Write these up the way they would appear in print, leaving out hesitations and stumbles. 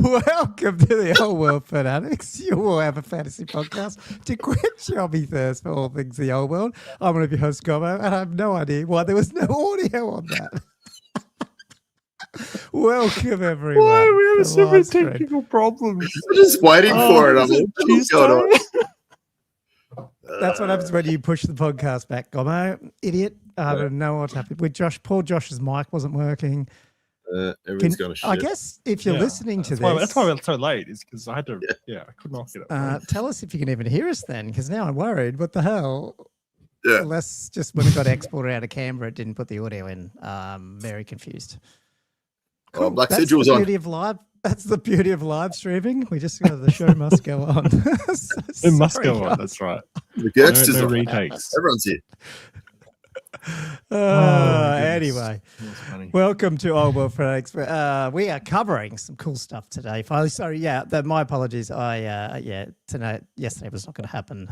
Welcome to the Old World Fanatics, your Warhammer Fantasy podcast to quench your hobby thirst for all things the old world. I'm one of your hosts, Gobbo, and I have no idea why there was no audio on that. Welcome, everyone. Why we have so many technical problems? I'm just waiting for it. I'm like, what's going on? That's what happens when you push the podcast back, Gobbo. Idiot. I don't know what's happened with Josh. Poor Josh's mic wasn't working. Everything's going to shit. I guess if you're listening to that's this... that's why we're so late, is because I had to... Yeah, I could not get it. Tell us if you can even hear us then, because now I'm worried. What the hell? Yeah. Unless just when it got exported out of Canberra, it didn't put the audio in. Very confused. Cool. Oh, Black That's Sigil was the on. beauty of live. That's the beauty of live streaming. We just the show must go on. It must go on. That's right. The guest is no on. retakes. Everyone's here. Anyway, welcome to Old World Fanatics. We are covering some cool stuff today. Finally, sorry, my apologies. Yesterday was not going to happen.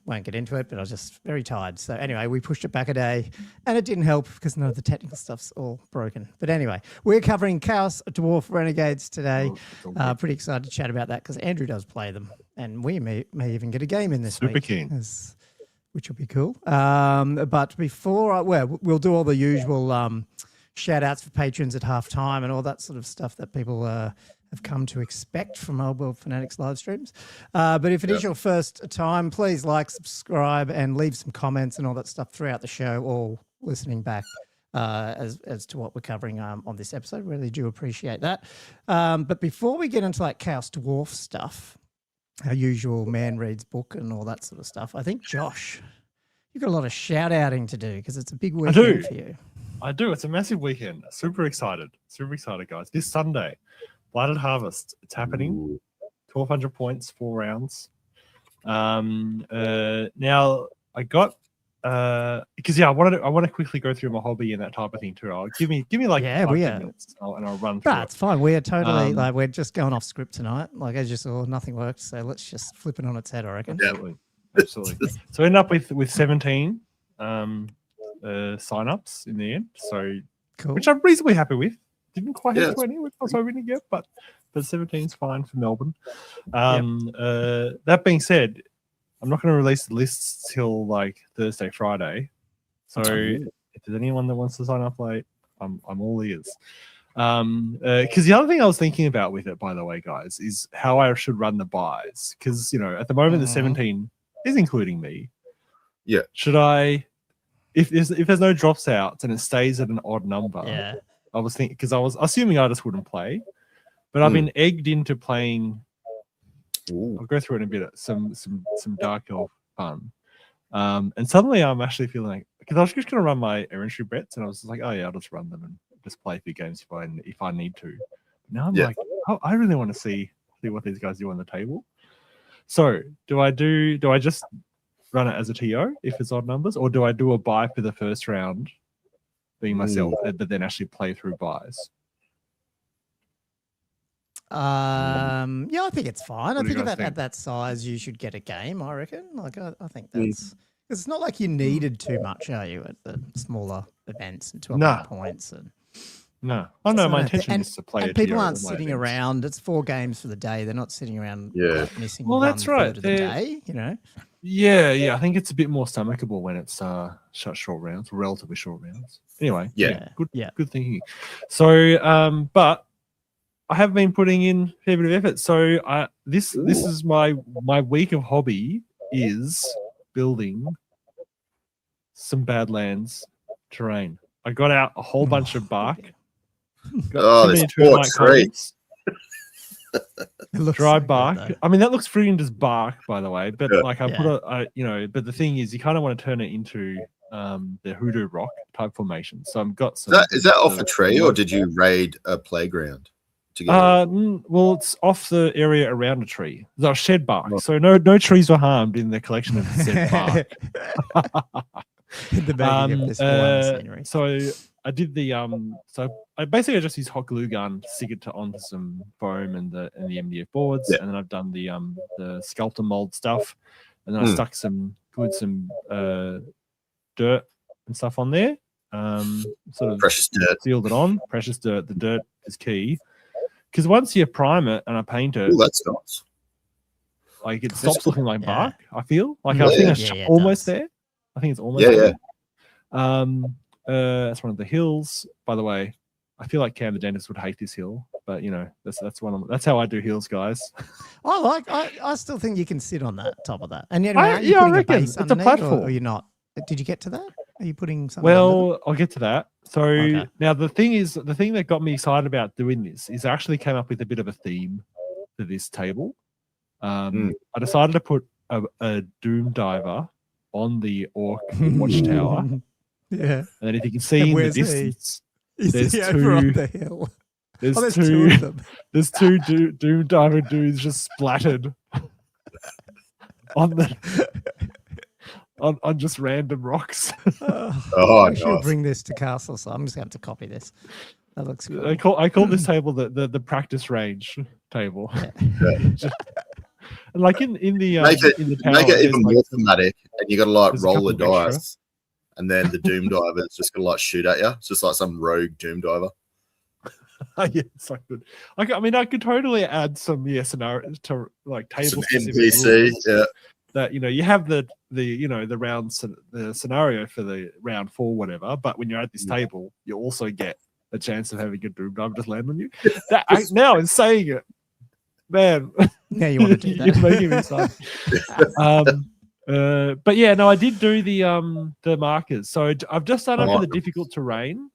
Won't get into it, but I was just very tired. So anyway, we pushed it back a day, and it didn't help because none of the technical stuff's all broken. But anyway, we're covering Chaos Dwarf Renegades today. Pretty excited to chat about that because Andrew does play them, and we may even get a game in this week. Super keen. Which will be cool. But before, we'll do all the usual shout outs for patrons at halftime and all that sort of stuff that people have come to expect from Old World Fanatics live streams. But if it is your first time, please like, subscribe, and leave some comments and all that stuff throughout the show or listening back as to what we're covering on this episode. Really do appreciate that. But before we get into like Chaos Dwarf stuff, our usual man reads book and all that sort of stuff. I think, Josh, you've got a lot of shout-outing to do because it's a big weekend for you. I do. It's a massive weekend. Super excited, guys. This Sunday, Blighted Harvest. It's happening. 1,200 points, 4 rounds. Now, I got... because I want to quickly go through my hobby and that type of thing too. Give me like 5 minutes and I'll run through. It's fine. We are totally we're just going off script tonight. Like as you saw, nothing worked, so let's just flip it on its head. I reckon. Absolutely. So I ended up with 17 sign-ups in the end. So cool. Which I'm reasonably happy with. Didn't quite hit 20, which I was hoping to get, but 17 is fine for Melbourne. That being said, I'm not going to release the lists till like Thursday, Friday. So if there's anyone that wants to sign up late, I'm all ears. Because the other thing I was thinking about with it, by the way, guys, is how I should run the buys. Because at the moment the 17 is including me. Yeah. Should I, if there's no drops out and it stays at an odd number? Yeah. I was thinking because I was assuming I just wouldn't play, but I've been egged into playing. I'll go through it in a bit. Some Dark Elf fun, and suddenly I'm actually feeling like because I was just going to run my errantry bets, and I was just like, oh yeah, I'll just run them and just play a few games if I need to. But now I'm like, oh, I really want to see what these guys do on the table. So do I just run it as a TO if it's odd numbers, or do I do a buy for the first round, being myself, but then actually play through buys? I think it's fine. I think at that size, you should get a game. I reckon. Like, I think that's. It's not like you needed too much, are you, at the smaller events and 12 points and. No. Oh no, my intention is to play. And people aren't sitting around. It's 4 games for the day. They're not sitting around missing. Well, that's right. Of the day, Yeah. I think it's a bit more stomachable when it's such short rounds, relatively short rounds. Anyway, good thinking. So, but. I have been putting in a fair bit of effort. So this is my week of hobby is building some Badlands terrain. I got out a whole bunch of bark. There's 4 trees. Dry bark. I mean, that looks friggin' just bark, by the way. But I put but the thing is, you kind of want to turn it into the hoodoo rock type formation. So I've got some. Is that off a tree, or did you raid a playground? Well, it's off the area around a tree. There's a shed bark, so no trees were harmed in the collection of shed bark. In the making of this scenery. So I did the so I basically just use hot glue gun, stick it onto some foam and the MDF boards, and then I've done the sculptor mold stuff, and then I stuck some dirt and stuff on there. Sort of Precious dirt. sealed it on. Precious dirt. The dirt is key. Because once you prime it and I paint it, Oh, that's nice. like it stops looking like Yeah. bark. I feel like Yeah, I think yeah, it's yeah, it almost does. there. I think it's almost Yeah, there. yeah. That's one of the hills. By the way, I feel like Cam the dentist would hate this hill, but you know that's how I do hills, guys. I still think you can sit on that top of that. And yet, I are you putting a reckon base it's a underneath, platform. or you're not? Did you get to that? Are you putting something? under Well, I'll get to that. So Okay. now the thing that got me excited about doing this is I actually came up with a bit of a theme for this table. I decided to put a doom diver on the orc watchtower. Yeah. And then if you can see And in the where's he? distance, Is there's he over on two- the hill? there's There's two two of them. there's two doom diver dudes just splattered on the on just random rocks. Oh, we should nice. bring this to Castle, so I'm just going to have to copy this. That looks cool. I call this table the practice range table. Yeah. And like in the in the tower, Make it there's even like more thematic, and you got to like there's a roll the couple of extra. dice, and then the doom diver is just gonna like shoot at you. It's just like some rogue doom diver. Yeah, it's so good. I mean, I could totally add some scenarios to like table Some specific NPC, rules yeah. that you have the the scenario for the round 4 whatever, but when you're at this table, you also get a chance of having a doom diver just land on you. Now in saying it, man, Yeah, you want to do that. you're making me excited. But yeah, no, I did do the markers. So I've just done it for the difficult terrain.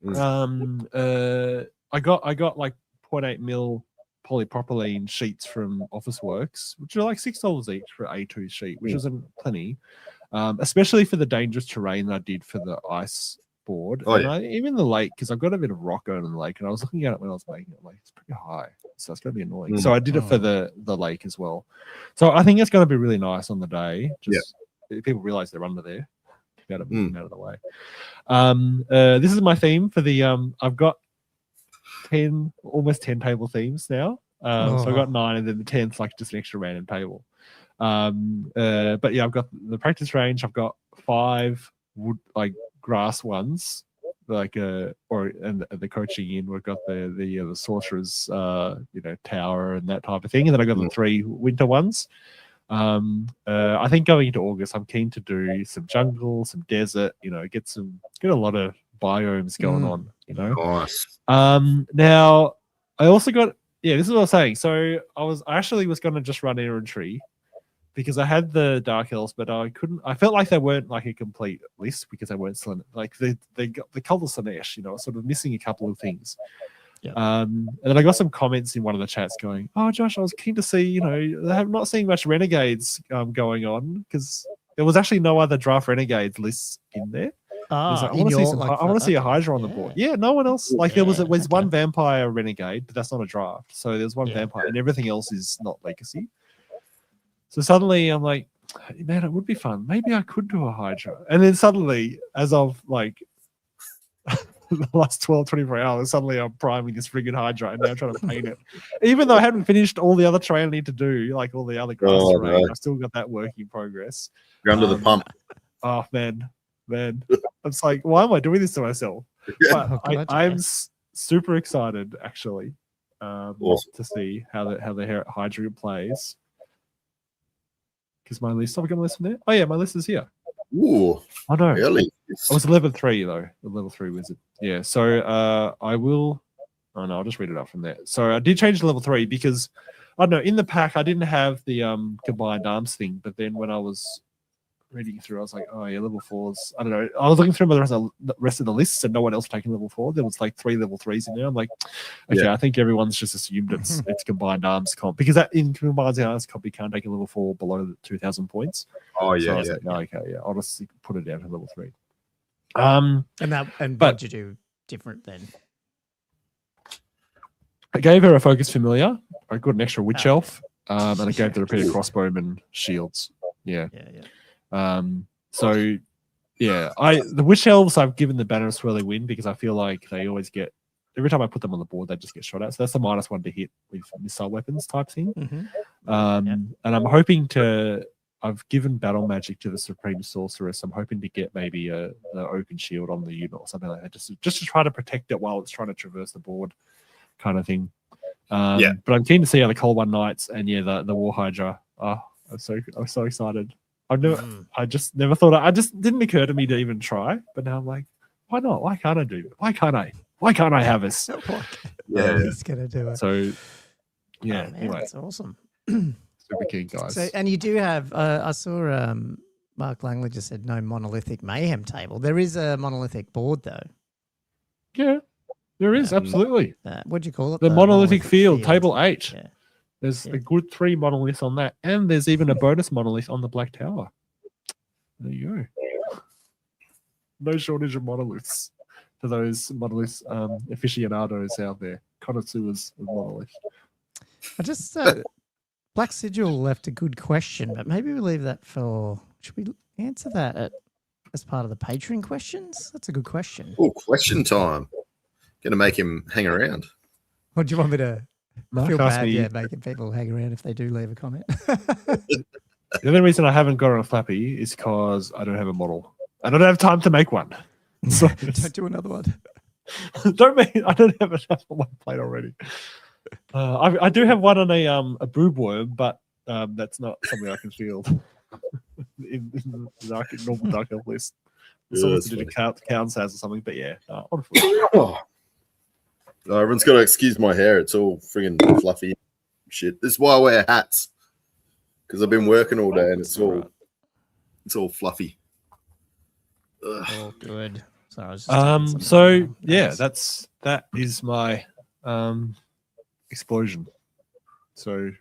I got like 0.8 mil polypropylene sheets from Officeworks, which are like $6 each for an A2 sheet, which isn't plenty. Especially for the dangerous terrain that I did for the ice board. Oh, and even the lake, because I've got a bit of rock going in the lake, and I was looking at it when I was making it, like it's pretty high. So it's gonna be annoying. So I did it for the lake as well. So I think it's gonna be really nice on the day. Just if people realize they're under there. Got to move them out of the way. This is my theme for the I've got almost 10 table themes now. So I got 9, and then the 10th's like just an extra random table. But yeah, I've got the practice range. I've got 5 wood like grass ones, like and the coaching in. We've got the sorcerer's tower and that type of thing, and then I got the 3 winter ones. I think going into August, I'm keen to do some jungle, some desert. Get a lot of biomes going on. Nice. Now I also got this is what I was saying. So I actually was going to just run infantry because I had the Dark Elves, but I couldn't. I felt like they weren't like a complete list because they weren't like they got the Cult of Slanesh, sort of missing a couple of things. Yep. And then I got some comments in one of the chats going, "Oh, Josh, I was keen to see, they have not seen much Renegades going on because there was actually no other draft Renegades lists in there." Like, I want to see I want to see a Hydra on the board. Yeah, no one else. Like there was one Vampire Renegade, but that's not a draft. So there's one Vampire, and everything else is not Legacy. So suddenly I'm like, man, it would be fun. Maybe I could do a Hydra. And then suddenly, as of like the last 12, 24 hours, suddenly I'm priming this friggin' Hydra and now trying to paint it. Even though I haven't finished all the other terrain I need to do, like all the other grass terrain, I've still got that work in progress. You're under the pump. Oh, man. It's like, why am I doing this to myself? But I'm super excited, actually, to see how the Hydra plays. Because my list, have I got my list from there? Oh, yeah, my list is here. Ooh. Oh, no. Really? I was level 3, though. The level 3 wizard. Yeah, so I will... Oh, no, I'll just read it up from there. So I did change to level 3 because, I don't know, in the pack, I didn't have the combined arms thing, but then when I was reading through, I was like, oh, yeah, level 4s. I don't know. I was looking through the rest of the lists and no one else taking level 4. There was like 3 level 3s in there. I'm like, okay, I think everyone's just assumed it's combined arms comp because that in combined arms comp, you can't take a level 4 below the 2,000 points. Oh, yeah. So I was like, okay, yeah, I'll just put it down to level 3. But what did you do different then? I gave her a focus familiar. I got an extra witch elf, and I gave the repeated crossbowman shields. Yeah. So yeah, the witch elves I've given the banner of swirly wind because I feel like they always get every time I put them on the board they just get shot at. So that's a -1 to hit with missile weapons type thing. And I'm hoping to I've given battle magic to the Supreme Sorceress. I'm hoping to get maybe the Oaken Shield on the unit or something like that, just to try to protect it while it's trying to traverse the board, kind of thing. But I'm keen to see how the Cold One Knights and the War Hydra. Oh, I'm so excited. I just never thought. I just didn't occur to me to even try. But now I'm like, why not? Why can't I do it? Why can't I have this? He's gonna do it. So yeah. Man, Anyway, that's awesome. super keen, guys. So, and you do have. I saw Mark Langley just said no monolithic mayhem table. There is a monolithic board though. Yeah, there is absolutely. What do you call it? The monolithic field, table 8. Yeah. There's a good 3 monoliths on that, and there's even a bonus monolith on the Black Tower. There you go. No shortage of monoliths for those monoliths aficionados out there, connoisseurs of monoliths. I just Black Sigil left a good question, but maybe we leave that for. Should we answer that as part of the Patreon questions? That's a good question. Oh, question time. Gonna make him hang around. What do you want me to? Mark Feel asked bad, me, making people hang around if they do leave a comment. The only reason I haven't got on a Flappy is because I don't have a model. I don't have time to make one. So Don't do another one. I don't have enough on my plate already. I do have one on a boob worm, but that's not something I can field in the normal Dark Elf list. Someone to do the Count's has or something, but yeah, on foot. Everyone's got to excuse my hair. It's all friggin' fluffy shit. This is why I wear hats, because I've been working all day and it's all fluffy. Ugh. Oh, good. Sorry, I was just that is my explosion. So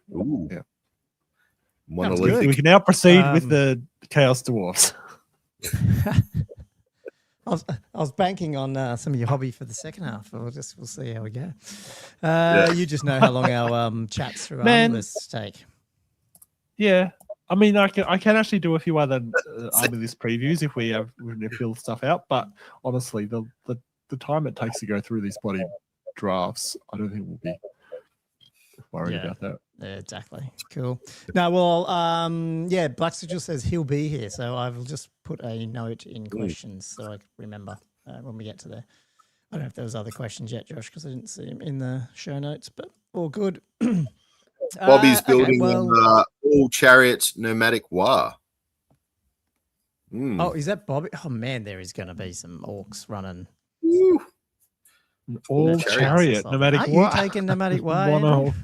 yeah, monolithic. we can now proceed with the Chaos Dwarfs. I was banking on some of your hobby for the second half. We'll see how we go. You just know how long our chats through our lists take. Yeah, I mean, I can actually do a few other army list previews if we fill stuff out. But honestly, the time it takes to go through these bloody drafts, I don't think we'll be worried about that. Yeah, exactly. Cool. No, well, Black Sigil says he'll be here, so I will just put a note in questions so I can remember when we get to there. I don't know if there was other questions yet, Josh, because I didn't see him in the show notes, but all good. Bobby's building all chariot nomadic war. Oh, is that Bobby? Oh man, there is going to be some orcs running. All chariot nomadic war. Are you taking nomadic war?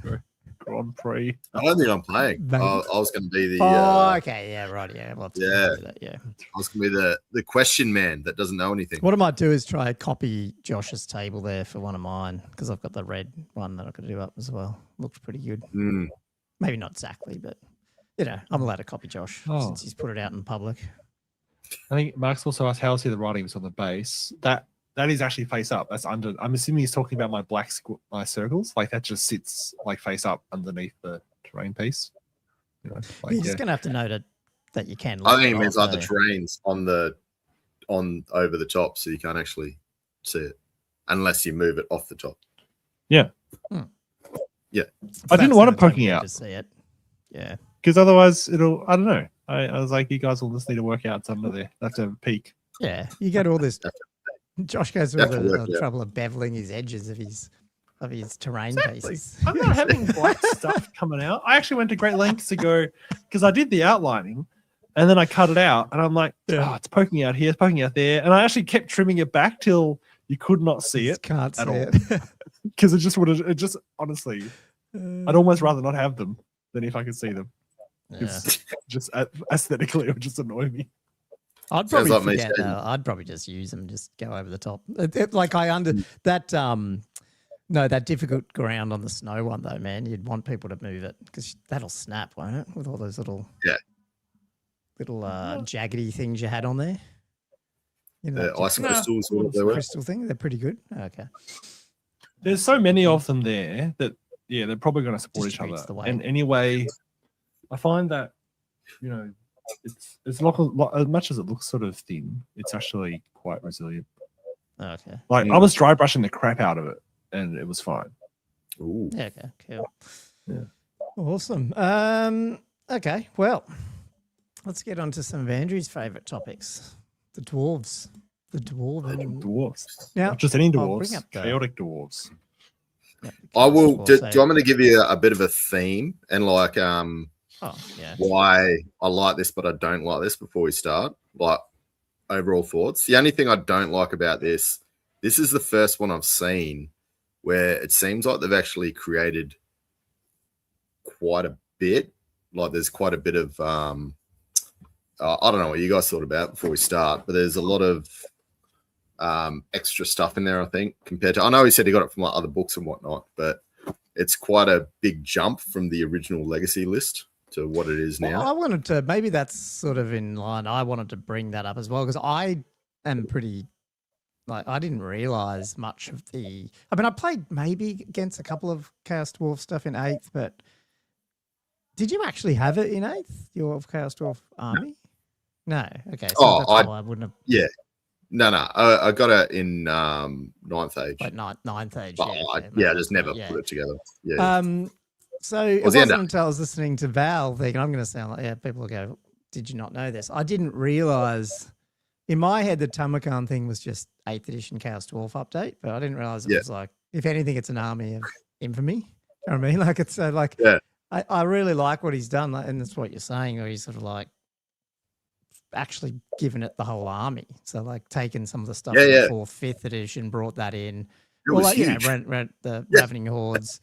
Grand Prix. I don't think I'm playing. I was going to be the. Okay, yeah, right, yeah, I was going to be the question man that doesn't know anything. What I might do is try copy Josh's table there for one of mine because I've got the red one that I could do up as well. Looks pretty good. Maybe not exactly, but I'm allowed to copy Josh since he's put it out in public. I think Mark's also asked how I see the writings on the base. That is actually face up. That's under. I'm assuming he's talking about my circles. Like that just sits like face up underneath the terrain piece. You're just gonna have to note that you can. I think it means like the terrain's on over the top, so you can't actually see it unless you move it off the top. Yeah. Yeah. I didn't want it poking out to see it. Yeah. Because otherwise it'll. I don't know. I was like, you guys will just need to work out it's under there. That's a peak. Yeah. You get all this. Josh goes through the trouble of beveling his edges of his terrain pieces. I'm not having black stuff coming out. I actually went to great lengths to go because I did the outlining and then I cut it out and I'm like, it's poking out here, it's poking out there. And I actually kept trimming it back till you could not see it can't see at all. It. Because honestly, I'd almost rather not have them than if I could see them. Just aesthetically, it would just annoy me. I'd probably forget. I'd probably just use them, just go over the top. That difficult ground on the snow one though, man. You'd want people to move it because that'll snap, won't it? With all those little jaggedy things you had on there. Ice crystals, crystal thing. They're pretty good. Okay. There's so many of them there that they're probably going to support each other. And anyway, I find that it's not as much as it looks sort of thin. It's actually quite resilient. Okay. Like I was dry brushing the crap out of it, and it was fine. Ooh. Yeah. Okay. Cool. Yeah. Awesome. Okay. Well, Let's get on to some of Andrew's favourite topics, the dwarves. The dwarves. Dwarves. Now, Not just any I'll dwarves, bring up the- chaotic dwarves. Yep, I will. Chaos Do Dwarf, you want me to give you a bit of a theme and like Oh, yeah. why I like this, but I don't like this before we start? Like overall thoughts. The only thing I don't like about this is the first one I've seen where it seems like they've actually created quite a bit. Like there's quite a bit of I don't know what you guys thought about before we start, but there's a lot of extra stuff in there, I think, compared to, I know he said he got it from like other books and whatnot, but it's quite a big jump from the original legacy list to what it is now. Well, I wanted to, maybe that's sort of in line. I wanted to bring that up as well because I am pretty, like, I didn't realize much of the, I mean, I played maybe against a couple of Chaos Dwarf stuff in 8th, but did you actually have it in 8th, your Chaos Dwarf army? No. Okay. So that's why I wouldn't have. Yeah. No. I got it in 9th age. Like ninth age. But I just never put it together. Yeah. So it wasn't until I was listening to Val thinking, I'm going to sound like, people will go, did you not know this? I didn't realize, in my head, the Tamarkan thing was just 8th edition Chaos Dwarf update, but I didn't realize it was like, if anything, it's an army of infamy. You know what I mean? Like, it's I really like what he's done, and that's what you're saying, where he's sort of like actually given it the whole army. So like taking some of the stuff from 4th, 5th edition, brought that in. It was huge. The Ravening Hordes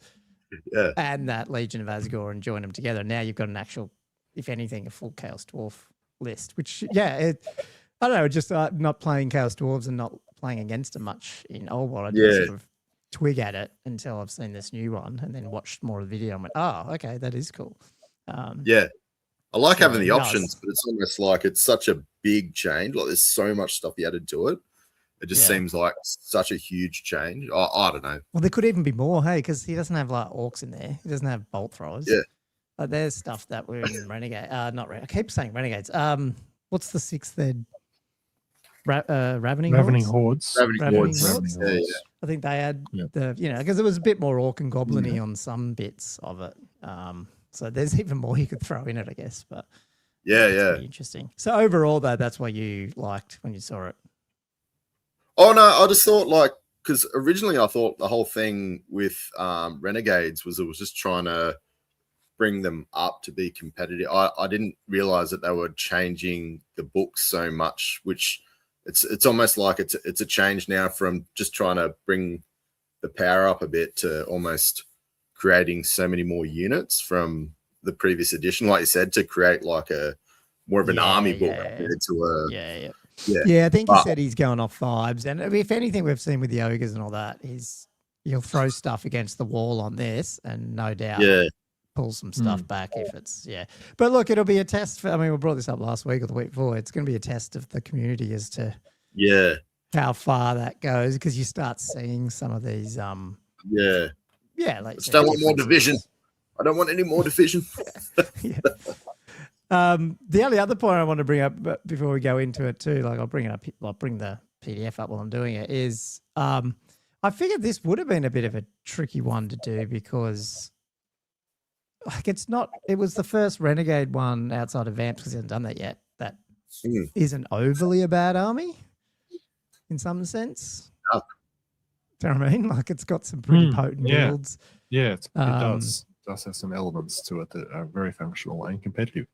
Yeah. and that Legion of Asgore and join them together. Now you've got an actual, if anything, a full Chaos Dwarf list, which, I don't know, just not playing Chaos Dwarves and not playing against them much in Old World. I didn't sort of twig at it until I've seen this new one and then watched more of the video and went, oh, okay, that is cool. I like having the options, but it's almost like it's such a big change. Like there's so much stuff you added to it. It just seems like such a huge change. I don't know. Well, there could even be more, hey, because he doesn't have like orcs in there. He doesn't have bolt throwers. Yeah. There's stuff that were in Renegade. I keep saying Renegades. What's the 6th then? Ravening Hordes. Ravening Hordes. Yeah. I think they had because it was a bit more orc and goblin-y on some bits of it. So there's even more you could throw in it, I guess. But pretty interesting. So overall, though, that's what you liked when you saw it. Oh no, I just thought because originally I thought the whole thing with Renegades was it was just trying to bring them up to be competitive. I didn't realize that they were changing the books so much, which it's almost like it's a change now from just trying to bring the power up a bit to almost creating so many more units from the previous edition, like you said, to create like a more of an army book to a I think he said he's going off vibes, and if anything we've seen with the ogres and all that is he'll throw stuff against the wall on this and no doubt pull some stuff back if it's but look, it'll be a test for, I mean, we brought this up last week or the week before, it's going to be a test of the community as to how far that goes, because you start seeing some of these like I don't want more division. I don't want any more division. The only other point I want to bring up before we go into it too, like I'll bring the PDF up while I'm doing it, is I figured this would have been a bit of a tricky one to do because like it was the first Renegade one outside of Vamps, because he hasn't done that yet, that isn't overly a bad army in some sense. Do you know what I mean? Like it's got some pretty potent builds. Yeah, it does have some elements to it that are very functional and competitive.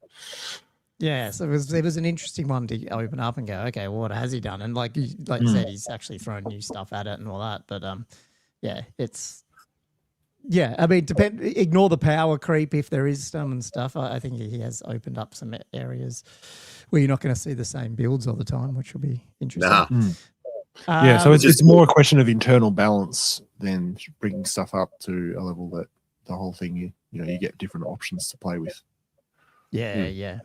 Yeah, so it was an interesting one to open up and go, okay, well, what has he done? And like you said, he's actually thrown new stuff at it and all that. But I mean, ignore the power creep if there is some and stuff. I think he has opened up some areas where you're not going to see the same builds all the time, which will be interesting. So it's more a question of internal balance than bringing stuff up to a level that the whole thing, you get different options to play with. Yeah.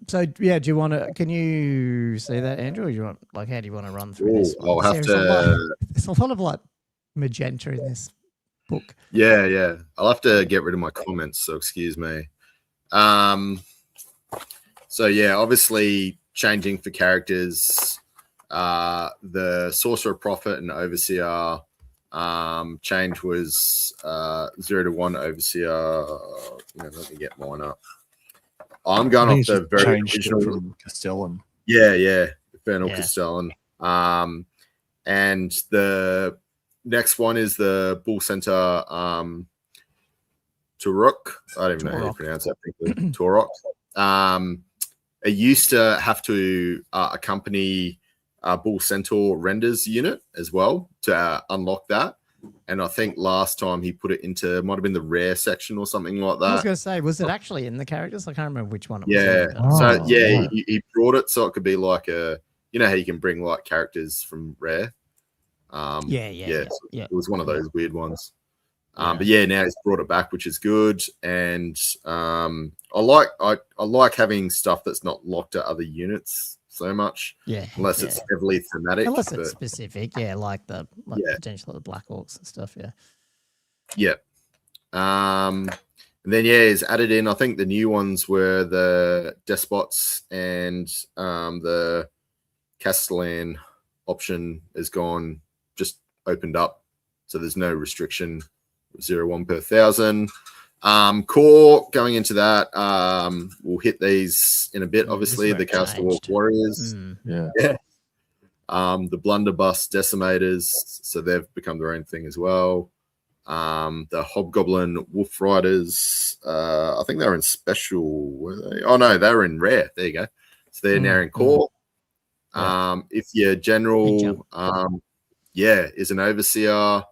So do you want to? Can you see that, Andrew? Or do you want how do you want to run through this one? I'll have to. There's a lot of like magenta in this book. Yeah. I'll have to get rid of my comments, so excuse me. So obviously changing for characters, the Sorcerer Prophet and Overseer change was 0 to 1 Overseer. Let me get mine up. I'm I going think off it's the just very changed it original. from Castellan. Yeah, Infernal Yeah. Castellan. And the next one is the Bull Center Turok. I don't even know how you Turok. pronounce that properly. Turok. It used to have to accompany Bull Centaur Renders unit as well to unlock that. And I think last time he put it into, might have been the rare section or something like I was that. going to say, was it actually in the characters? I can't remember which one it was. Yeah. in, but- So Oh, yeah, right. he brought it so it could be like a, you know how you can bring like characters from rare. Yeah. So it was one of those weird ones. Yeah. But yeah, now he's brought it back, which is good. And I like having stuff that's not locked at other units so much, Yeah. unless it's heavily thematic. Unless but, it's specific, like the potential of the Black Orcs and stuff, yeah. And then he's added in. I think the new ones were the Despots and the Castellan option is gone, just opened up, so there's no restriction. 0.1 per 1,000. Core going into that. We'll hit these in a bit. Obviously, where the it Chaos Dwarf changed. Warriors. Yeah. The Blunderbuss Decimators, so they've become their own thing as well. The Hobgoblin Wolf Riders, I think they were in special, were they? Oh no, they were in rare. There you go. So they're now in core. If your general is an overseer,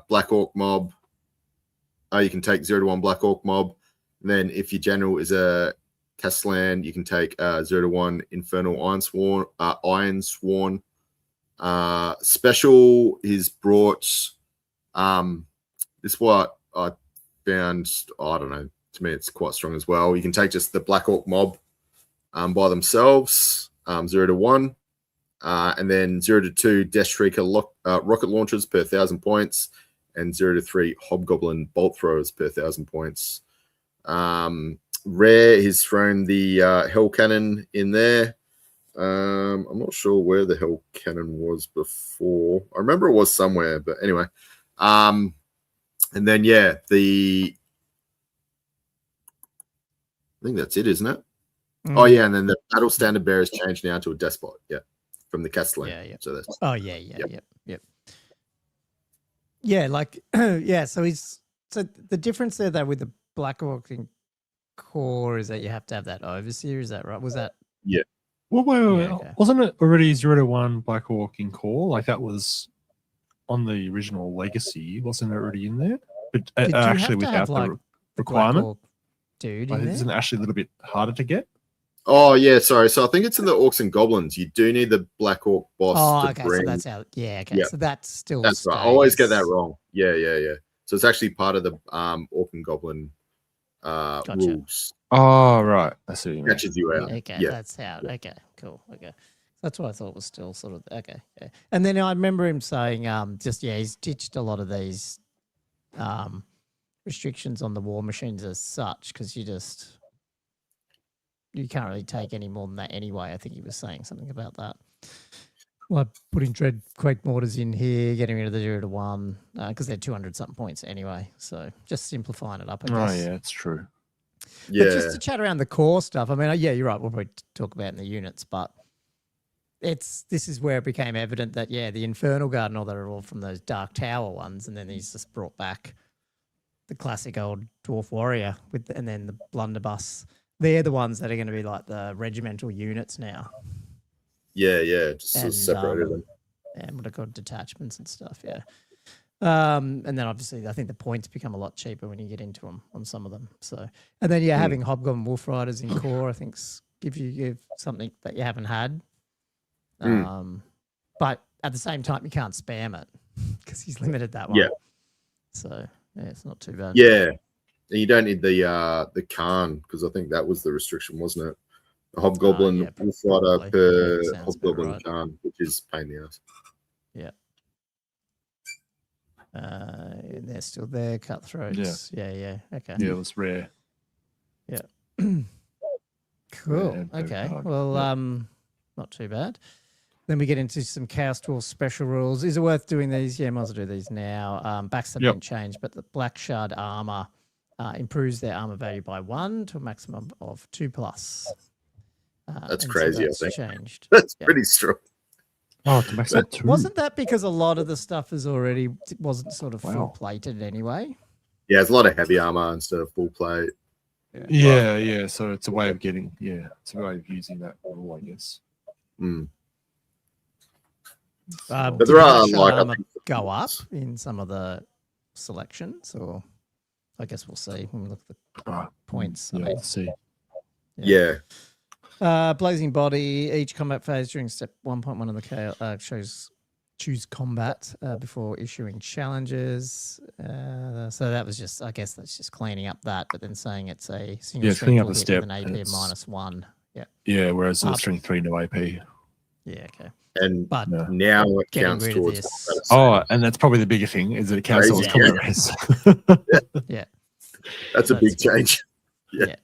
Black Orc mob, you can take 0-1 Black Orc mob. And then if your general is a Castellan, you can take 0-1 Infernal Iron Sworn. Special is brought. This what I found. I don't know. To me, it's quite strong as well. You can take just the Black Orc mob by themselves, 0-1, and then 0-2 Death Shrieker rocket launchers per 1,000 points, and 0-3 Hobgoblin bolt throwers per 1,000 points. Rare, he's thrown the Hell Cannon in there. I'm not sure where the Hell Cannon was before. I remember it was somewhere, but anyway. And then I think that's it, isn't it? Oh yeah, and then the Battle Standard Bearer has changed now to a Despot. Yeah, from the Castellan. Yeah. So that's Yep. Yeah, like so the difference there though with the Black Orc in core is that you have to have that overseer. Is that right? Was that? Yeah. Well, wait. Okay. Wasn't it already 0-1 Black Orc in core? Like that was on the original Legacy. Wasn't it already in there? But Did you actually, have to without have, the like, the requirement, Black Orc dude like, in there? isn't it actually a little bit harder to get? Oh yeah, sorry. So I think it's in the Orcs and Goblins. You do need the Black Orc boss. Oh, to okay. bring. So that's how. Yeah. Okay. Yeah. So that's still. That's right. I always get that stays. wrong. Yeah. So it's actually part of the Orc and Goblin rules. Oh, right. I see what you mean. Catches you out. Okay, Yeah. that's how. Okay, cool. Okay, that's what I thought was still sort of okay. Yeah. And then I remember him saying, he's ditched a lot of these restrictions on the war machines as such because you can't really take any more than that anyway. I think he was saying something about that. Like putting Dread Quake Mortars in here, getting rid of the 0-1 because they're 200 something points anyway. So just simplifying it up. I guess. Oh, yeah, it's true. Yeah. But just to chat around the core stuff, I mean, yeah, you're right. We'll probably talk about it in the units, but this is where it became evident that, the Infernal Guard and all that are all from those Dark Tower ones, and then he's just brought back the classic old Dwarf Warrior and then the Blunderbuss. They're the ones that are going to be like the regimental units now. Yeah. Just sort of separated them. And what I call detachments and stuff, yeah. And then obviously I think the points become a lot cheaper when you get into them on some of them. So, and then having Hobgoblin Wolf Riders in core, I think give something that you haven't had. But at the same time, you can't spam it because he's limited that one. Yeah. So it's not too bad. Yeah. And you don't need the Khan because I think that was the restriction, wasn't it? The Hobgoblin Wolf Rider per Hobgoblin right. Khan, which is pain in the ass. Yeah. And they're still there, cutthroats. Yeah. Okay. Yeah, it was rare. Cool. Yeah, Okay. hard. Well, not too bad. Then we get into some Chaos Dwarf special rules. Is it worth doing these? Yeah, might as well do these now. Backs have been changed, but the Black Shard armor improves their armor value by 1 to a maximum of 2+. That's and crazy, I that's think. changed. That's Yeah. pretty strong. Oh, to max out 2. Wasn't that because a lot of the stuff wasn't sort of full Wow. plated anyway? Yeah, it's a lot of heavy armor instead of full plate. Yeah. So it's a way of getting, it's a way of using that rule, I guess. Mm. But there are, like, I armor think- go up in some of the selections, or I guess we'll see when we look at the points. Yeah, let's see. Yeah. Blazing Body. Each combat phase during step 1.1 of the chaos choose combat before issuing challenges. So that was just, I guess that's just cleaning up that, but then saying it's a single cleaning up strength the hit step. with an AP of -1. Yeah. Yeah, whereas Up. the strength 3 no AP. Yeah. Okay. And But now it getting counts rid of towards this- combat Oh, and that's probably the bigger thing is that it counts Crazy. towards combat race. Yeah. That's a big good. change. Yeah.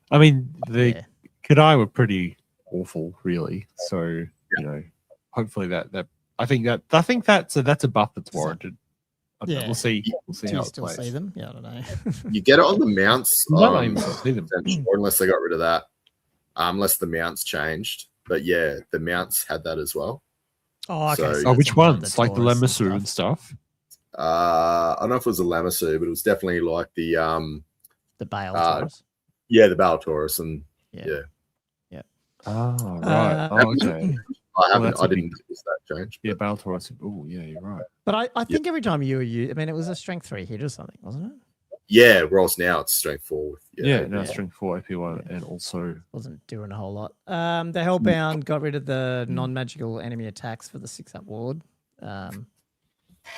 I mean, the Yeah. Kadai were pretty awful, really. So hopefully that I think that's a buff that's warranted. I don't know. Yeah. We'll see. We'll see Do how you it still plays. see them? Yeah, I don't know. You get it on the mounts. You might not even see them. Or unless they got rid of that. Unless the mounts changed. But yeah, the mounts had that as well. Oh, okay. So- so Oh, that's which on ones? Like the Taurus Lemesu and stuff. I don't know if it was a Lamassu, but it was definitely like the The Bale Uh, Taurus. the Battle Taurus, and Yeah. Oh, right. Uh, Okay. I a didn't big- notice that change. Yeah, Battle Taurus. Oh, yeah, you're right. But I think every time you I mean, it was a strength 3 hit or something, wasn't it? Yeah, whereas now it's strength 4. With, Yeah, no, Yeah. strength 4 AP1 and also Wasn't doing a whole lot. The Hellbound got rid of the non-magical enemy attacks for the 6-up ward.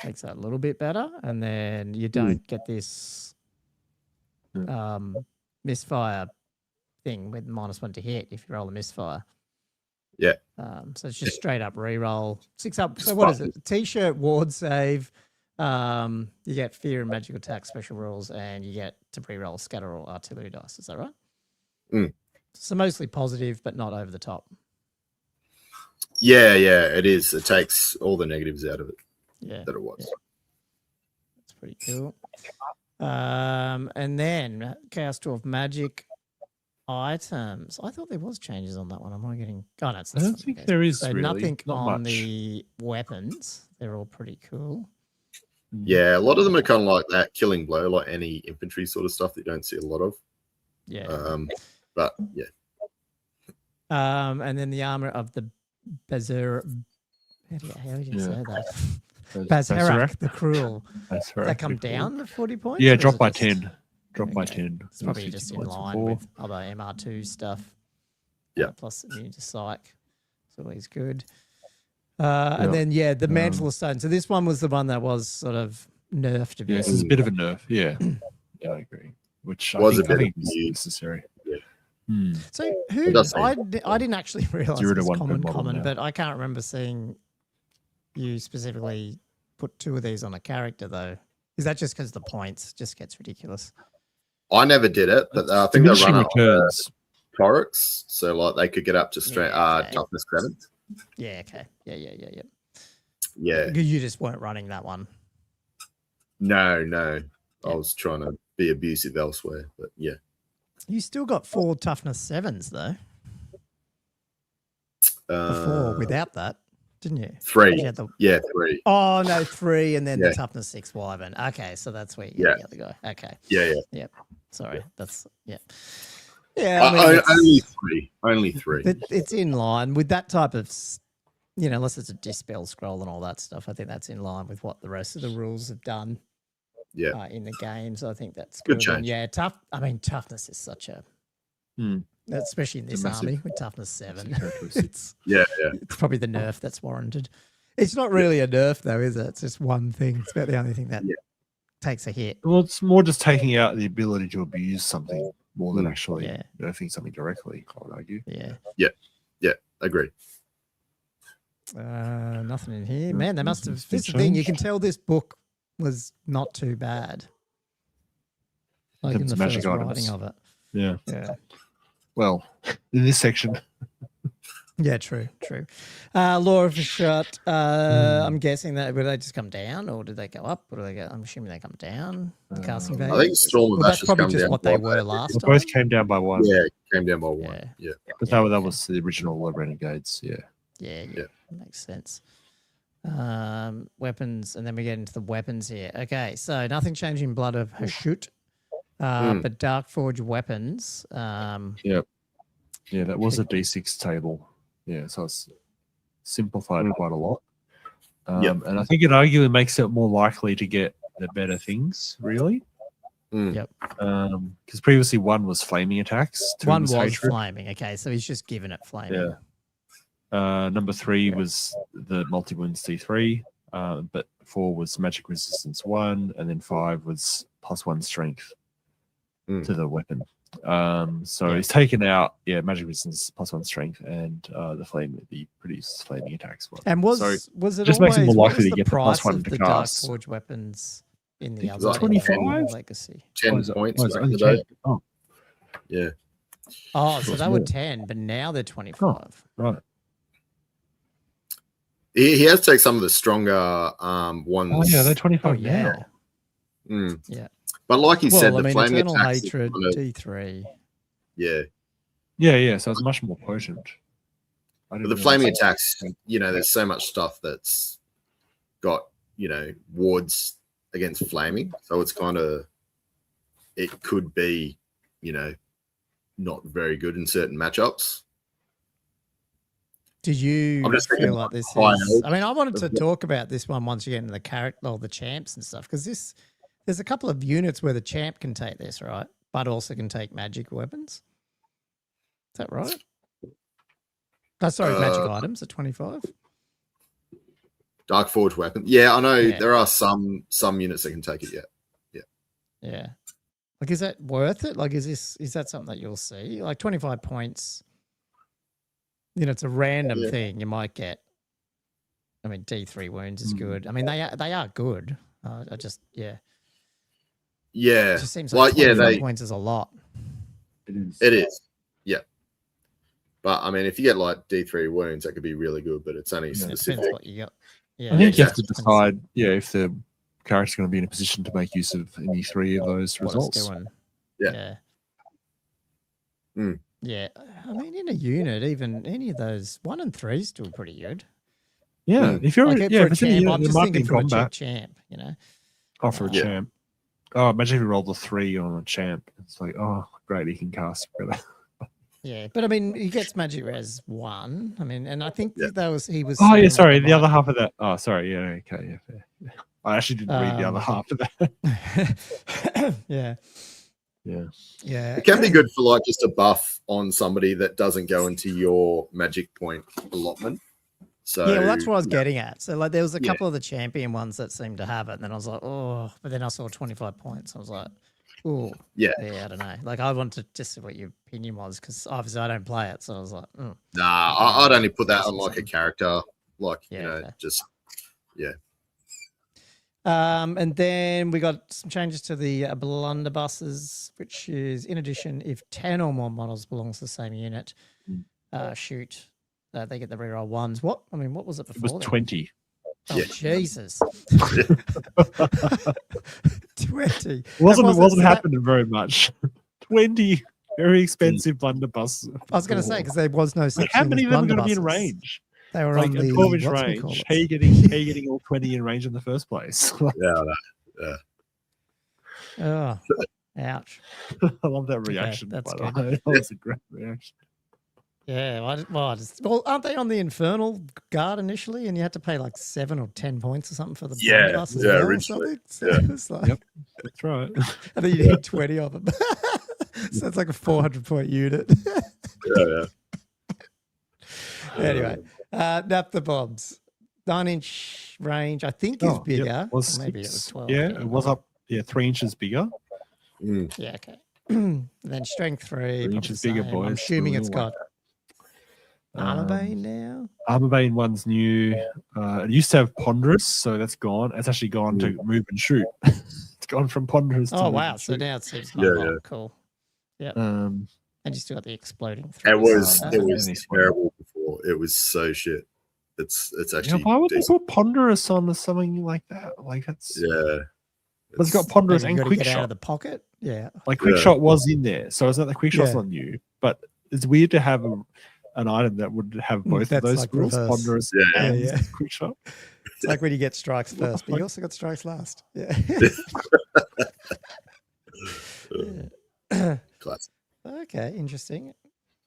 Makes that a little bit better. And then you don't get this misfire thing with -1 to hit if you roll a misfire. Yeah. So it's just straight up reroll. 6-up. So what is it? T-shirt ward save. You get fear and magical attack special rules, and you get to reroll scatter or artillery dice. Is that right? Mm. So mostly positive, but not over the top. Yeah, it is. It takes all the negatives out of it Yeah, that it was. that's pretty cool. And then Chaos Dwarf Magic items. I thought there was changes on that one. Am I getting? Oh, no, it's I don't think there is So really. nothing Not on much. the weapons. They're all pretty cool. Yeah, a lot of them are kind of like that killing blow, like any infantry sort of stuff that you don't see a lot of. Yeah. But yeah, And then the armor of the Bazir. How do you say that? Bazarak? Bazarak, the Cruel. That's Does that come down to 40 points? Yeah, or is drop it by just- 10. Drop by Okay. 10. It's probably just in line with other MR2 stuff. Yeah. Plus immune to psych. It's always good. And then, the Mantle of Stone. So this one was the one that was sort of nerfed a Yeah, bit. this is a bit of a nerf. Yeah. Yeah, I agree. Which Was I a bit think of is a- necessary. Yeah. Hmm. So It does I seem- didn't actually realize 0 it to was 1 per model common, now. but I can't remember seeing you specifically put 2 of these on a character, though. Is that just because the points just gets ridiculous? I never did it, but I think they Diminishing run up returns. Torix, so like they could get up to strength, Yeah, okay. toughness 7. Yeah, okay. Yeah. Yeah, You just weren't running that one. no, Yeah. I was trying to be abusive elsewhere, but yeah. You still got 4 toughness 7s, though, before without that, didn't you? 3. You had the- Yeah, 3. Oh, no, 3 and then Yeah. the toughness 6 wyvern. Okay, so that's where you Yeah. get the other guy. Okay. Yeah. Sorry. That's, yeah. Yeah. I mean, it's- Only 3. Only 3. It's in line with that type of, unless it's a dispel scroll and all that stuff. I think that's in line with what the rest of the rules have done. Yeah. In the game, so I think that's Good good. And change. yeah, toughness is such a, especially in It's a this massive- army with toughness 7. characteristic. it's Yeah. probably the nerf that's warranted. It's not really a nerf though, is it? It's just one thing. It's about the only thing that takes a hit. Well, it's more just taking out the ability to abuse something more than actually Yeah. nerfing something directly, I would argue. Yeah. Agree. Nothing in here. Man, they must have. Nothing's been This is the thing. You changed. can tell this book was not too bad. Like in It's the magic first items. writing of it. Yeah. Yeah. Well, in this section, Yeah, true. Law of a shot. I'm guessing that would they just come down, or did they go up, or do they go? I'm assuming they come down. The casting value. I think Storm Well, of that's Ashes probably come just down what they by- were last They time. both came down by one. Yeah, it came down by one. Yeah. But that was the original Renegades. Yeah. Yeah. Yeah. Makes sense. Weapons, and then we get into the weapons here. Okay, so nothing changed in Blood of Hashut, but Dark Forge weapons. Yeah, that was a D6 table. Yeah, so it's simplified quite a lot. And I think it arguably makes it more likely to get the better things, really. Yep. Because previously one was flaming attacks. Two One was hatred. flaming. Okay, so he's just given it flaming. Yeah. Number 3 was the multi-wounds D3, but 4 was magic resistance 1, and then 5 was +1 strength to the weapon. So he's taken out magic resistance +1 strength and the produced flaming attacks one. And was it just makes it more always- likely what was to get the price +1 of to the Dark cast. Forge weapons in the It was other like 25? legacy? 10 Oh, is it- points oh, is it back in the only day. 10? Oh, Yeah. Oh, so it's they were more. 10, but now they're 25. right. He has to take some of the stronger ones. Oh, yeah, they're Oh 25 yeah, now. Mm. yeah. But like he said, Well, I the mean, flaming Eternal attacks is Hatred kind of- D3. yeah. Yeah, so it's much more potent. I But didn't the realize flaming that. attacks, there's so much stuff that's got, wards against flaming. So it's kind of, it could be, not very good in certain matchups. Did you I'm just thinking feel like this high is? elf. I mean, I wanted to talk about this one once you get into the character or the champs and stuff, because there's a couple of units where the champ can take this, right? But also can take magic weapons. Is that right? Oh, sorry, magic items at 25. Dark Forge weapon. Yeah, I know Yeah. there are some units that can take it. Yeah. Like, is that worth it? Like, is that something that you'll see? Like 25 points. It's a random thing you might get. I mean, D3 wounds is good. I mean, they are good. I just Yeah. it just seems like 25 points is a lot. It is. Yeah. But I mean, if you get like D3 wounds, that could be really good, but it's only It specific. depends what you got. Yeah, I think you have to exactly. decide, if the character's going to be in a position to make use of any 3 of those what it's results. doing. Yeah. Yeah. I mean, in a unit, even any of those 1 and 3 is still pretty good. Yeah, if you're Like, if for a it's in a champ, unit, I'm it just might thinking be for a combat. champ, Oh, for a Yeah. champ. Oh, imagine if you rolled a 3 on a champ. It's like, oh, great, he can cast. Yeah, but I mean, he gets magic res 1. I mean, and I think he was. Oh, yeah, saying sorry. that The other half of that. Oh, sorry. Yeah, okay. Yeah, fair. I actually didn't read the other half of that. yeah. Yeah. It can be good for like just a buff on somebody that doesn't go into your magic point allotment. So Yeah, well, that's what I was getting at. So, like, there was a Yeah. couple of the champion ones that seemed to have it, and then I was like, oh, but then I saw 25 points. I was like, oh, Yeah. I don't know. Like, I wanted to just see what your opinion was, because obviously I don't play it, so I was like, Nah, I'd only put that on like a character, like Yeah, just And then we got some changes to the blunderbusses, which is in addition, if 10 or more models belongs to the same unit, they get the reroll 1s. What was it It before? was then? 20. Oh, Yeah. Jesus. 20. It wasn't so that- happening very much. 20. Very expensive blunderbuss. I was going to say, because there was no such How thing many as of them are going to be in blunderbusses. range? They were Like on a the 12-inch whatchamacallit. range. How are you getting all 20 in range in the first place? yeah. Oh, ouch. I love that reaction. that's by the good. way. That was a great reaction. Yeah, well, aren't they on the Infernal Guard initially, and you had to pay like 7 or 10 points or something for the Yeah, blunderbuss as yeah, well or originally. something? So Yeah. it's like, Yep. That's right. and then you need 20 of them. So it's like a 400-point unit. Yeah. Anyway, naphtha bombs. 9-inch range, I think, is bigger. Yep. Was Or maybe it 6. was 12. Yeah, it was up. Yeah, 3 inches bigger. Yeah, okay. And then strength 3. 3 probably inches the bigger, same. boys. I'm assuming it's Ooh, got Armor Bane now. Armor Bane one's new. It used to have Ponderous, so that's gone. It's actually gone to Move and Shoot. It's gone from Ponderous to Oh, Move wow. and So Shoot. now it seems Yeah. cool. Um, And you still got the exploding It threes. was Uh, it was and this terrible before. It was so shit. It's actually why would they decent. put ponderous on something like that? Like that's Yeah. but it's got ponderous You and got to quick get out shot. of the pocket. Yeah. Like quick Yeah. shot was in there, so it's not the quick shot's Yeah. not new. But it's weird to have an item that would have both of That's those like skills, reverse. ponderous Yeah. and Yeah. quick shot. It's like when you get strikes What the first, but you fuck? also got strikes last. Yeah. Yeah. Classic. Okay, interesting.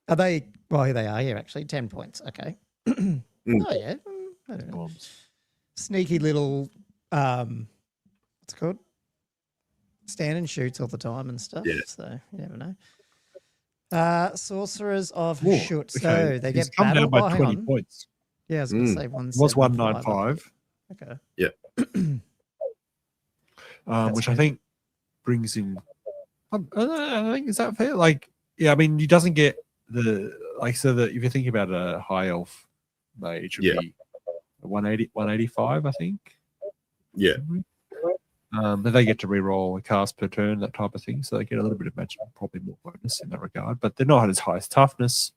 Are they? Well, here they are here actually. 10 points. Okay. Oh yeah. I don't know. Bombs. Sneaky little. What's it called? Stand and shoots all the time and stuff. Yeah. So you never know. Sorcerers of Ooh, Shoot. So okay. they He's get come battle down by hang 20 on. points. Yeah, I was going to say It was 195, Okay. which good. I think brings him. I think is that fair? Like, yeah, I mean, he doesn't get the like so that if you think about a high elf mage, would Yeah. be 180, 185, I think. Yeah. But they get to reroll a cast per turn, that type of thing. So they get a little bit of magic, probably more bonus in that regard. But they're not at his highest toughness.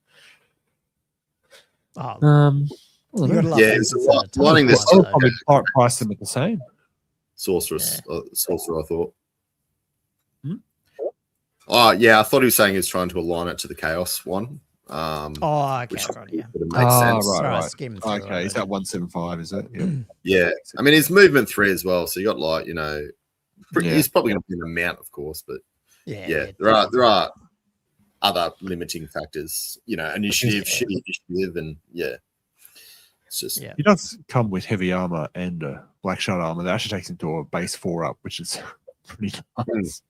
Oh, I don't you know. gotta love Yeah, that it's it's a ton lining of this points, I'll though. probably price them at the same. Sorcerer, I thought. Hmm? Oh, yeah, I thought he was saying he was trying to align it to the Chaos one. Oh, okay, Which right, yeah. would make sense. Right, Sorry, I right. skimmed through Okay, is it. that 175? Is it? Yeah. Yeah. I mean, he's movement 3 as well. So you got like, Yeah. he's probably going to be an amount, of course. But Yeah, there are other limiting factors, initiative, shitty initiative. And it's just, Yeah. He does come with heavy armor and black shot armor. That actually takes him to a base 4 up, which is pretty nice.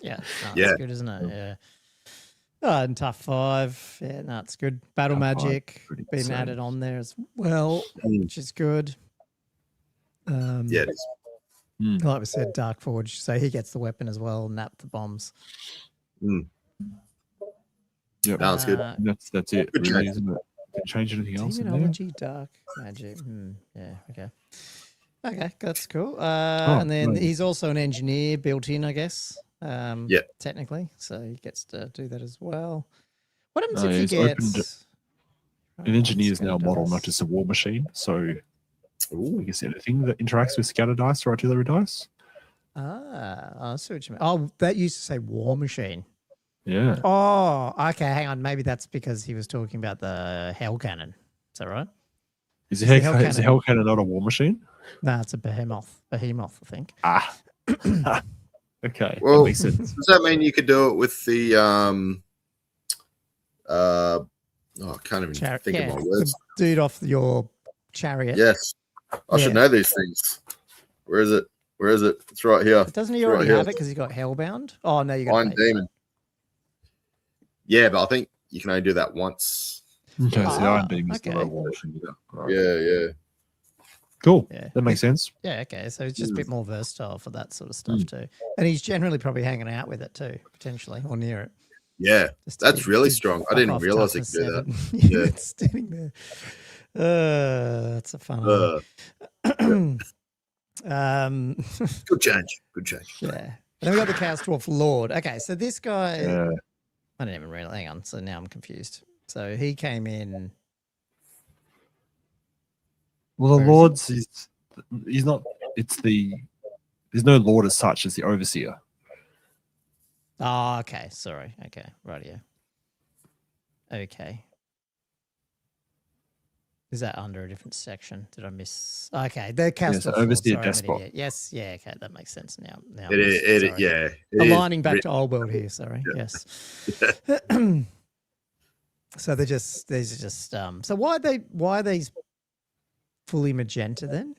Yeah, no, Yeah. it's good, isn't it? Yeah. And tough 5. Yeah, no, it's good. Battle Tough 5, magic pretty being insane. added on there as well, Mm. which is good. yeah, it is. Like we said, Dark Forge, so he gets the weapon as well, nap the bombs. Mm. Yep. No, it's good. That's it, Good really, change. isn't it? Can change anything else in there? Demonology, dark magic. Yeah, okay. Okay, that's cool. And then right. he's also an engineer built in, I guess. Yeah. Technically. So he gets to do that as well. What happens Oh, if he he's gets... opened Oh, An engineer is now a scatter model, dice. not just a war machine. So Ooh. I guess anything that interacts with scatter dice or artillery dice. I see what you mean. Oh, that used to say war machine. Yeah. Oh, okay. Hang on. Maybe that's because he was talking about the hell cannon. Is that right? Is the the hell hell cannon- cannon not a war machine? No, it's a behemoth. Behemoth, I think. Ah. Okay. Well, that makes sense. does that mean you could do it with the I can't even think of my words. The dude off your chariot. Yes. I should Yeah. know these things. Where is it? It's right here. Doesn't he It's already right have here. it because he got hellbound? Oh, no, you got Iron Demon. Yeah, but I think you can only do that once. Okay, so the Ah, Iron Beam is not okay. a war machine either. Right. Yeah. Cool. Yeah. That makes sense. Yeah, okay. So it's just a bit more versatile for that sort of stuff too. And he's generally probably hanging out with it too, potentially, or near it. Yeah. Just to That's keep really his strong. I fuck didn't off realize he could do that. toughness Yeah. 7. It's standing there. That's a fun one. Good change. Yeah. And then we got the Chaos Dwarf Lord. Okay, so this guy, Yeah. I didn't even really, hang on. So now I'm confused. So he came in. Well, the Where is Lords he's not. There's no Lord as such as the Overseer. Oh, okay. Sorry. Okay. Right here. Okay. Is that under a different section? Did I miss? Okay. The Chaos so Dwarf Lord, Overseer sorry, I'm an Despot. idiot. Yes. Yeah. Okay. That makes sense now. Now It is, sorry. yeah. Aligning back to old world here. Sorry. Yeah. Yes. So these are just so why are these fully magenta then?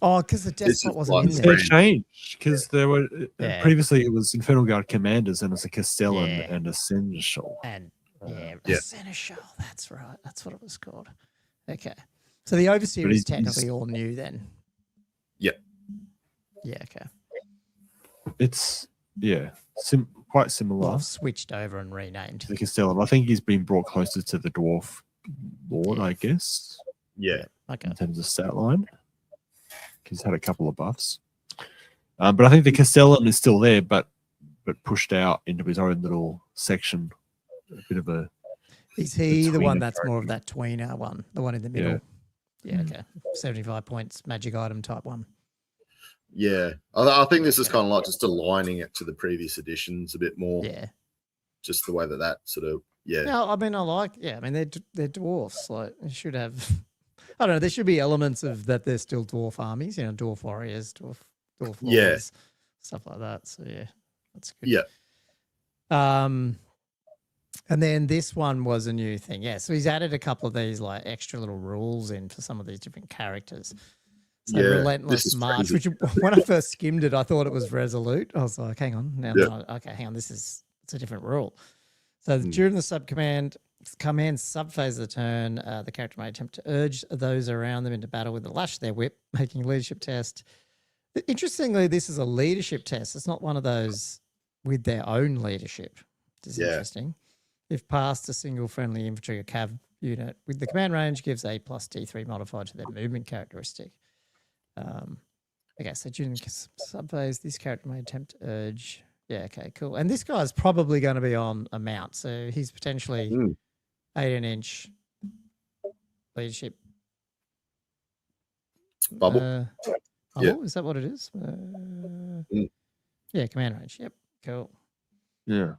Oh, because the This despot is wasn't like in the there. They changed because there were Yeah. previously it was Infernal Guard commanders and it was a Castellan Yeah. and a Seneschal. And yeah, Yeah. Seneschal. That's right. That's what it was called. Okay. So the overseer But is he's- technically all new then. Yeah. Yeah. Okay. It's quite similar Well, I've switched over and renamed. to the Castellan. I think he's been brought closer to the Dwarf Lord, I guess, Yeah. Okay. in terms of stat line. He's had a couple of buffs. But I think the Castellan is still there, but pushed out into his own little section. A bit of a Is he the one tweener that's more of that tweener one, the one in the middle? Yeah, okay. 75 points, magic item type one. Yeah, I think this is kind of like just aligning it to the previous editions a bit more. Yeah. Just the way that sort of No, I mean, they're dwarfs. Like, you should have, I don't know, there should be elements of that they're still dwarf armies, dwarf warriors, dwarf lords, stuff like that. So, yeah, that's good. Yeah. And then this one was a new thing. Yeah, so he's added a couple of these like extra little rules in for some of these different characters. So Relentless March, which when I first skimmed it, I thought it was Resolute. I was like, hang on. Now, okay, hang on. It's a different rule. So during the command subphase of the turn, the character may attempt to urge those around them into battle with the lash of their whip, making a leadership test. Interestingly, this is a leadership test. It's not one of those with their own leadership, which is interesting. If passed, a single friendly infantry or cav unit with the command range gives a plus D3 modifier to their movement characteristic. Okay, so during the subphase, this character may attempt to urge. Yeah, okay, cool. And this guy's probably going to be on a mount, so he's potentially 18-inch leadership. Bubble? Is that what it is? Yeah, command range. Yep, cool. Yeah,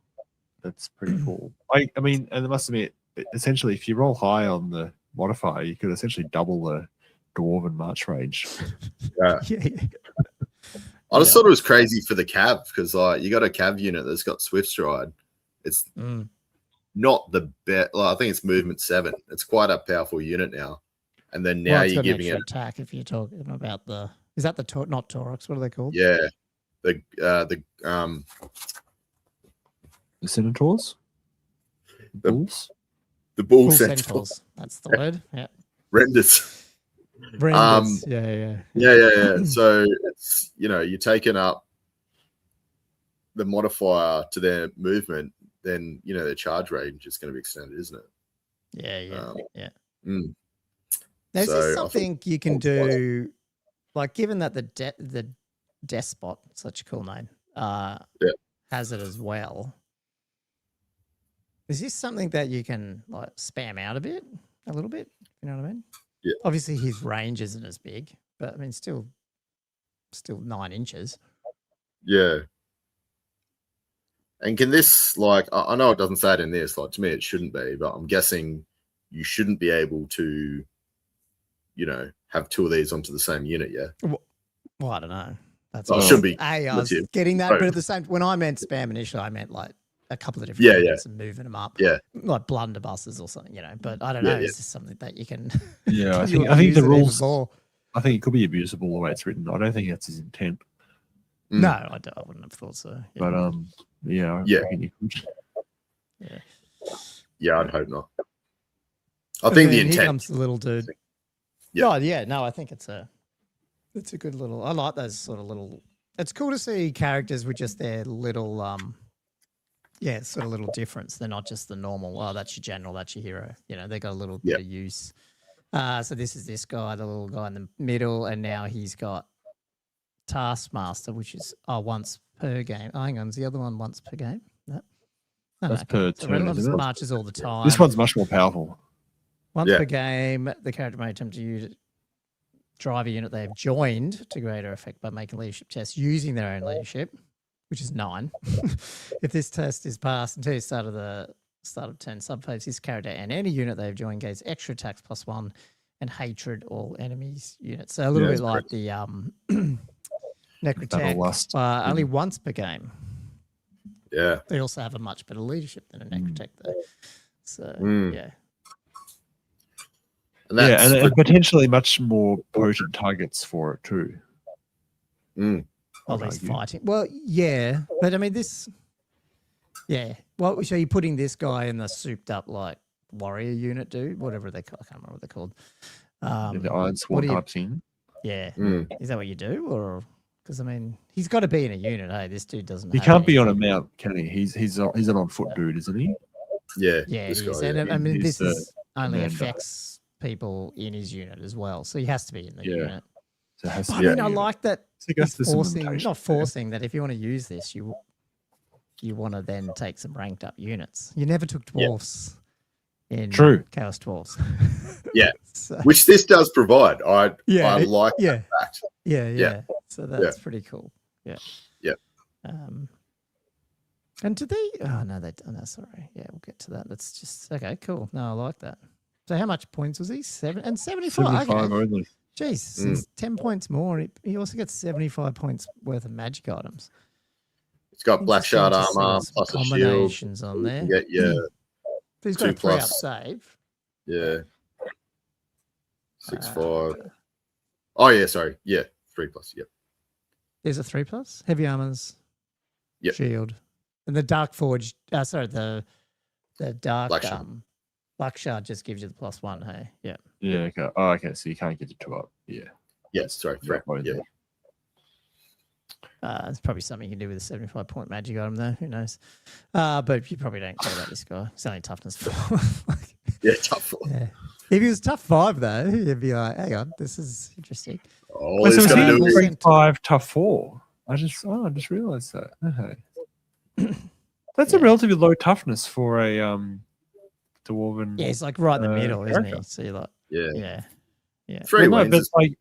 that's pretty cool. I mean, and I must admit, essentially, if you roll high on the modifier, you could essentially double the Dwarven March range. I just thought it was crazy for the cav because you got a cav unit that's got Swift Stride. It's not the best. I think it's movement 7. It's quite a powerful unit now. And then now you're giving it attack. If you're talking about is that the not Taurox? What are they called? Yeah, the Senators, bulls, the bull Bull centaurs. That's the word. Yeah, Renders. Yeah. So it's you're taking up the modifier to their movement, then their charge range is going to be extended, isn't it? Yeah. Now, is this something you can do? Like, given that the Despot, such a cool name, has it as well. Is this something that you can like spam out a little bit? You know what I mean? Yeah. Obviously, his range isn't as big, but I mean, still 9 inches. Yeah. And can this, I know it doesn't say it in this, to me it shouldn't be, but I'm guessing you shouldn't be able to, have 2 of these onto the same unit, yeah? Well, I don't know. That's it should be. I was getting that, but at the same, when I meant spam initially, I meant like a couple of different units and moving them up, like blunderbusses or something, But I don't know. Is this something that you can? Yeah, I think the rules. I think it could be abusable the way it's written. I don't think that's his intent. No, I wouldn't have thought so. Yeah. But I reckon you could. Yeah, I'd hope not. I think the intent. Here comes the little dude. Yeah. No, I think it's a good little. I like those sort of little. It's cool to see characters with just their little sort of little difference. They're not just the normal. Oh, that's your general. That's your hero. They got a little bit of use. So this is this guy, the little guy in the middle, and now he's got Taskmaster, which is once per game. Oh, hang on, is the other one once per game? No. That's per turn, isn't it? Marches all the time. This one's much more powerful. Once per game, the character may attempt to drive a unit they have joined to greater effect by making leadership tests using their own leadership, which is 9. If this test is passed until the start of turn subphase, this character and any unit they have joined gains extra attacks +1 and hatred all enemies units. So a little bit like the Necrotech, only once per game. Yeah. They also have a much better leadership than a Necrotech, though. So, And potentially much more potent targets for it, too. At least fighting. Well, yeah. But, I mean, this... Yeah. Well, so you're putting this guy in the souped-up, warrior unit, dude? Whatever they call. I can't remember what they're called. The Iron Sword type thing. Yeah. Is that what you do? Or... Because, I mean, he's got to be in a unit, hey? This dude doesn't He can't be on a mount, can he? He's an on-foot dude, isn't he? Yeah. Yeah, he is. And, I mean, this only affects people in his unit as well. So he has to be in the unit. So it has to I mean, I like that he's not forcing that if you want to use this, you want to then take some ranked up units. You never took dwarfs in True. Chaos Dwarfs. Yeah. So, Which this does provide. I like yeah. that fact. Yeah. So that's pretty cool. Yeah. Yeah. And did they? Oh no, no, sorry. Yeah, we'll get to that. That's just okay. Cool. No, I like that. So how much points was he? 75. 75 Okay. only. Jeez, it's 10 points more. He also gets 75 points worth of magic items. It's got black shard Interesting to see armor some plus a shield. combinations on there. You get your So he's got a 2+ 3-up save. yeah 6/5. Oh yeah, sorry. Yeah, 3+. Yep. There's a 3+. Heavy armors. Yep. Shield. And the Dark Forge. The Dark Black Shard. Black Shard just gives you the +1. Hey, yeah. Yeah. Okay. Oh, okay. So you can't get to 2 up. Yeah. Yes, sorry. 3. Yeah. It's probably something you can do with a 75-point magic item, though. Who knows? But you probably don't care about this guy. It's only toughness 4. Yeah, tough 4. Yeah. If he was tough 5, though, you'd be like, hang on, this is interesting. Oh, Wait, so it's is gonna he do three- 3/5 tough 4? I just realized that. Okay. That's a Yeah. relatively low toughness for a dwarven. Yeah, he's like right in the middle, isn't he? character. So you're like, yeah. yeah. 3 Well, no, wins. but is-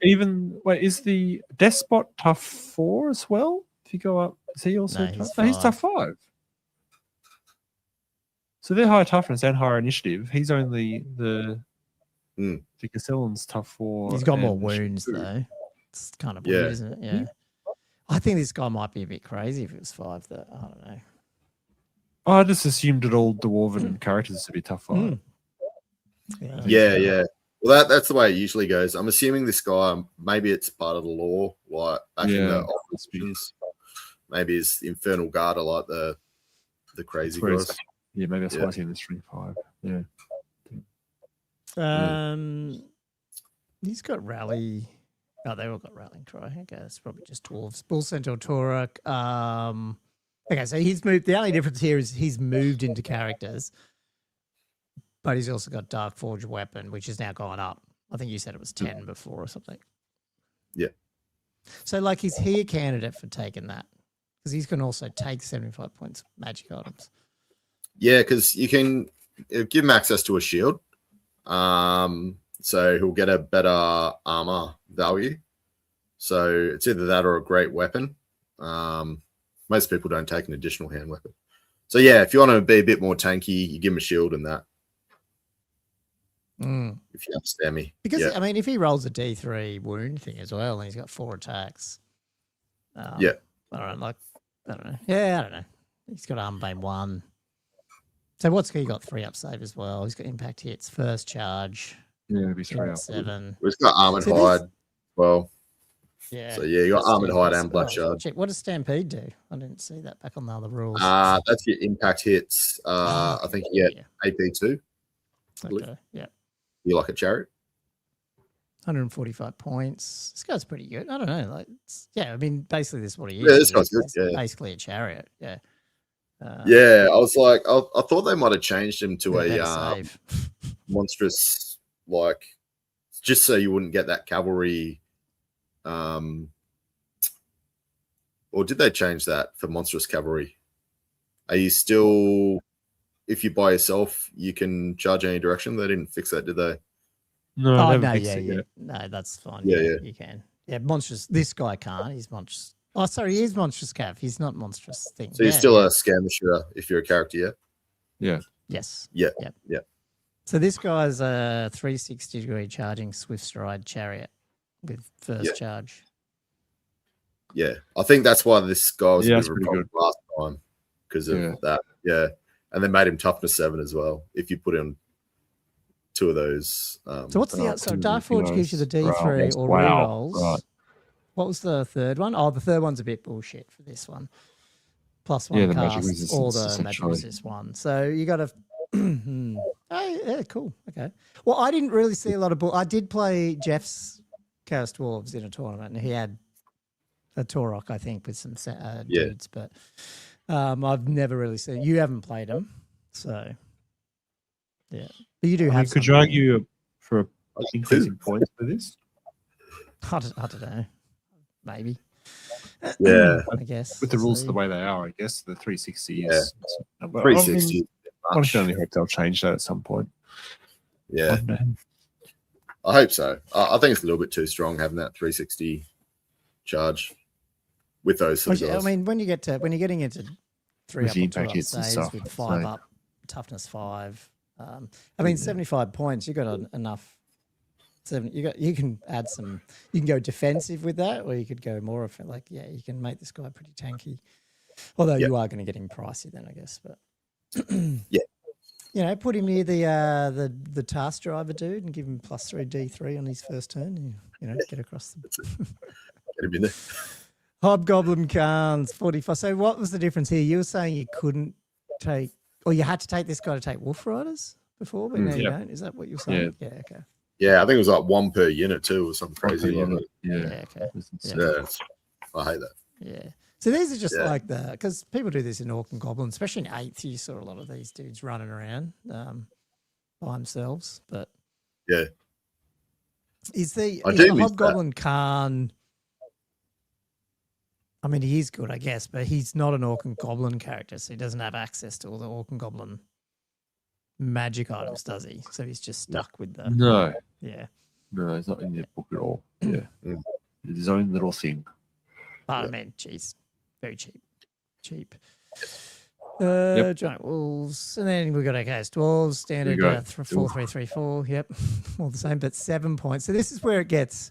like is the Despot tough 4 as well? If you go up, is he also No, he's tough? No, he's tough 5. So they're higher toughness and higher initiative. He's only the Castellan's tough 4. He's got more and wounds, two. though. It's kind of Yeah. weird, isn't it? Yeah. I think this guy might be a bit crazy if it was 5, though. I don't know. Oh, I just assumed that all dwarven characters would be tough 5. Mm. Yeah. Well, that's the way it usually goes. I'm assuming this guy, maybe it's part of the lore, like back in the old options. Maybe his Infernal Guard are like the crazy Where it's- guys. Yeah, maybe that's why I see this 3/5. Yeah. He's got rally. Oh, they all got rallying cry. Okay, that's probably just dwarves. Bull Centaur Torok. Okay, so he's moved. The only difference here is he's moved into characters, but he's also got Dark Forge weapon, which has now gone up. I think you said it was 10 before or something. Yeah. So, like, is he a candidate for taking that? Because he's going to also take 75 points of magic items. Yeah, because you can give him access to a shield. So he'll get a better armor value. So it's either that or a great weapon. Most people don't take an additional hand weapon. So yeah, if you want to be a bit more tanky, you give him a shield and that. If you understand me. Because, yeah. I mean, if he rolls a D3 wound thing as well, and he's got 4 attacks. Yeah. I don't know. Yeah, I don't know. He's got Armbane 1. So what's he got? 3-up save as well. He's got impact hits, first charge. Yeah, it'd be 3 up. 7. We've got armored So hide. Well, Yeah. so yeah, you got armored hide and black shard. Check. What does Stampede do? I didn't see that back on the other rules. That's your impact hits. I think you get AP2. Okay. Yeah. You like a chariot? 145 points. This guy's pretty good. I don't know. Like, I mean, basically, this is what he is. Yeah, this guy's good. He's Yeah. basically a chariot. Yeah. Yeah, I was like, I thought they might have changed him to better a save. monstrous, like, just so you wouldn't get that cavalry. Or did they change that for monstrous cavalry? Are you still, if you by yourself, you can charge any direction? They didn't fix that, did they? No, Oh, never no, fixed yeah, it yeah. yet. No, that's fine. Yeah, Yeah, yeah. you can. Yeah, monstrous. This guy can't. He's monstrous. Oh, sorry, he is monstrous cav. He's not monstrous thing. So you're Yeah, still yeah. a skirmisher if you're a character, yeah? Yes. Yeah. Yep. Yeah. So this guy's a 360-degree charging swift stride chariot with first Yeah. charge. Yeah. I think that's why this guy was Yeah, a that's bit of a pretty problem last time because of Yeah. that. Yeah. And they made him toughness 7 as well. If you put in 2 of those. So what's the so Dark Forge gives you the D3 or Wow. rerolls. Right. What was the third one? Oh, the third one's a bit bullshit for this one. +1 Yeah, the magic cast or resistance, the magic essentially. resist one. So you got to. Oh, yeah, cool. Okay. Well, I didn't really see a lot of I did play Jeff's Chaos Dwarves in a tournament, and he had a Torok, I think, with some dudes. But I've never really seen. You haven't played them, so yeah. But you do I have. mean, could some, you right? argue for increasing points for this? I don't know. Maybe. Yeah. I guess With the rules So, the way they are, I guess the 360 is. Well, 360. I can only hope they'll change that at some point. Yeah, One day. I hope so. I think it's a little bit too strong having that 360 charge with those sort of I guys. mean, when you're getting into 3 With up the or 2 impact up hits and stays stuff, with it's 5 like- up, toughness 5. I mean, 75 points. You got enough. You can add some. You can go defensive with that, or you could go more of it. Like, yeah, you can make this guy pretty tanky. Although you are going to get him pricey then, I guess. But Yeah. you know, put him near the task driver dude and give him +3 D3 on his first turn. And, you know, get across the Get him in there. Hobgoblin Khans 45. So what was the difference here? You were saying you couldn't take, or you had to take this guy to take Wolf Riders before, but now you don't. Is that what you're saying? Yeah. Okay. Yeah, I think it was like 1 per unit too, or something crazy like that. Yeah. Okay. Yeah, I hate that. Yeah. So these are just like because people do this in Orc and Goblin, especially in 8th. You saw a lot of these dudes running around by themselves. But Yeah. is the I do miss Hobgoblin Khan? I mean, he is good, I guess, but he's not an Orc and Goblin character, so he doesn't have access to all the Orc and Goblin magic items, does he? So he's just stuck with the No, yeah. it's not in the book at all. Yeah, Mm. it's his own little thing. I mean, geez, very cheap. Yep. Giant wolves, and then we got our Chaos Dwarves, standard There you go. 4-3-3-4. Yep, all the same, but 7 points. So this is where it gets.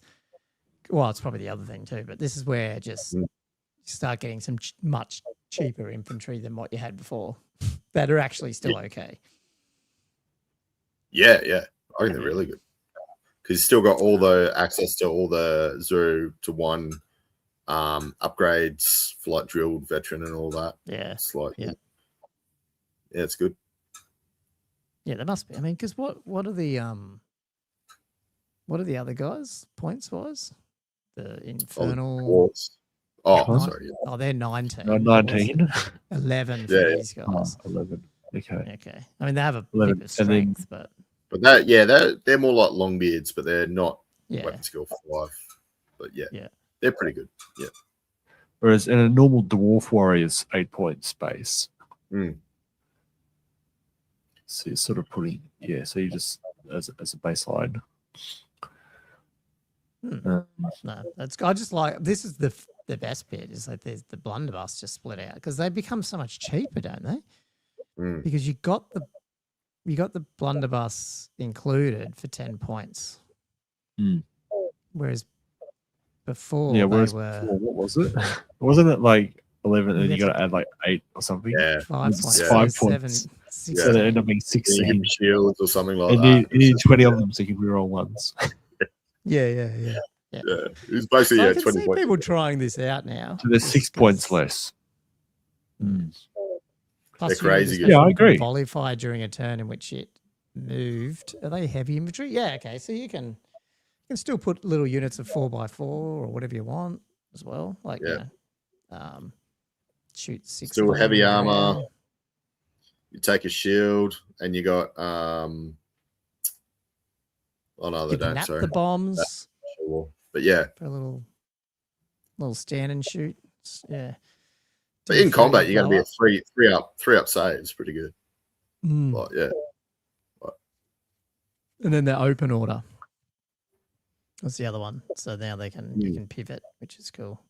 Well, it's probably the other thing too, but this is where just you start getting some much cheaper infantry than what you had before that are actually still okay. Yeah. I think they're really good because you still got all the access to all the 0 to 1 upgrades for like drilled veteran and all that. Yeah, It's like Yeah. It's good. yeah, there must be. I mean, because what are the other guys points wise? The infernal. Oh, sorry. Oh, they're 19. 19. 11 for Yeah. these guys. 11. Okay. Okay. I mean, they have a 11, bit of and then- strength, but But they're more like long beards, but they're not yeah. weapon skill 5. But Yeah. they're pretty good. Yeah. Whereas in a normal dwarf warrior's 8 point space, Mm. so you're sort of putting so you just as a baseline. No, that's. I just like this is the best bit is that there's the blunderbuss just split out because they become so much cheaper, don't they? Mm. Because you got the blunderbuss included for 10 points, whereas before Whereas they were before, what was it? Wasn't it like 11 and You you have got to add like 8 or something? Yeah. 5 It's points, 5 so points. 7, So they end up being 16. Shields or something like And that. you need 20 of them so you can reroll ones. Yeah. Yeah. It was basically So I can 20 see points. people trying this out now. So there's 6 points less. Plus, They're crazy good. Yeah, I agree. Volify during a turn in which it moved. Are they heavy infantry? Yeah, okay. So you can still put little units of 4x4 or whatever you want as well. Like shoot 6. Still of them heavy in the armor. air. You take a shield and you got oh no, they You can don't, nap sorry. the bombs Sure. But yeah. for a little stand and shoot. Yeah. But in Do combat, 30 you're gonna be blow a three up save. It's pretty good. Mm. Like, yeah. And then the open order. That's the other one. So now you can pivot, which is cool.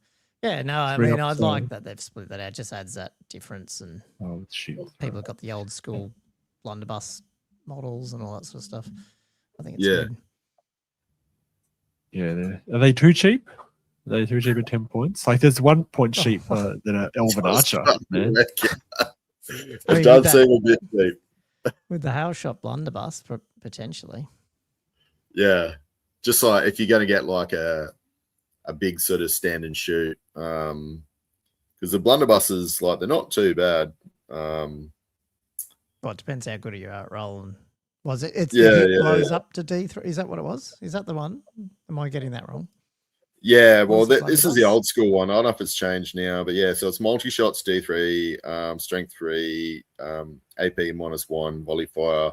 Yeah, no, I Three mean, up I'd like save. that they've split that out. Just adds that difference, and Oh, it's shield. people have got the old school blunderbuss models and all that sort of stuff. I think it's Yeah. good. Yeah, are they too cheap? Are they too cheap at 10 points? Like there's 1 point cheaper than an Elven Archer, man. It I mean, does with seem a bit cheap. With the house shop blunderbuss, potentially. Yeah. Just like if you're gonna get like a big sort of stand and shoot. Because the blunderbusses, like, they're not too bad. Well, it depends how good you are at rolling. Was it? It's Yeah, the hit yeah, blows up to D3. Is that what it was? Is that the one? Am I getting that wrong? Yeah, well, What's the this is the blunderbuss? old school one. I don't know if it's changed now, but yeah, so it's multi-shots D3, strength 3, AP -1, volley fire.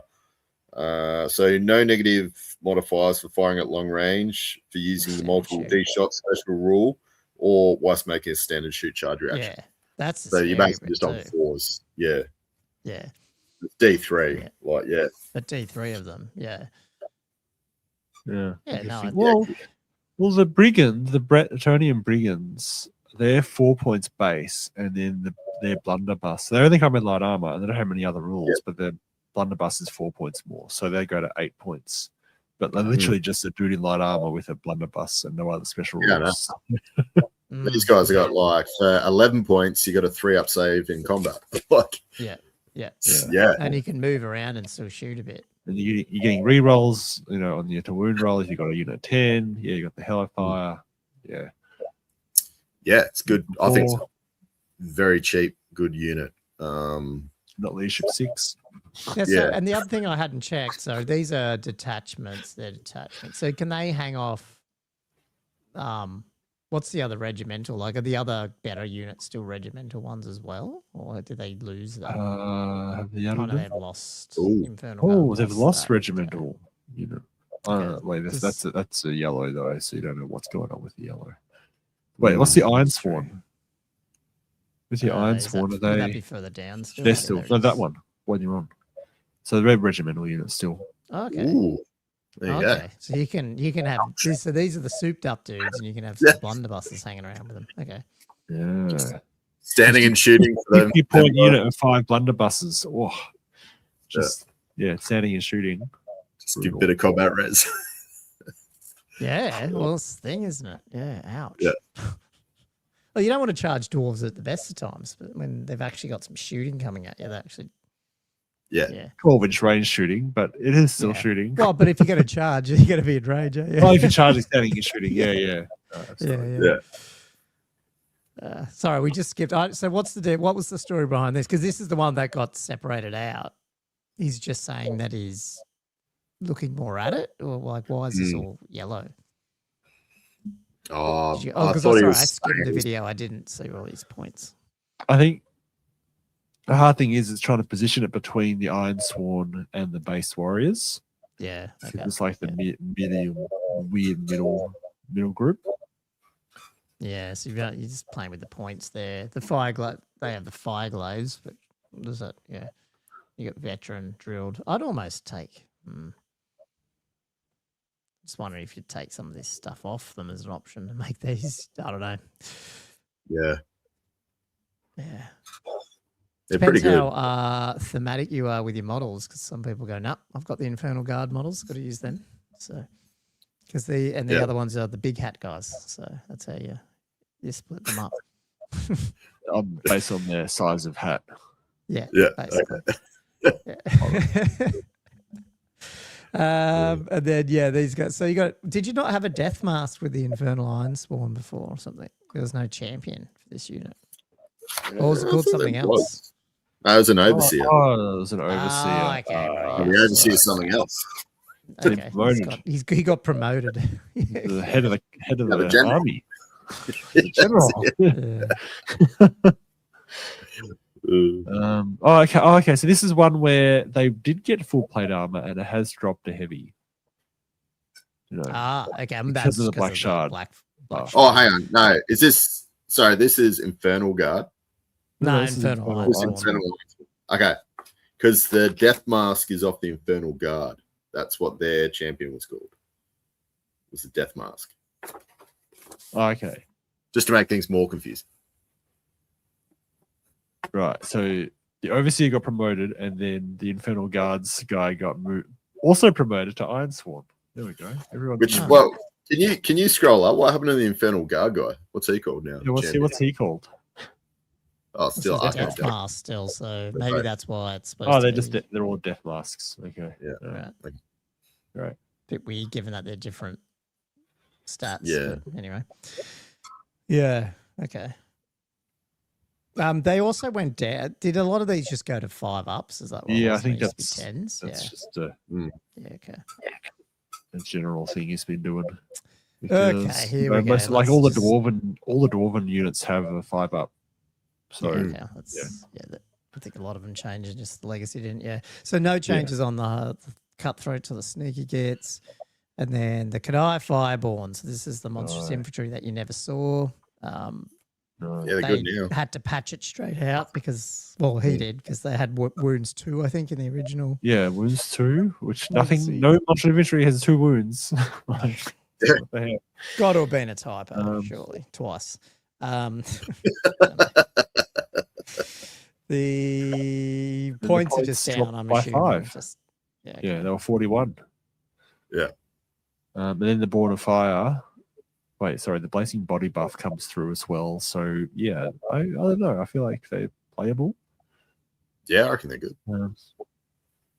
So no negative modifiers for firing at long range for using the multiple D shot special rule, or whilst making a standard shoot charge reaction. Yeah, that's the So you scary basically bit just on too. 4s. Yeah. Yeah, It's D3. Yeah. Like, yeah. but D3 of them. Yeah. Yeah. Yeah, no, Interesting. Well, the Bretonnian Brigands, they're 4 points base, and then their blunderbuss. They only come in light armor, and they don't have many other rules, but their blunderbuss is 4 points more, so they go to 8 points. But they're literally just a dude in light armor with a blunderbuss and no other special rules. These guys have got like 11 points. You got a 3-up save in combat. Like, yeah. yeah. And you can move around and still shoot a bit. And you're getting re-rolls, on your to wound rolls. You got a unit 10. Yeah, you got the Hellfire. Yeah. Yeah, it's good. I think it's very cheap, good unit. Not leadership 6. Yeah, so, and the other thing I hadn't checked, so these are detachments. They're detachments. So can they hang off? What's the other regimental? Like, are the other better units still regimental ones as well, or did they lose that? Have the other? They've lost. Oh, they've lost regimental unit. Okay. Wait, that's a yellow though, so you don't know what's going on with the yellow. Wait, what's the Iron Sworn? With the Iron Sworn, are they? Would that be further down still? They're still that one. What you're on. So the red regimental unit still. Okay. Ooh. There you go. So you can have these. So these are the souped up dudes, and you can have some blunderbusses hanging around with them. Okay. Yeah. Standing and shooting for them. 50-point unit of 5 blunderbusses. Oh, standing and shooting. Just give a bit of combat res. Yeah, well, it's the thing, isn't it? Yeah, ouch. Yeah. Well, you don't want to charge dwarves at the best of times, but when they've actually got some shooting coming at you, they actually. Yeah. 12-inch range shooting, but it is still shooting. Well, but if you're going to charge, you're going to be in range. Yeah. Well, if you're charging, standing and shooting, yeah. Sorry, we just skipped. So what was the story behind this? Because this is the one that got separated out. He's just saying that he's looking more at it, or like, why is this all yellow? I because thought I skipped the video. I didn't see all these points. I think the hard thing is it's trying to position it between the Iron Sworn and the base warriors. Yeah, okay. It's like the weird middle group. Yeah, so you're just playing with the points there. The fire glow, they have the fire glows, but what is that? Yeah, you got veteran drilled. I'd almost take. Just wondering if you'd take some of this stuff off them as an option to make these. I don't know. Yeah. They're Depends pretty good. how thematic you are with your models, because some people go, "Nah, I've got the Infernal Guard models, got to use them." So, because the other ones are the big hat guys, so that's how you split them up. Based on their size of hat. Yeah. Okay. And then these guys. So did you not have a death mask with the Infernal Iron Spawn before or something? There was no champion for this unit. Or was it called something else? I was an overseer. Oh, it was an overseer. Oh, okay. Right, The overseer is something else. Okay. He got promoted. The head of the general. army. The general. Okay. So this is one where they did get full plate armor and it has dropped to heavy. Okay. Because of the black shard. Oh, hang on. No, is this? Sorry, this is Infernal Guard. No, Infernal Iron Spawn. Okay, because the death mask is off the Infernal Guard. That's what their champion was called. It was the death mask. Okay. Just to make things more confusing. Right. So the overseer got promoted, and then the Infernal Guards guy got also promoted to Iron Sworn. There we go. Well, can you scroll up? What happened to the Infernal Guard guy? What's he called now? Yeah, what's he called? Oh, still death mask still. So maybe that's why it's supposed to. They're all death masks. Okay. Yeah. Right. Bit weird, given that they're different stats. Yeah. But anyway. Yeah. Okay. They also went down. Did a lot of these just go to 5-ups? Is that what? Yeah, I think that's 10s. That's just okay. A general thing he's been doing. Okay, here we go. Like all the dwarven units have a 5-up. So I think a lot of them changed, and just the legacy didn't. Yeah. So no changes on the cutthroat to the sneaky gets, and then the Kadai Fireborn. So this is the monstrous infantry that you never saw. No. Yeah, they're They good now. had to patch it straight out because, well, he did because they had wounds 2, I think, in the original. Yeah, wounds 2, which Legacy. no monster infantry has 2 wounds. Like, what the heck? Got to have been a typo, surely, twice. The points are just points down, dropped I'm by assuming. 5. Just, yeah, Yeah, okay. they were 41. Yeah. And then the Born of Fire. Wait, sorry, the Blazing Body buff comes through as well. So yeah, I don't know. I feel like they're playable. Yeah, I reckon they're good.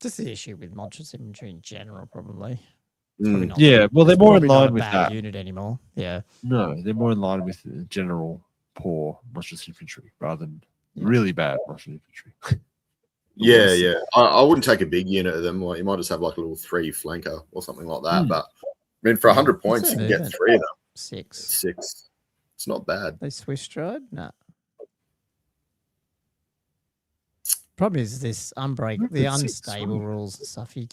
Just the issue with monstrous infantry in general, probably. Yeah, well, they're more in line with bad that. unit anymore. Yeah. No, they're more in line with the general poor monstrous infantry rather than really bad monstrous infantry. Yeah, yeah. I wouldn't take a big unit of them. Like you might just have like a little 3 flanker or something like that. But I mean, for 100 points, you can get 3 of them. 6. 6. It's not bad. They Swiss stride? No. Problem is this the unstable rules and stuff. They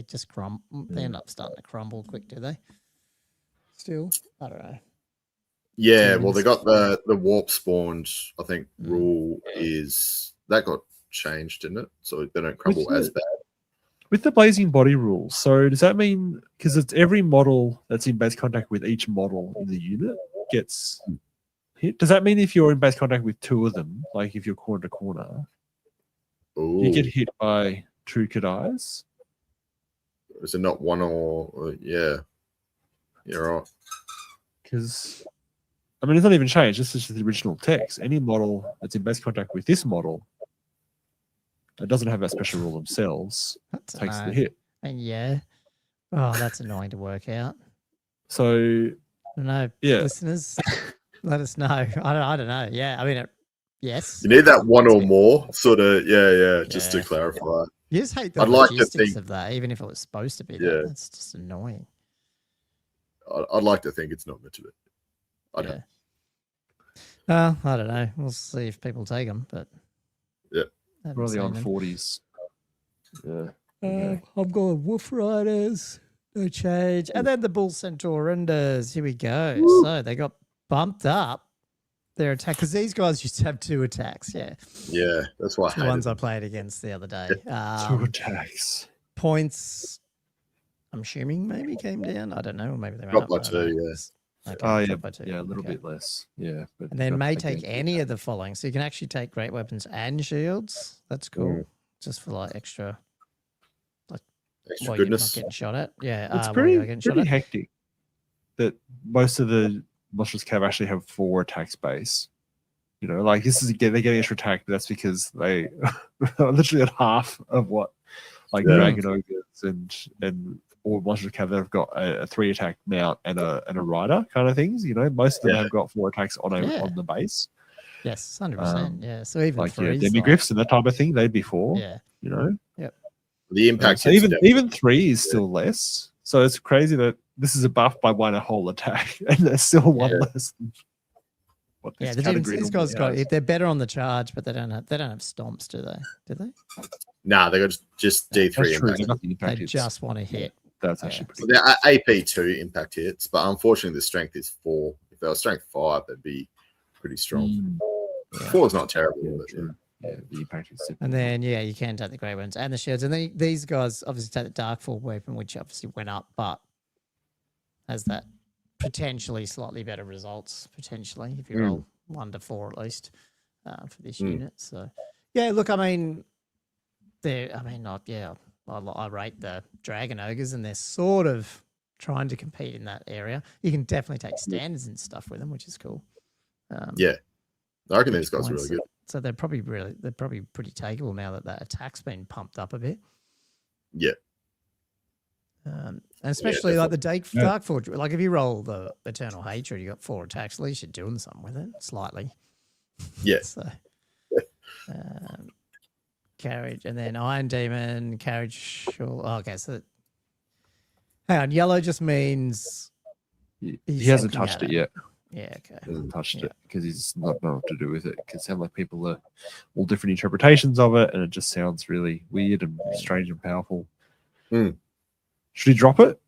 just crumble. They end up starting to crumble quick, do they? Still, I don't know. Yeah, well, they got the warp spawned. I think rule is that got changed, didn't it? So they don't crumble as bad. With the Blazing Body rule, so does that mean because it's every model that's in base contact with each model in the unit gets hit? Does that mean if you're in base contact with 2 of them, like if you're corner to corner, you get hit by 2 Kadais? Is it not 1 or yeah? You're right. Because I mean, it's not even changed. This is just the original text. Any model that's in base contact with this model that doesn't have that special rule themselves takes the hit. And yeah. Oh, that's annoying to work out. So, listeners, let us know. I don't know. Yeah, I mean, yes. You need that 1 or more, sort of. Yeah. Just to clarify. You just hate the I'd like logistics of that, even if it was supposed to be. That. That's just annoying. I'd like to think it's not meant to be. I don't. I don't know. We'll see if people take them, but Probably on 40s. Yeah. I'm going Wolf Riders. No change. And then the Bull Centaur Renders. Here we go. Woo. So they got bumped up their attack because these guys used to have 2 attacks. Yeah. Yeah, that's why. The ones I played against the other day. 2 attacks. Points. I'm assuming maybe came down. I don't know. Or maybe they went Dropped up by 2. Yes. Okay, yeah, a little bit less. Yeah, but and then may take any of the following. So you can actually take great weapons and shields. That's cool. Just for like extra goodness. You're not getting shot at. Yeah, it's pretty hectic. That most of the monstrous cav actually have 4 attacks base. You know, like this is they're getting extra attack, but that's because they are literally at half of what like Dragon Ogres and or monsters cav that have got a 3 attack mount and a rider kind of things. You know, most of them have got 4 attacks on the base. Yes, 100%. Yeah, so even like demigriffs and that type of thing, they'd be 4. Yeah, you know. Yep. The impact. So even 3 is still less. So it's crazy that this is a buff by 1 a whole attack, and there's still 1 less. Than what this these guys got. They're better on the charge, but they don't have stomps, do they? Do they? Nah, they got just D3 impact. They just want to hit. That's actually pretty. So they're AP2 impact hits, but unfortunately the strength is 4. If they were strength 5, they'd be pretty strong. 4 is not terrible, but the impact is simple. And then you can take the grey ones and the shields, and then these guys obviously take the Darkfall weapon, which obviously went up, but has that potentially slightly better results potentially if you roll 1 to 4 at least for this unit. So look, I mean, I rate the Dragon Ogres, and they're sort of trying to compete in that area. You can definitely take standards and stuff with them, which is cool. I reckon these guys are really good. So they're probably pretty takeable now that attack's been pumped up a bit. Yeah. And especially like the Dark Forge. Like if you roll the Eternal Hatred, you got 4 attacks. At least you're doing something with it slightly. Yeah. So, carriage, and then Iron Demon, carriage. Okay, so hang on. Yellow just means he hasn't touched it yet. Yeah, okay. He hasn't touched it because he's not known what to do with it. It can sound like people are all different interpretations of it, and it just sounds really weird and strange and powerful. Should he drop it?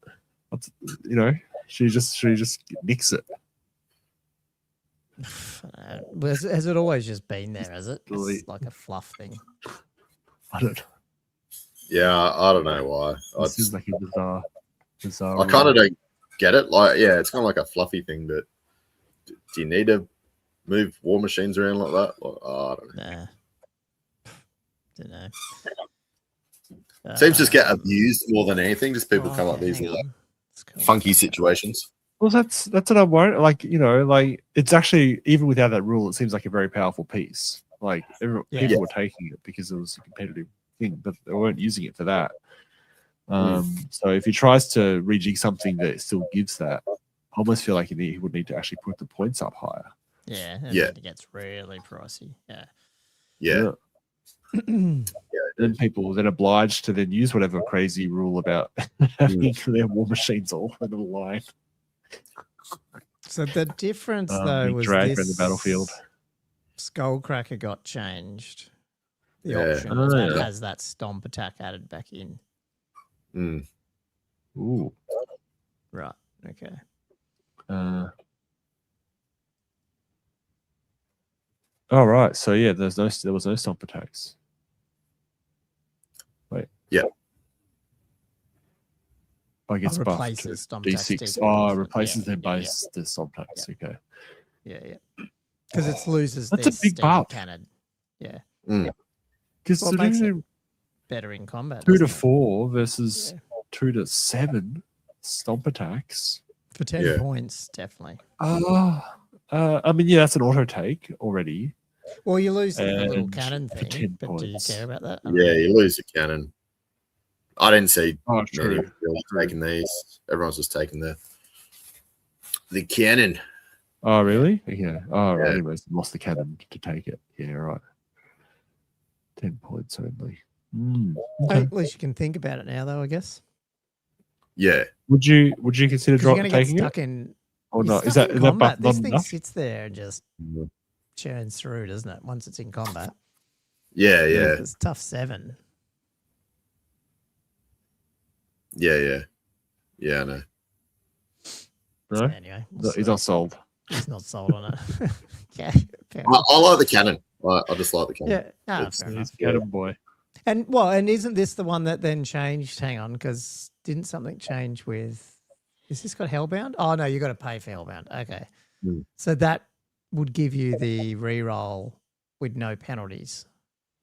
Should he just nix it? Has it always just been there? Has it? Delete. It's like a fluff thing. I don't know. Yeah, I don't know why. It seems like a bizarre. I kind of don't get it. Like, yeah, it's kind of like a fluffy thing, but do you need to move war machines around like that? Like, I don't know. Nah. Don't know. Seems to just get abused more than anything. Just people come up okay, these hang like on. Let's go funky back. situations. Well, that's what I'm worried. Like, you know, like it's actually, even without that rule, it seems like a very powerful piece. Like people were taking it because it was a competitive thing, but they weren't using it for that. So if he tries to rejig something that still gives that, I almost feel like he would need to actually put the points up higher. Yeah, and Yeah. then it gets really pricey. Yeah. Yeah. Then people were then obliged to then use whatever crazy rule about having their war machines all in a line. So the difference though being was dragged this around the battlefield. Skullcracker got changed. The Yeah. option Oh, that yeah. has that stomp attack added back in. Mm. Ooh. Right. Okay. All right. So yeah, there was no stomp attacks. Wait. Yeah. I guess buffed replaces to stomp attacks, D6. D6. Oh, replaces Yeah, them by yeah. the stomp attacks. Okay. Yeah. Because it loses That's a their big steam buff. cannon. Yeah. Because Well, it makes it better in combat. 2 to doesn't it? 4 versus Yeah. 2 to 7 stomp attacks. For 10 Yeah. points, definitely. I mean, yeah, that's an auto take already. Well, you lose the little And cannon for thing, 10 but do you points. care about that? Yeah, you lose the cannon. I didn't see Oh, many true. really taking these. Everyone's just taking the cannon. Oh, really? Yeah. Oh, right. Yeah. Anyways, lost the cannon to take it. Yeah, right. 10 points only. Okay. At least you can think about it now, though, I guess. Yeah. Would you consider Because you're going to get taking stuck it in. or you're not? Is stuck that in that combat. buff not This thing enough? sits there and just churns through, doesn't it? Once it's in combat. Yeah, yeah. It's tough 7. Yeah, I know. No, Anyway, we'll he's see. not sold. He's not sold on it. Okay. Fair I like the cannon. I just like the cannon. Yeah. Ah, It's- fair He's enough. a cannon boy. And isn't this the one that then changed? Hang on, because didn't something change with? Is this got Hellbound? Oh no, you got to pay for Hellbound. Okay, so that would give you the reroll with no penalties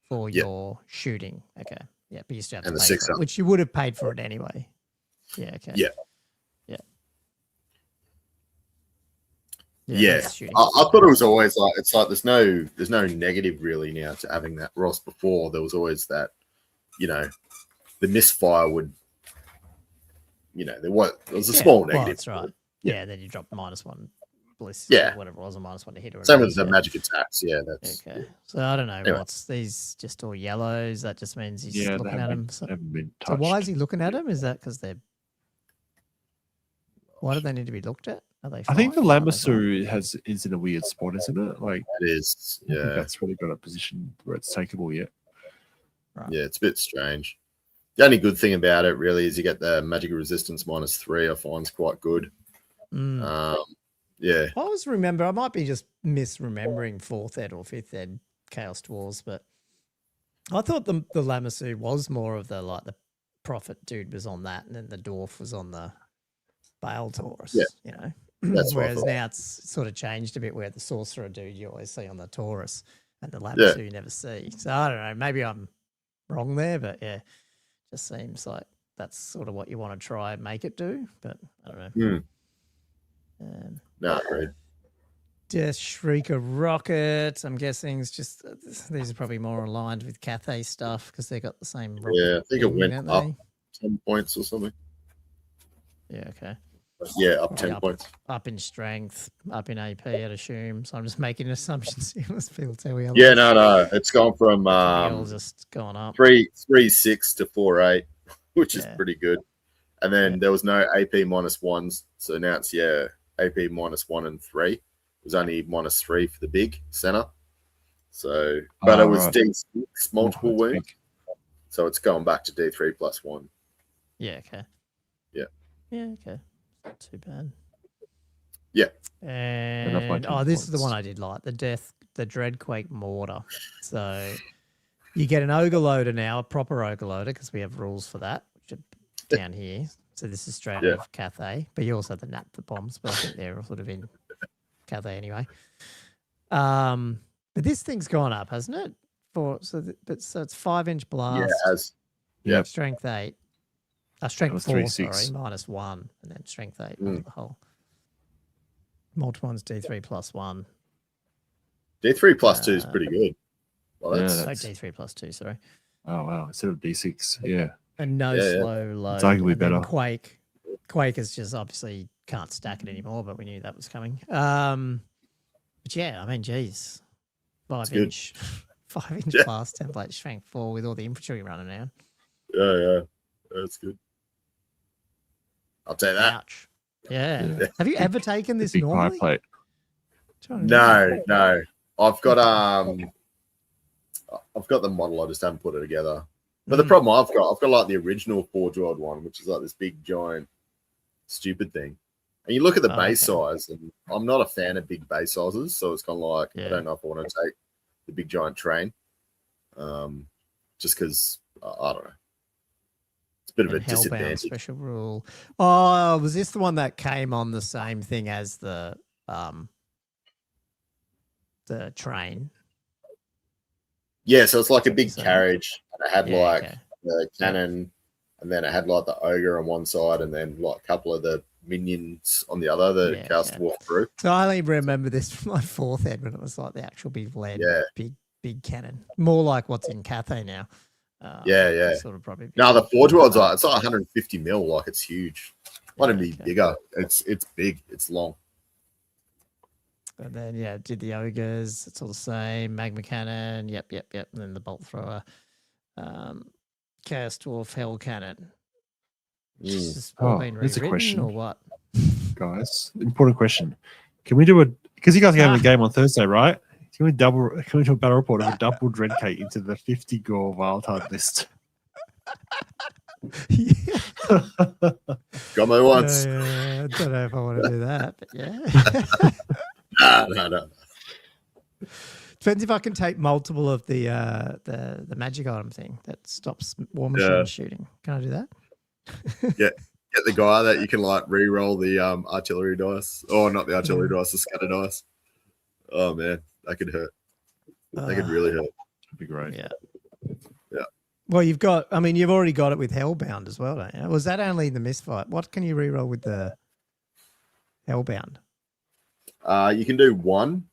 for your shooting. Okay, yeah, but you still have And to the pay 6 for it, up. which you would have paid for it anyway. Yeah. Okay. Yeah. Yeah. that's shooting. I thought it was always like it's like there's no negative really now to having that Ross. Before there was always that, the misfire would, there was a small Well, negative. that's right. Yeah, then you drop -1 bliss. Yeah. Or whatever it was, a -1 to hit. Or Same a with the miss, magic attacks. Yeah, that's Okay, so I don't know Anyway. what's these just all yellows. That just means he's Yeah, they looking at haven't them. been, So, haven't been so touched. why is he looking at them? Is that because they're? Why do they need to be looked at? Are they? I think the fine? Are they fine? Lamassu is in a weird spot, isn't it? Like, it is. I don't think Yeah, that's really got a position where it's takeable yet. yeah, it's a bit strange. The only good thing about it really is you get the magic resistance -3. I find is quite good. Mm. Yeah, I always remember. I might be just misremembering 4th ed or 5th ed Chaos Dwarves, but I thought the Lamassu was more of the prophet dude was on that, and then the dwarf was on the Bale Taurus. Yeah. That's what I Whereas thought. now it's sort of changed a bit, where the sorcerer dude you always see on the Taurus, and the Lamassu you never see. So I don't know. Maybe I'm wrong there, but yeah, just seems like that's sort of what you want to try and make it do. But I don't know. no, agreed. Death Shrieker Rocket. I'm guessing it's just these are probably more aligned with Cathay stuff because they got the same. Rocket Yeah, I think it thing, went don't up they? 10 points or something. Yeah. Okay. Yeah, up Probably 10 points. Up in strength, up in AP, I'd assume. So I'm just making assumptions. Unless people tell me Yeah, no, it's gone from all just going up. 3.6 to 4.8, which is Yeah. pretty good. And then there was no AP -1s, so now it's AP -1 and 3. It was only -3 for the big center. So, but it was right. D6 multiple That's wounds, big. so it's going back to D3 +1. Yeah. Okay. Yeah. Yeah. Okay. Not too bad. And by 10 this is the points. one I did like, the Dreadquake Mortar. So you get an Ogre Loader now, a proper Ogre Loader, because we have rules for that, which are down here. So this is straight out of Cathay, but you also have the Nap for bombs, but I think they're sort of in Cathay anyway. But this thing's gone up, hasn't it? So it's 5-inch blast. Yeah, it has. Yep. Strength 8. Strength 4, 3-6. sorry, -1, and then strength 8 on the whole. Multiple one's D3 plus 1. D3 plus 2 is pretty good. Well, Yeah, that's, D3 plus 2, sorry. Oh wow! Instead of D6, yeah. And no slow load. It's arguably and then better. Quake is just obviously can't stack it anymore, but we knew that was coming. But yeah, I mean, geez, 5-inch blast template strength 4 with all the infantry running out. yeah, that's good. I'll take that. Ouch. Yeah. Have you ever taken this Big normally? pie plate. No. I've got the model. I just haven't put it together. But the problem I've got like the original Forge-World one, which is like this big giant stupid thing. And you look at the base size, and I'm not a fan of big base sizes, so it's kind of like I don't know if I want to take the big giant train, just because I don't know. It's a bit of a Hellbound disadvantage. special rule. Oh, was this the one that came on the same thing as the train? Yeah, so it's like a big carriage, and it had the cannon, and then it had like the ogre on one side, and then like a couple of the minions on the other, the Chaos Dwarf crew. So I only remember this from my 4th ed when it was like the actual big lead, big cannon, more like what's in Cathay now. Sort of probably. No, the Forge World's like it's like 150 mil, like it's huge. Might even be bigger. It's big. It's long. And then did the ogres. It's all the same. Magma cannon. Yep. And then the bolt thrower. Chaos Dwarf Hell cannon. There's a question or what? Guys, important question. Can we do because you guys are having a game on Thursday, right? Can we do a battle report of a double Dreadcake into the 50 gore wildcard list? Got my once. I don't know if I want to do that, but yeah. No. Depends if I can take multiple of the magic item thing that stops war machine shooting. Can I do that? Get the guy that you can like re-roll the artillery dice. Oh, not the artillery dice, the scatter dice. Oh man, that could hurt. That could really hurt. That'd be great. Yeah. Well, you've already got it with Hellbound as well, don't you? Was that only the misfight? What can you re-roll with the Hellbound? You can do one.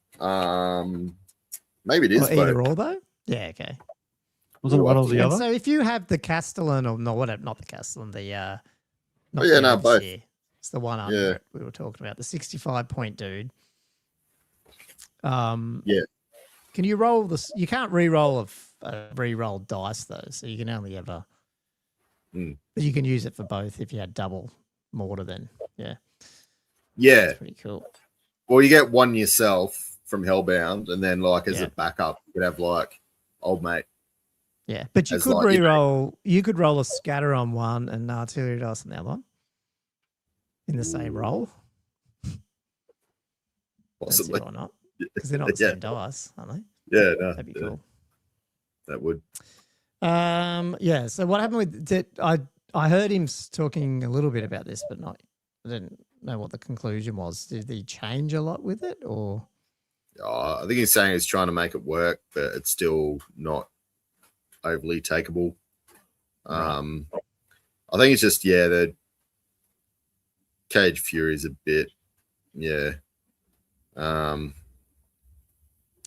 Maybe it is either or though. Yeah, okay. Wasn't one or the other? So if you have the Castellan or no, whatever, not the Castellan, the both. Year. It's the one under it we were talking about, the 65-point dude. Can you roll this? You can't re-roll a re-roll dice though, so you can only ever. But you can use it for both if you had double mortar. Then yeah, that's pretty cool. Well, you get one yourself from Hellbound, and then like as a backup, you could have like old mate. Yeah, but you could re-roll. You could roll a scatter on one and artillery dice on the other one in the same roll. Possibly or not, because they're not the same dice, aren't they? Yeah, no, that'd be cool. That would. So what happened with it? I heard him talking a little bit about this, but I didn't know what the conclusion was. Did he change a lot with it, or? I think he's saying he's trying to make it work, but it's still not overly takeable. I think it's just the Cage Fury is a bit it's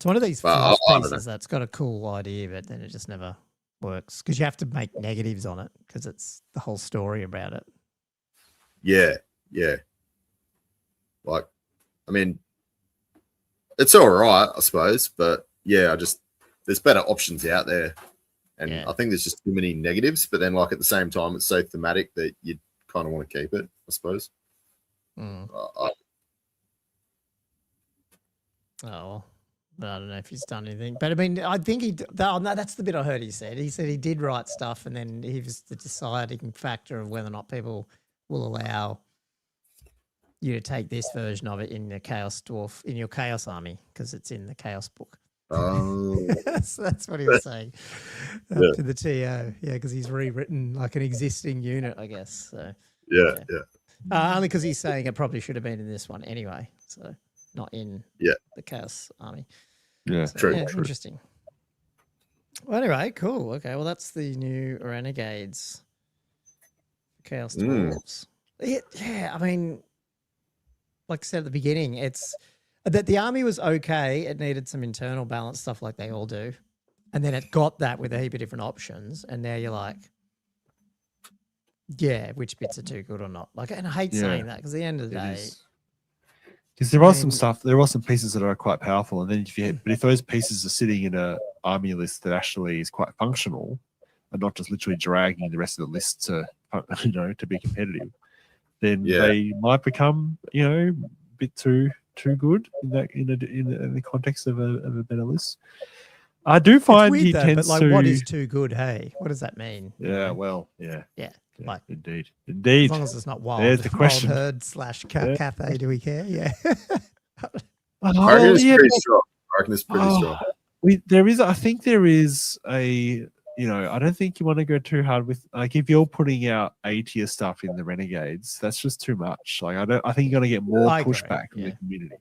one of these flash pieces that's got a cool idea, but then it just never works because you have to make negatives on it because it's the whole story about it. Yeah. Like, I mean, it's all right, I suppose, but there's better options out there. And I think there's just too many negatives, but then like at the same time, it's so thematic that you kind of want to keep it, I suppose. I don't know if he's done anything, but I mean, I think that's the bit I heard he said. He said he did write stuff and then he was the deciding factor of whether or not people will allow you to take this version of it in the Chaos Dwarf in your Chaos army because it's in the Chaos book. Oh, So that's what he was saying Yeah. to the TO. Yeah, because he's rewritten like an existing unit, I guess. So yeah. only because he's saying it probably should have been in this one anyway. So not in the Chaos army. Yeah, So, true. Interesting. Well, anyway, cool. Okay, well, that's the new Renegades Chaos Dwarves. Yeah, I mean, like I said at the beginning, it's that the army was okay. It needed some internal balance stuff like they all do. And then it got that with a heap of different options. And now you're like, yeah, which bits are too good or not? Like, and I hate saying that because at the end of the day, because there are some stuff, there are some pieces that are quite powerful, and then if those pieces are sitting in a army list that actually is quite functional, and not just literally dragging the rest of the list to to be competitive, then they might become a bit too good in the context of a better list. I do find it's weird, he though, tends but like, to. what is too good? Hey, what does that mean? Yeah, well, yeah. Like, indeed. As long as it's not wild, There's the question. Wild herd / cafe, do we care? Yeah. I reckon it's pretty strong. I reckon it's pretty strong. I think there is a. I don't think you want to go too hard with like if you're putting out A tier stuff in the Renegades, that's just too much. Like I think you're gonna get more pushback from the community.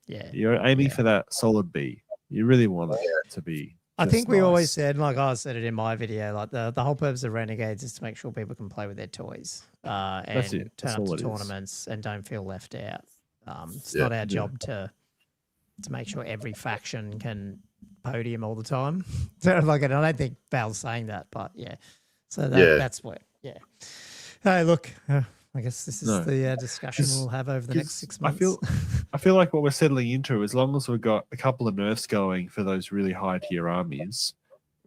Yeah. You're aiming for that solid B. You really want it to be. I think we always said, like I said it in my video, like the whole purpose of Renegades is to make sure people can play with their toys and turn up to tournaments and don't feel left out. It's not our job to make sure every faction can podium all the time. So, like, and I don't think Val's saying that, but so that's what. Hey, look, I guess this is the discussion we'll have over the next 6 months. I feel like what we're settling into, as long as we've got a couple of nerfs going for those really high tier armies,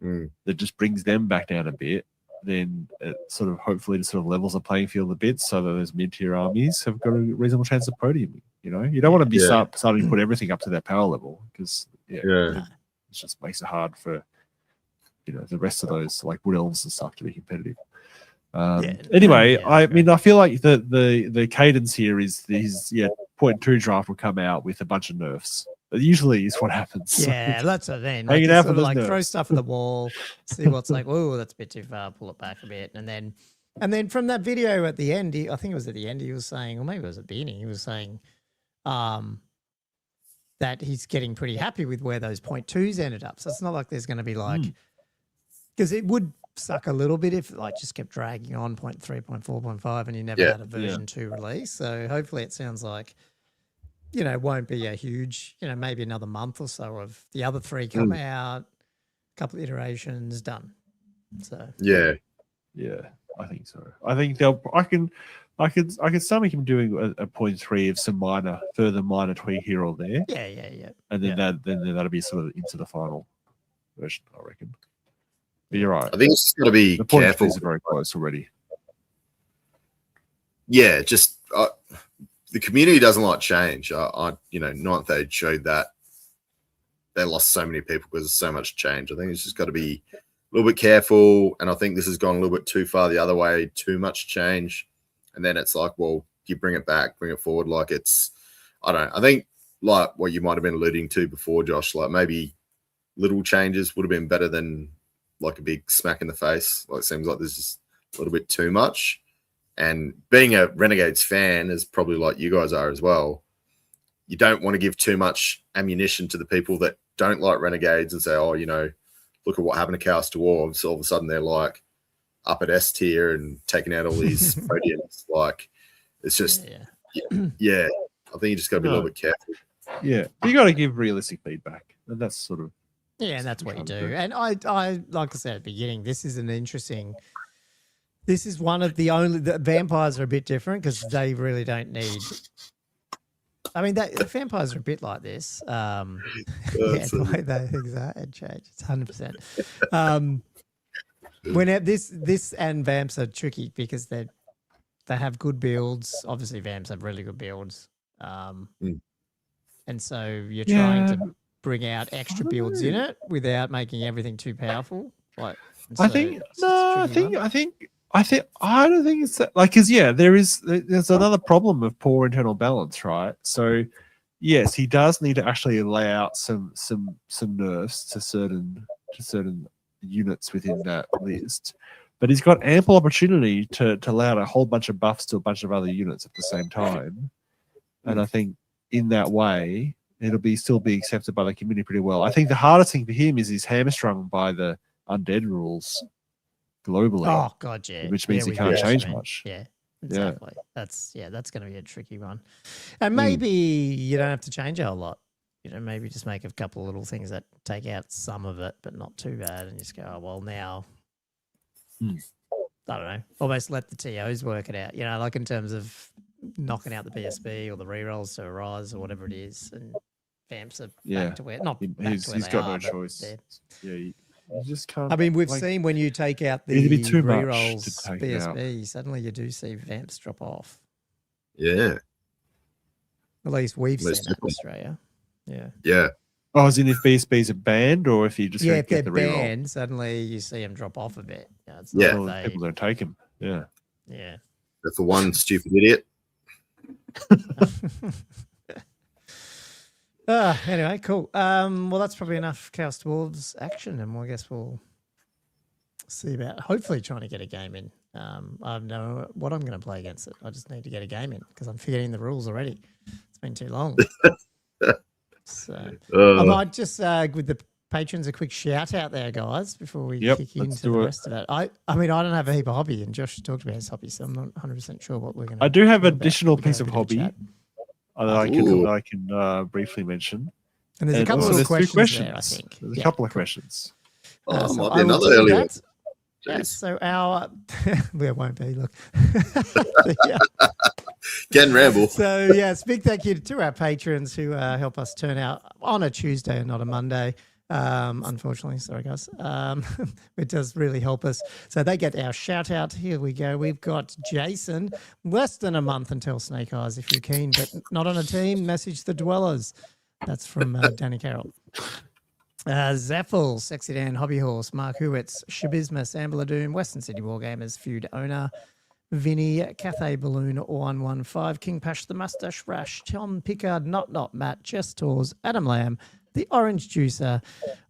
that just brings them back down a bit, then it sort of hopefully just sort of levels the playing field a bit so that those mid tier armies have got a reasonable chance of podiuming. You don't want to be starting to put everything up to their power level because it just makes it hard for the rest of those like wood elves and stuff to be competitive. Anyway, I mean, I feel like the cadence here is these 0.2 draft will come out with a bunch of nerfs. That usually is what happens. Yeah, that's what I mean. Hang it out for the nerfs. Throw stuff at the wall, see what's like. Oh, that's a bit too far. Pull it back a bit, and then from that video at the end, I think it was at the end. He was saying, or maybe it was at the beginning. He was saying, that he's getting pretty happy with where those 0.2s ended up. So it's not like there's going to be like, because it would suck a little bit if like just kept dragging on 0.3, 0.4, 0.5 and you never had a version 2 release. So hopefully it sounds like, it won't be a huge, maybe another month or so of the other 3 come out, a couple of iterations, done. So yeah, I think so. I think I could stomach him doing a 0.3 of some further minor tweak here or there. Yeah. And then that'll be sort of into the final version, I reckon. But you're right. I think it's just got to be careful. The very close already. Yeah, just the community doesn't like change. Ninth Age showed that they lost so many people because of so much change. I think it's just got to be a little bit careful. And I think this has gone a little bit too far the other way, too much change. And then it's like, well, you bring it back, bring it forward. Like I think like what you might have been alluding to before, Josh, like maybe little changes would have been better than like a big smack in the face. Like it seems like there's just a little bit too much. And being a Renegades fan is probably like you guys are as well. You don't want to give too much ammunition to the people that don't like Renegades and say, oh, look at what happened to Chaos Dwarves. All of a sudden they're like up at S tier and taking out all these podiums. Like it's just, I think you just got to be a little bit careful. Yeah, you got to give realistic feedback, and that's sort of and that's what you do. And I like I said at the beginning, this is one of the vampires are a bit different because they really don't need. I mean, the vampires are a bit like this. The way they change, it's 100%. When this and vamps are tricky because they have good builds. Obviously, vamps have really good builds, and so you're trying to bring out extra builds in it without making everything too powerful. Like, I think I don't think it's that, like, because there's another problem of poor internal balance, right? So yes, he does need to actually lay out some nerfs to certain units within that list, but he's got ample opportunity to lay out a whole bunch of buffs to a bunch of other units at the same time, and I think in that way it'll still be accepted by the community pretty well. I think the hardest thing for him is he's hamstrung by the undead rules globally. Oh god, yeah. Which means he can't change much. Yeah, exactly. That's going to be a tricky one. And maybe you don't have to change a whole lot. Maybe just make a couple of little things that take out some of it, but not too bad, and just go, oh, well, now, I don't know, almost let the TOs work it out, like in terms of knocking out the BSB or the rerolls to Arise or whatever it is, and Vamps are back to where, not back to where he's they got are, no choice. Yeah, you just can't. I mean, we've seen when you take out the it'd be too much rerolls to take BSB, suddenly you do see Vamps drop off. Yeah. At least we've Most seen that in Australia. Yeah. Yeah. Oh, as in if BSBs are banned, or if you just if get they're the reroll? banned, suddenly you see them drop off a bit. It's Yeah. not Well, people don't take them. Yeah. Yeah. But for one stupid idiot. Anyway, cool. Well, that's probably enough Chaos Dwarves action, and I guess we'll see about hopefully trying to get a game in. I don't know what I'm going to play against it. I just need to get a game in because I'm forgetting the rules already. It's been too long. So I might just with the patrons a quick shout out there, guys, before we kick into the rest of it. I mean, I don't have a heap of hobby, and Josh talked about his hobby, so I'm not 100% sure what we're going to. I do have an additional piece of hobby that I Ooh. can briefly mention. And there's a couple of questions there, I think. There's a couple of questions. Oh, so might I be will another do early that. one. Yes, so our there won't be. Look, Can ramble. So yes, big thank you to our patrons who help us turn out on a Tuesday and not a Monday. Unfortunately, sorry guys. It does really help us. So they get our shout out. Here we go. We've got Jason. Less than a month until Snake Eyes, if you're keen, but not on a team. Message the Dwellers. That's from Danny Carroll. Zeffel, Sexy Dan, Hobby Horse, Mark Hewitz, Shabismus, Amber Doom, Western City Wargamers, Feud Owner, Vinny, Cathay Balloon 115, King Pash, The Mustache Rash, Tom Pickard, Not Matt, Jess Tors, Adam Lamb, The Orange Juicer.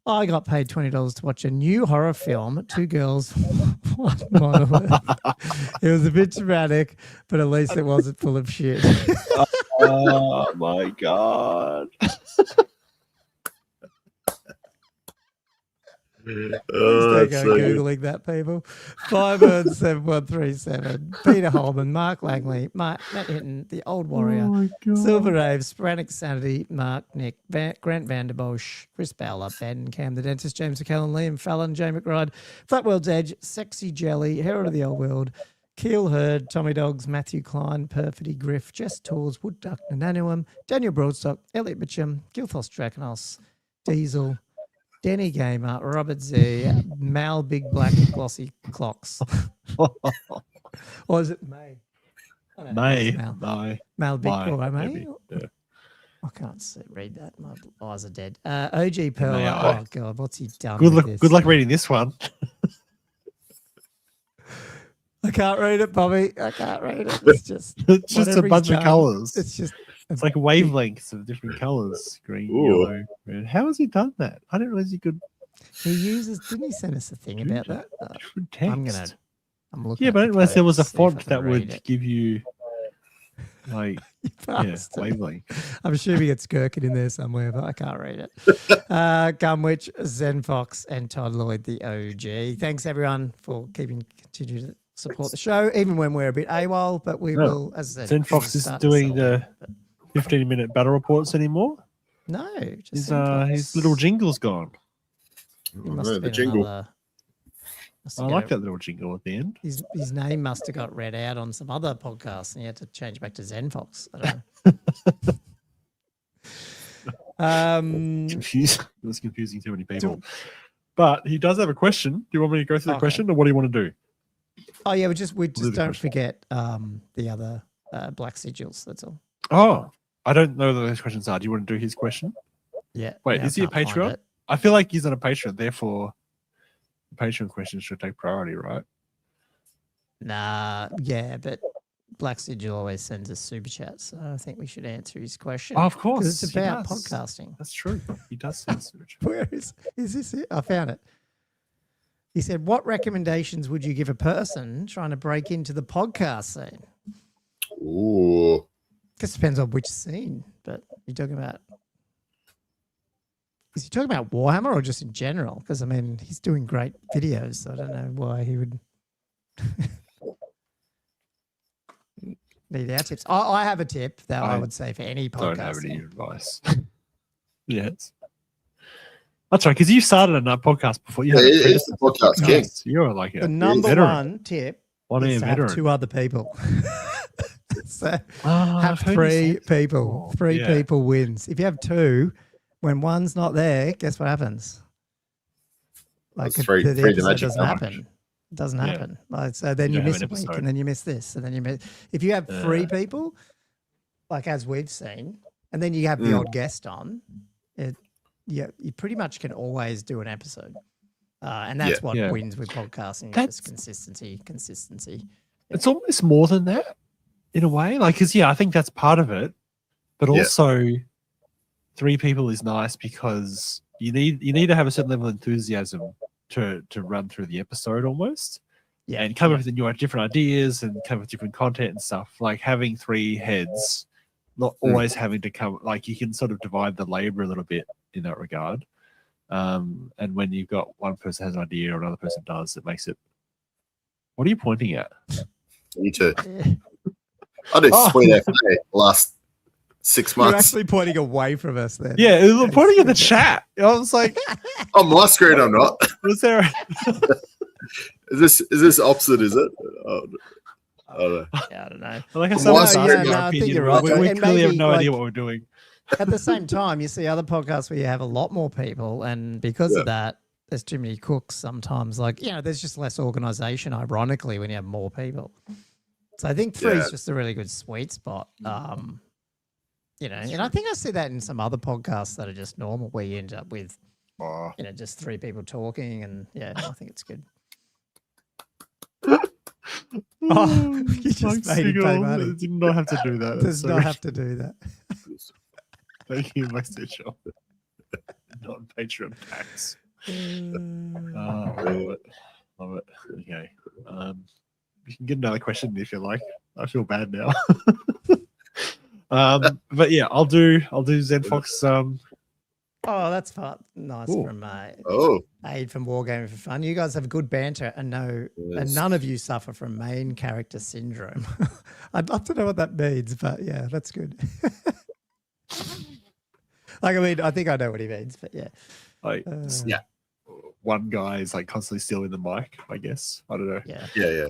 I got paid $20 to watch a new horror film, Two Girls, One Monolith. It was a bit dramatic, but at least it wasn't full of shit. Oh my God. Please don't go Googling that, people. 57137, Peter Holman, Mark Langley, Matt Hinton, The Old Warrior, Silver Rave, Sporadic Sanity, Mark, Nick, Grant Vanderbosch, Chris Bowler, Ben, Cam the Dentist, James McKellen, Liam Fallon, Jay McBride, Flatworld's Edge, Sexy Jelly, Herald of the Old World, Keel Herd, Tommy Dogs, Matthew Klein, Perfidy Griff, Jess Tors, Wood Duck, Nananuum, Daniel Broadstock, Elliot Mitchum, Gilthos Draconos, Diesel, Denny Gamer, Robert Z, Mal Big Black Glossy Clocks. Or is it May? Mal Big May? Yeah. I can't read that. My eyes are dead. OG Pearl. Oh, God. What's he done? Good luck reading this one. I can't read it, Bobby. I can't read it. It's just a bunch of colors. It's like wavelengths of different colors. Green, yellow, red. How has he done that? I didn't realize he could. He uses. Didn't he send us a thing about that? Text. I'm looking. Yeah, but I didn't realize there was a font that would it. give you wavelength. I'm assuming it's Gherkin in there somewhere, but I can't read it. Gumwitch, Zen Fox, and Todd Lloyd, the OG. Thanks everyone for continue to support the show, even when we're a bit AWOL, but we will, as I said. Zen Fox isn't doing the 15-minute battle reports anymore. No, his little jingle's gone. The jingle. I like that little jingle at the end. His name must have got read out on some other podcast, and he had to change back to Zen Fox. I don't know. It was confusing too many people. But he does have a question. Do you want me to go through the question, or what do you want to do? Oh yeah, we just don't forget the other black sigils. That's all. Oh, I don't know what those questions are. Do you want to do his question? Yeah. Wait, is he a Patreon? I feel like he's on a Patreon, therefore the Patreon questions should take priority, right? Nah, yeah, but Black Sigil always sends us super chats, so I think we should answer his question. Oh, of course, 'Cause it's he about does. podcasting. That's true. He does send super chat. Where is this it? I found it. He said, what recommendations would you give a person trying to break into the podcast scene? Ooh. This depends on which scene, but you're talking about... Is he talking about Warhammer or just in general? Because, I mean, he's doing great videos, so I don't know why he would... Need our tips. I have a tip that I would say for any podcast. Don't have any advice. Yes. That's right, because you started a podcast before. You Yeah, had a it's the podcast king. Nice. You're like a The number veteran. one tip What are is you, to have veteran? two other people. So have I've heard you say three this people. before. Three Yeah. people wins. If you have two, when one's not there, guess what happens? Like That's three- the three episode magic doesn't damage. happen. It doesn't Yeah. happen. Like, so then You you don't miss a have an week, episode. and then you miss this, and then you miss. If you have three Yeah. people, like as we've seen, and then you have the odd guest on, you pretty much can always do an episode, and that's what Yeah. wins with podcasting. That's- Just consistency. It's almost more than that in a way. Like, because, I think that's part of it. But Yeah. also, three people is nice because you need to have a certain level of enthusiasm to run through the episode almost. Yeah, And come up with different ideas and come up with different content and stuff. Like having three heads, not always having to come, like you can sort of divide the labor a little bit in that regard. And when you've got one person has an idea or another person does, it makes it. What are you pointing at? Me too. Yeah. I did Oh. sweet FA last 6 You're months. actually pointing away from us then. Yeah, it was pointing at the chat. I was like, On my screen, I'm not. was there? Is this opposite? Is it? Oh, I don't know. Yeah, I don't know. Like I Well, said, why- that's yeah, our no, opinion, I think you're right? right. We And clearly have maybe, no idea like- what we're doing. At the same time, you see other podcasts where you have a lot more people, and because Yeah. of that, there's too many cooks sometimes. Like, there's just less organization, ironically, when you have more people. So I think three is Yeah. just a really good sweet spot. And I think I see that in some other podcasts that are just normal, where you end up with, Oh, just three people talking, and I think it's good. Oh, you just made him pay money. Did not have to do that. Does not have to do that. Thank you, message. Not Patreon tax. Love it. Okay. You can get another question if you like. I feel bad now. But yeah, I'll do ZenFox. Oh, that's fun. Nice Ooh. from oh, Aid from Wargaming for Fun. You guys have good banter, and and Yes. none of you suffer from main character syndrome. I'd love to know what that means, but yeah, that's good. I think I know what he means, but yeah. Like, yeah. one guy is like constantly stealing the mic. I guess I don't know. Yeah. yeah.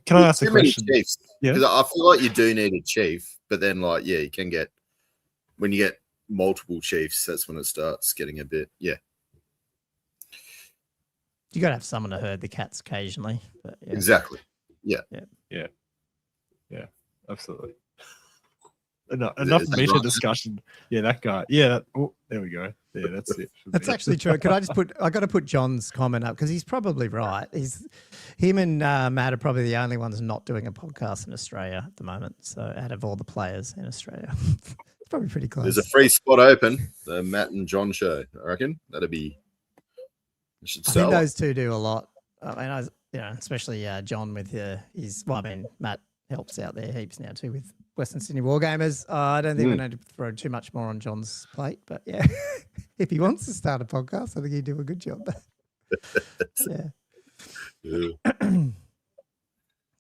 Can I ask a Too many question? chiefs. Yeah. Because I feel like you do need a chief, but then you can get when you get multiple chiefs, that's when it starts getting a bit You got to have someone to herd the cats occasionally. But yeah. exactly. Absolutely. Enough Is that meta right? discussion. Yeah, that guy. Yeah, there we go. Yeah, that's it. for That's me. actually true. Could I just I got to put John's comment up because he's probably right. Him and Matt are probably the only ones not doing a podcast in Australia at the moment. So out of all the players in Australia, it's probably pretty close. There's a free spot open. The Matt and John show. I reckon that'd be. You should I sell. think those two do a lot. I mean, especially John with his. Well, I mean, Matt helps out there heaps now too with Western Sydney Wargamers. I don't think we need to throw too much more on John's plate, but yeah, if he wants to start a podcast, I think he'd do a good job. Yeah. Yeah.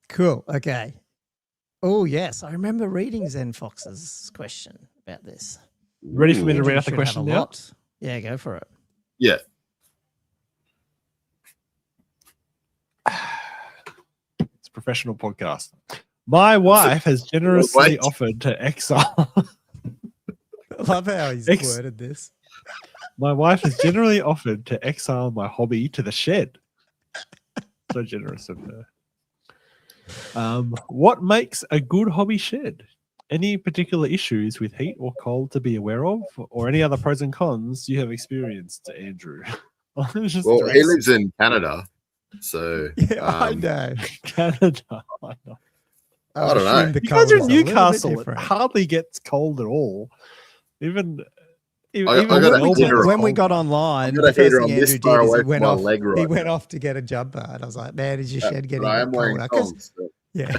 Cool. Okay. Oh yes, I remember reading Zen Fox's question about this. Ready for me to Andrew read out the should have question a now? lot. Yeah, go for it. Yeah. It's a professional podcast. My wife has generously Wait. offered to exile. I love how he's worded this. My wife has generally offered to exile my hobby to the shed. So generous of her. What makes a good hobby shed? Any particular issues with heat or cold to be aware of, or any other pros and cons you have experienced, Andrew? Well, he lives in Canada, So Yeah, I know. Canada. I know. I don't know. assume the You guys cold are is in a little bit Newcastle. It different. hardly gets cold at all. Even I even got a Melbourne's heater when we cold. got online, I've got the a first heater thing on this Andrew far did is away he from went my off. leg He right went now. off to get a jumper, and I was like, "Man, is your shed getting But I am wearing colder?" 'Cause- thongs. So. yeah,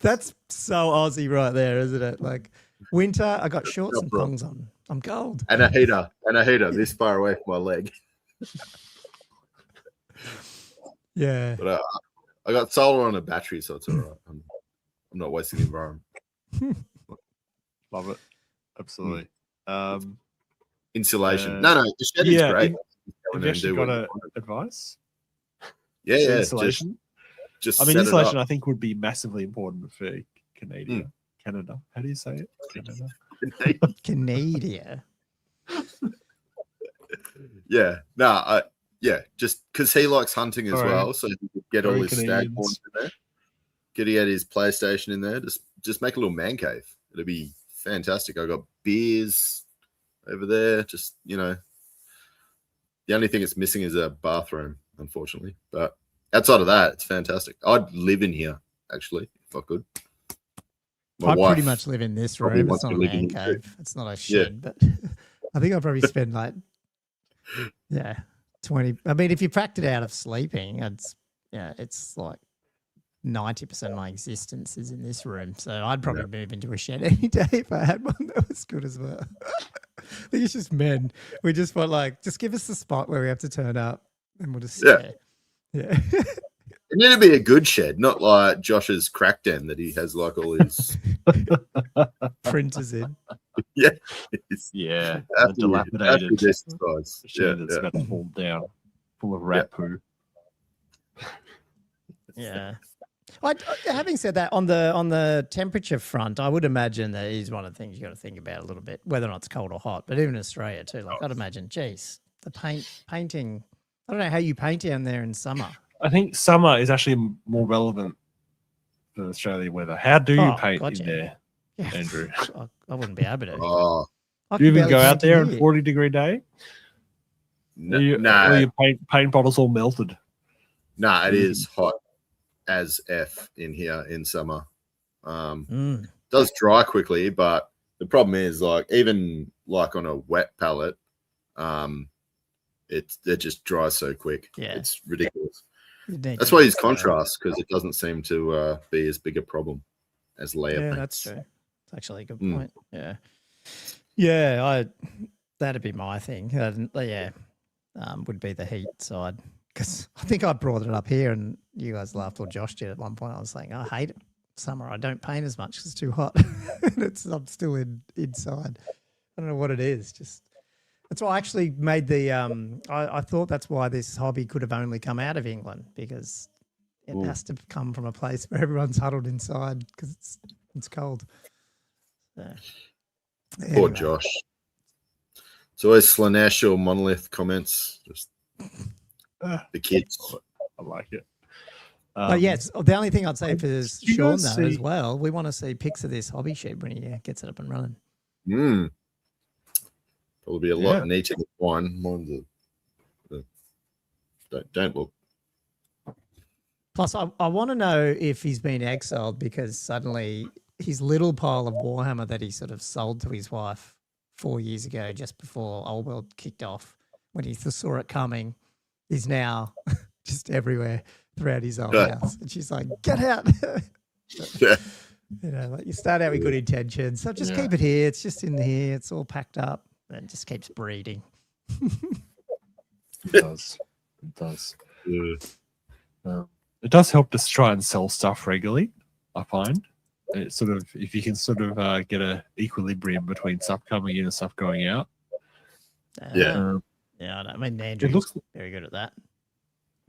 that's so Aussie right there, isn't it? Like winter, I got shorts and bro. thongs on. I'm cold. And a heater this far away from my leg. Yeah. But I got solar on a battery, so it's all right. I'm not wasting the environment. Love it. Absolutely. Insulation. No, the shed is yeah, great. Have you actually got advice? Yeah, So yeah. insulation. Just I mean, set it insulation up. I think would be massively important for Canada. Canada. How do you say it? Canada. Canada. Yeah. No, yeah, just because he likes hunting as Sorry. well, so he could get all Sorry, his stag Canadians. horns in there. Get he had his PlayStation in there. Just make a little man cave. It'll be fantastic. I got beers over there. Just the only thing it's missing is a bathroom, unfortunately. But outside of that, it's fantastic. I'd live in here actually if I could. My I wife pretty much live in this probably room. wants It's not to a live in man here too. cave. It's not a shed, but I think I'll probably spend 20. I mean, if you packed it out of sleeping, it's like 90% of my existence is in this room. So I'd probably move into a shed any day if I had one that was good as well. I think it's just men. We just want just give us the spot where we have to turn up and we'll just stay. Yeah. It need to be a good shed, not like Josh's crack den that he has like all his Printers in. yeah, Yeah, after dilapidated this size. shed that's about to fall down, full of rat poo. Yeah. Having said that, on the temperature front, I would imagine that is one of the things you got to think about a little bit, whether or not it's cold or hot. But even in Australia too, I'd imagine, geez, the painting. I don't know how you paint down there in summer. I think summer is actually more relevant for Australian weather. How do you paint in there, Andrew? I wouldn't be able to. Oh, do you even go out there on 40-degree day? no, or your paint bottles all melted? Nah, it is hot as F in here in summer. It does dry quickly, but the problem is even on a wet palette, it just dries so quick. Yeah. It's ridiculous. That's why use contrast, because it doesn't seem to be as big a problem as layer paints. That's true. It's actually a good point. Yeah, that'd be my thing. Would be the heat side, because I think I brought it up here and you guys laughed, or Josh did at one point. I was saying I hate it. Summer. I don't paint as much because it's too hot. I'm still inside. I don't know what it is. Just that's why I actually made the. I thought that's why this hobby could have only come out of England, because it has to come from a place where everyone's huddled inside because it's cold. So, Poor Josh. It's always Slanesh or Monolith comments. Just the kids. I like it. Um, but yes, the only thing I'd say for Sean guys though as well, we want to see pics of this hobby shed when he gets it up and running. Probably be a lot neater than one. Mine's don't look. Plus, I want to know if he's been exiled because suddenly his little pile of Warhammer that he sort of sold to his wife 4 years ago, just before Old World kicked off, when he saw it coming, is now just everywhere throughout his old house. And she's like, get out. Yeah. You start out with good intentions. So just keep it here. It's just in here. It's all packed up. And it just keeps breeding. It does. It does. Yeah. It does help to try and sell stuff regularly, I find. It's sort of, if you can sort of get an equilibrium between stuff coming in and stuff going out. Yeah, I mean, Andrew's very good at that.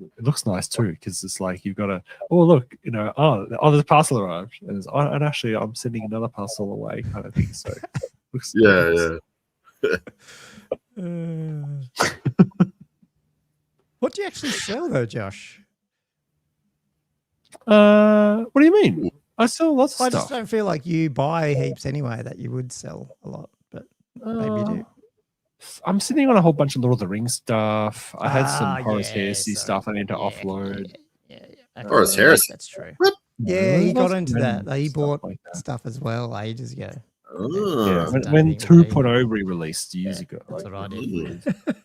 It looks nice too, because it's like you've got to, look, there's a parcel arrived, and actually I'm sending another parcel away, kind of thing. So, looks nice. What do you actually sell though, Josh? What do you mean? I sell lots of stuff. I just don't feel like you buy heaps anyway that you would sell a lot, but maybe you do. I'm sitting on a whole bunch of Lord of the Rings stuff. I had some Ah, Horus yeah, Heresy so- stuff I need to yeah, offload. Yeah. Okay, Horus yeah, Heresy. That's true. What? Yeah, he got Lots of into that. random He stuff bought like that. stuff as well ages ago. Yeah, Ah, Hasn't done when anything with it 2.0 re-released years ago. That's what I did. Mm.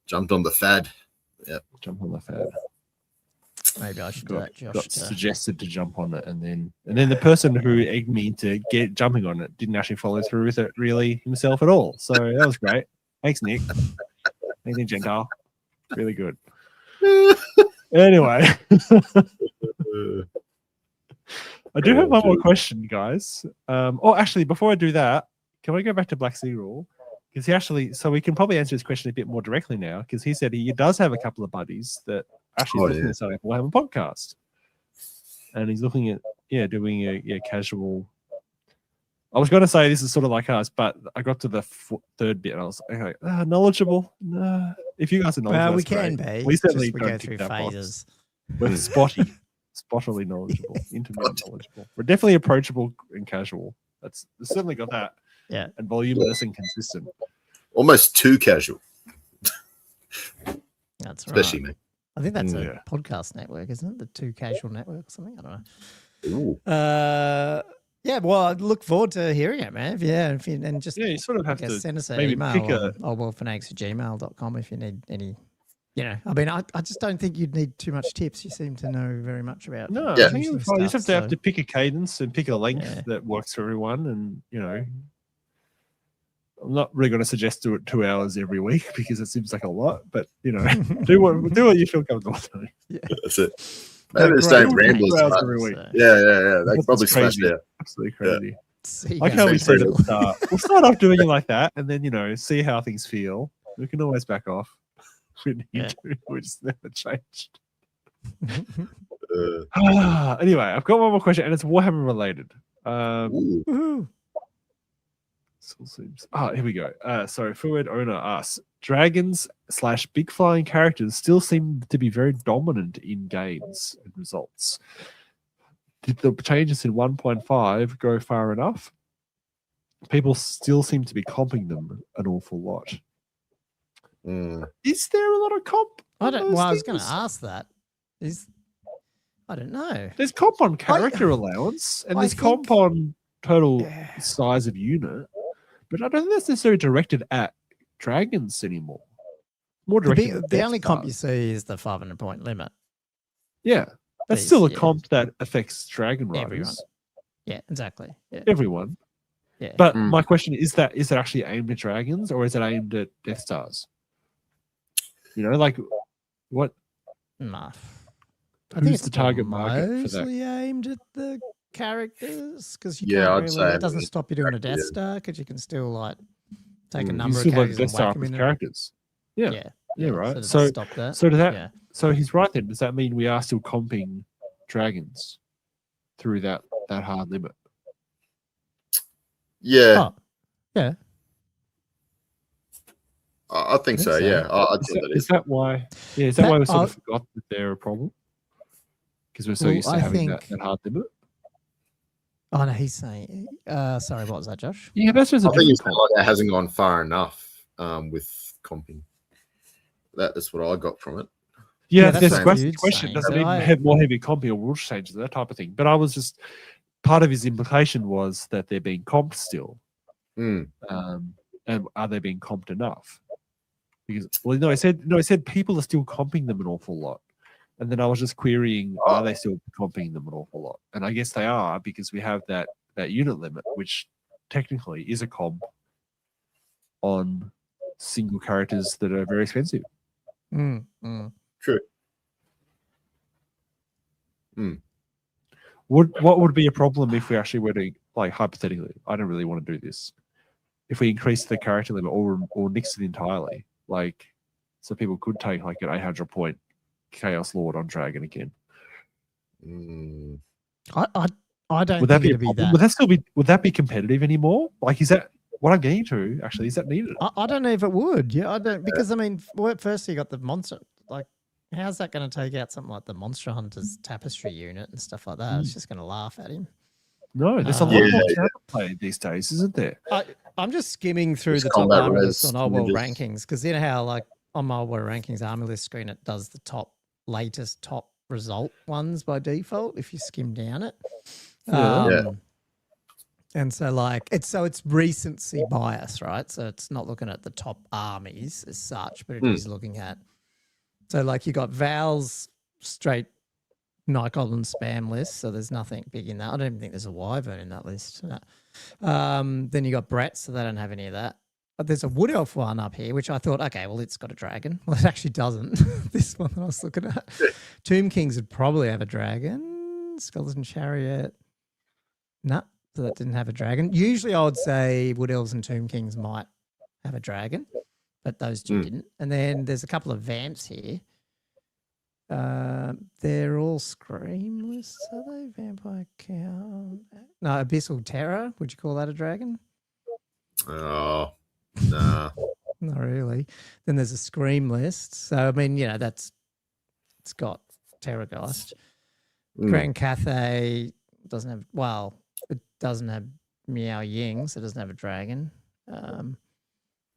Jumped on the fad. Jump on the fad. Maybe I should do Got, that, Josh. got suggested to jump on it, and then the person who egged me to get jumping on it didn't actually follow through with it really himself at all. So that was great. Thanks, Nick. Thanks, Nick Gentile. Really good. Anyway, I do have one more question, guys. Actually, before I do that, can we go back to Black Sea Rule? Because he actually, so we can probably answer his question a bit more directly now, because he said he does have a couple of buddies that actually looking at starting we'll have a podcast, and he's looking at doing a casual. I was going to say this is sort of like us, but I got to the third bit and I was like, knowledgeable. If you guys are knowledgeable, Well, we that's can great. be. We certainly We don't go tick through that box. phases. We're spottily knowledgeable, intermittent knowledgeable. We're definitely approachable and casual. That's certainly got that. Yeah, and voluminous and consistent. Almost too casual. that's Especially right. me. I think that's Yeah. a podcast network, isn't it? The Too Casual Network or something. I don't Ooh. know. Yeah, well, I look forward to hearing it, man. If you and just You sort of have I guess to send us an maybe email pick on oldworldfanatics@gmail.com if you need any. I mean, I just don't think you'd need too much tips. You seem to know very much about. No, Yeah. I think it's fine. You just have to pick a cadence and pick a length Yeah. that works for everyone. And, I'm not really going to suggest do it 2 hours every week because it seems like a lot, but, do what you feel comfortable doing. That's it. Maybe the same ramblers. 2 hours but- every week. Yeah. They That's probably crazy. smashed out. Absolutely crazy. See, Like how we Thanks, said at Fredo. the start. We'll start off doing it like that and then, see how things feel. We can always back off. We need Yeah. to. We just never changed. Uh, Anyway, I've got one more question and it's Warhammer related. ooh. Woohoo. Still seems. Here we go. So Fluid Owner asks, dragons / big flying characters still seem to be very dominant in games and results. Did the changes in 1.5 go far enough? People still seem to be comping them an awful lot. Mm. Is there a lot of comp? I on don't. those Well, I was going to things? ask that. I don't know. There's comp on character allowance, and I there's comp think- on total Yeah. size of unit, but I don't think that's necessarily directed at dragons anymore. More directed at The Death only comp you Stars. see is the 500 point limit. Yeah, that's These, still a yeah. comp that affects dragon riders. Everyone. Yeah, exactly. Yeah. Everyone. Yeah. But Mm. my question is that actually aimed at dragons or is it aimed at Death Stars? Like what? Nah. Who's the target market for that? Mostly aimed at the characters because you Yeah, can't I'd really. say It doesn't stop you doing a Death yeah. Star because you can still take a Mm. number You of still like characters Death and Star whack them with in. characters. Yeah. Yeah. Yeah, right. does So that stop that. does that Yeah. so he's right then. Does that mean we are still comping dragons through that hard limit? Yeah, Oh, yeah. I think so. so. Yeah, I Is think that, that is is. that why? Yeah, is that That- why we sort I'll- of forgot that they're a problem? Because we're so Well, used to I having think- that hard limit. Oh no, he's saying. Sorry, what was that, Josh? Yeah, that's just a I think different it's comp. like it hasn't gone far enough with comping. That's what I got from it. Yeah, Yeah, if that's there's what a question, you'd question say, does it but mean I- have more heavy comping or rules changes, that type of thing. But I was just part of his implication was that they're being comped still. Mm. And are they being comped enough? Because I said people are still comping them an awful lot. And then I was just querying, are they still comping them an awful lot? And I guess they are because we have that unit limit, which technically is a comp on single characters that are very expensive. Mm, mm. True. What would be a problem if we actually were to, like, hypothetically, I don't really want to do this. If we increase the character limit or nix it entirely, like, so people could take like an 800 point Chaos Lord on Dragon again. Mm. I don't Would that think be a it'd be problem? that. Would that be competitive anymore? Like, is that what I'm getting to? Actually, is that needed? I don't know if it would. Yeah, I don't because I mean, first you got the monster. Like, how's that going to take out something like the Monster Hunters Tapestry unit and stuff like that? It's just going to laugh at him. No, there's a lot Yeah. more counterplay these days, isn't there? I'm just skimming through Just the top combat army res lists on Old World ninjas. rankings because you know how like on my Old World rankings army list screen it does the latest top result ones by default if you skim down it. Yeah. And so like it's recency bias, right? So it's not looking at the top armies as such, but it is looking at so like you got Val's straight Nikon and spam list, so there's nothing big in that. I don't even think there's a Wyvern in that list. No. Then you got Brett, so they don't have any of that. But there's a Wood Elf one up here, which I thought, okay, well, it's got a dragon. Well, it actually doesn't. This one that I was looking at. Tomb Kings would probably have a dragon. Skeleton Chariot. No, so that didn't have a dragon. Usually I would say Wood Elves and Tomb Kings might have a dragon, but those two didn't. And then there's a couple of Vamps here. They're all Scream lists, are they? Vampire Count. No, Abyssal Terror. Would you call that a dragon? Oh, nah. Not really. Then there's a Scream list. So, I mean, you know, it's got Terrorgeist. Grand Cathay doesn't have, well, it doesn't have Meow Ying, so it doesn't have a dragon.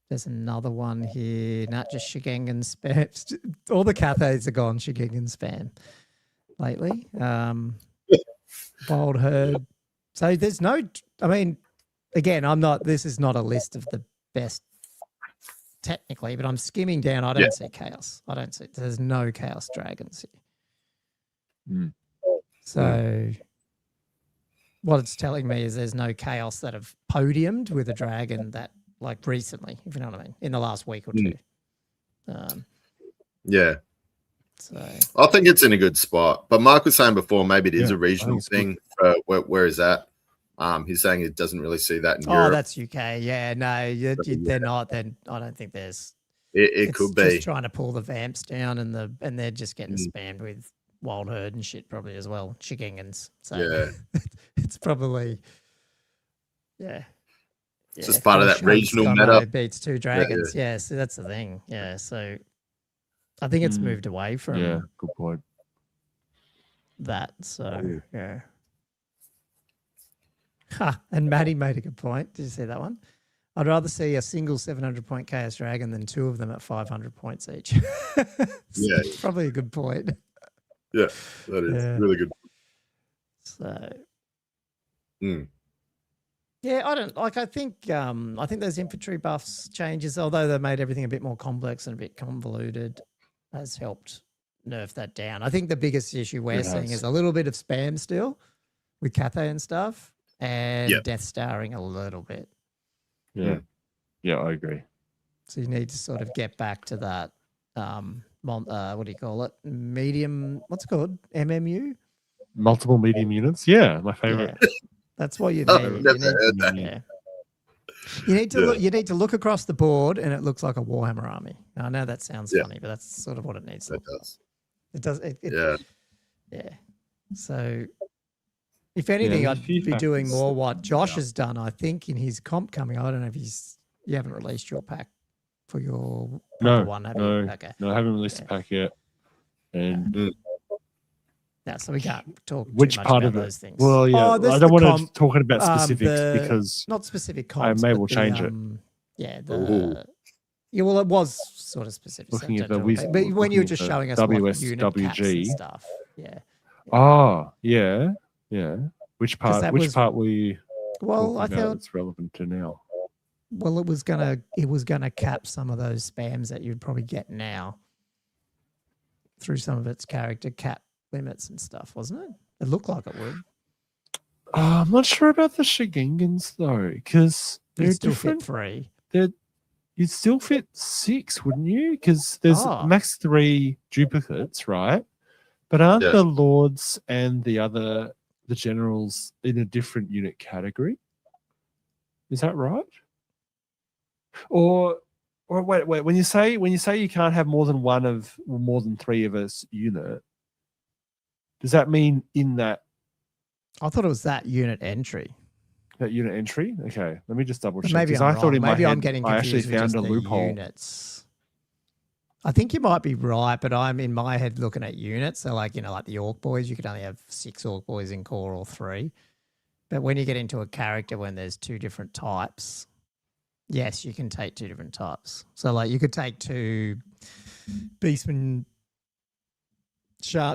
There's another one here. Not just Shigengan spam. All the Cathays are gone Shigengan spam lately. Wild Herd. So there's no, I mean, again, this is not a list of the best technically, but I'm skimming down. I don't see Chaos. There's no Chaos Dragons here. So what it's telling me is there's no Chaos that have podiumed with a dragon that, like recently, if you know what I mean, in the last week or two. Yeah. So I think it's in a good spot. But Mark was saying before, maybe it is a I regional think it's thing. Where is that? He's saying it doesn't really see that in Europe. that's UK. Yeah, no, they're not. Then I don't think there's. It It's could just be. trying to pull the Vamps down, and they're just getting spammed with Wild Herd and shit probably as well. Shigengans. So Yeah. it's probably It's just part of that regional meta. It beats two dragons. Yeah, so that's the thing. Yeah, so I think it's moved away from good point. that. So yeah. And Maddie made a good point. Did you see that one? I'd rather see a single 700-point Chaos Dragon than two of them at 500 points each. Yeah. Probably a good point. Yeah, that is really good. So, yeah, I don't like. I think those infantry buffs changes, although they made everything a bit more complex and a bit convoluted, has helped nerf that down. I think the biggest issue we're seeing is a little bit of spam still with Cathay and stuff, and Death Starring a little bit. Yeah, I agree. So you need to sort of get back to that. What do you call it? Medium. What's it called? MMU. Multiple medium units. Yeah, my favorite. Yeah. That's what you need. You need to look across the board, and it looks like a Warhammer army. Now, I know that sounds funny, but that's sort of what it needs to look like. It does. Yeah. So, if anything, I'd be doing more what Josh has done. I think in his comp coming. I don't know if you haven't released your pack for your one, have you? Okay. No, I haven't released the pack yet. And yeah, so we can't talk which too much part about of those it? things. Well, yeah, I don't want to talk about specifics because not specific comps. I may well change it. Yeah, well, it was sort of specific. Looking at the but when you were just showing us what unit caps and stuff, Oh, yeah. Which part? Which part were you? Well, I thought it's relevant to now. Well, it was gonna cap some of those spams that you'd probably get now through some of its character cap limits and stuff, wasn't it? It looked like it would. I'm not sure about the Shigengans though, because they're still different. Fit 3. You'd still fit 6, wouldn't you? Because there's max 3 duplicates, right? But aren't the lords and the generals in a different unit category? Is that right? Or wait. When you say you can't have more than 3 of a unit, does that mean in that? I thought it was that unit entry. That unit entry? Okay, let me just double check. Maybe I thought in my head, I'm getting confused. I actually found a loophole. Units. I think you might be right, but I'm in my head looking at units. So like the Orc Boys, you could only have 6 Orc Boys in core or 3. But when you get into a character when there's 2 different types, Yes, you can take two different types. So, like, you could take two Beastmen,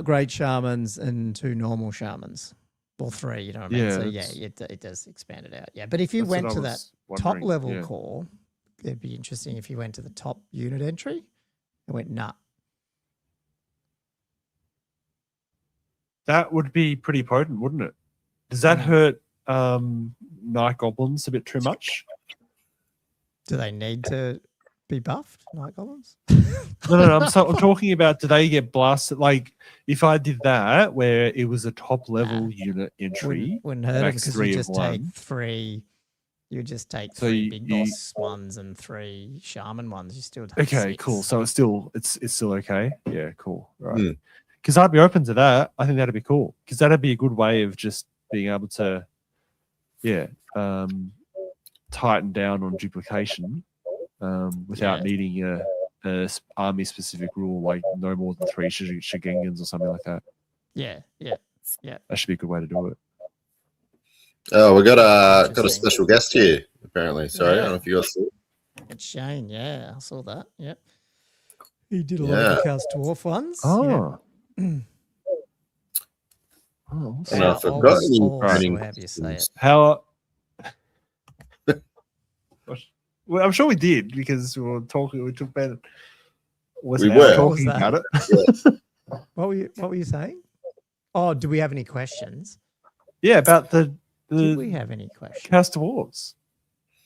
great shamans, and two normal shamans, or three. You know what I mean? Yeah, So, yeah, it does expand it out. Yeah, but if you went to that top level core, it'd be interesting if you went to the top unit entry and went nut. That would be pretty potent, wouldn't it? Does that hurt night goblins a bit too much? Do they need to be buffed, night goblins? No. I'm talking about, do they get blasted? Like, if I did that, where it was a top level unit entry, wouldn't hurt it because you just take one. three. You just take So three big boss ones and three shaman ones. You still take okay, six. cool. So it's still okay. Yeah, cool. Right. Because I'd be open to that. I think that'd be cool. Because that'd be a good way of just being able to, tighten down on duplication without needing a army specific rule, like no more than 3 Shigengans or something like that. Yeah. That should be a good way to do it. Oh, we got a special guest here, apparently. Sorry, I don't know if you guys saw. It's Shane, yeah. I saw that. Yep. He did a lot of the Chaos Dwarf ones. Oh. And I forgot however you say it. How? Well, I'm sure we did because we were talking. We took better. We were talking about it. Yeah. What were you saying? Oh, do we have any questions? Yeah, about the. Do we have any questions? Chaos Dwarves.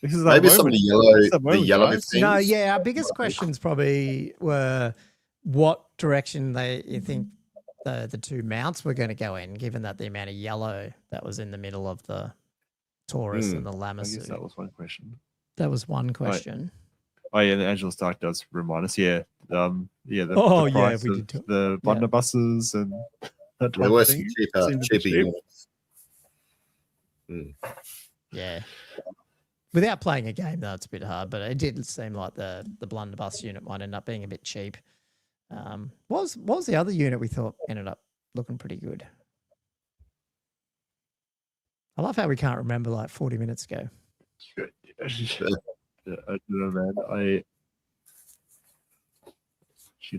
Maybe some of the yellow things. No, yeah. Our biggest questions probably were what direction you think the two mounts were going to go in, given that the amount of yellow that was in the middle of the Taurus and the Lamassu. I guess that was one question. That was one question. Oh yeah, the Angela Stark does remind us. Yeah, the we did the blunderbusses and that there were some cheaper units. Yeah. Without playing a game, though, it's a bit hard, but it did seem like the blunderbuss unit might end up being a bit cheap. What was the other unit we thought ended up looking pretty good? I love how we can't remember like 40 minutes ago. I don't know, man.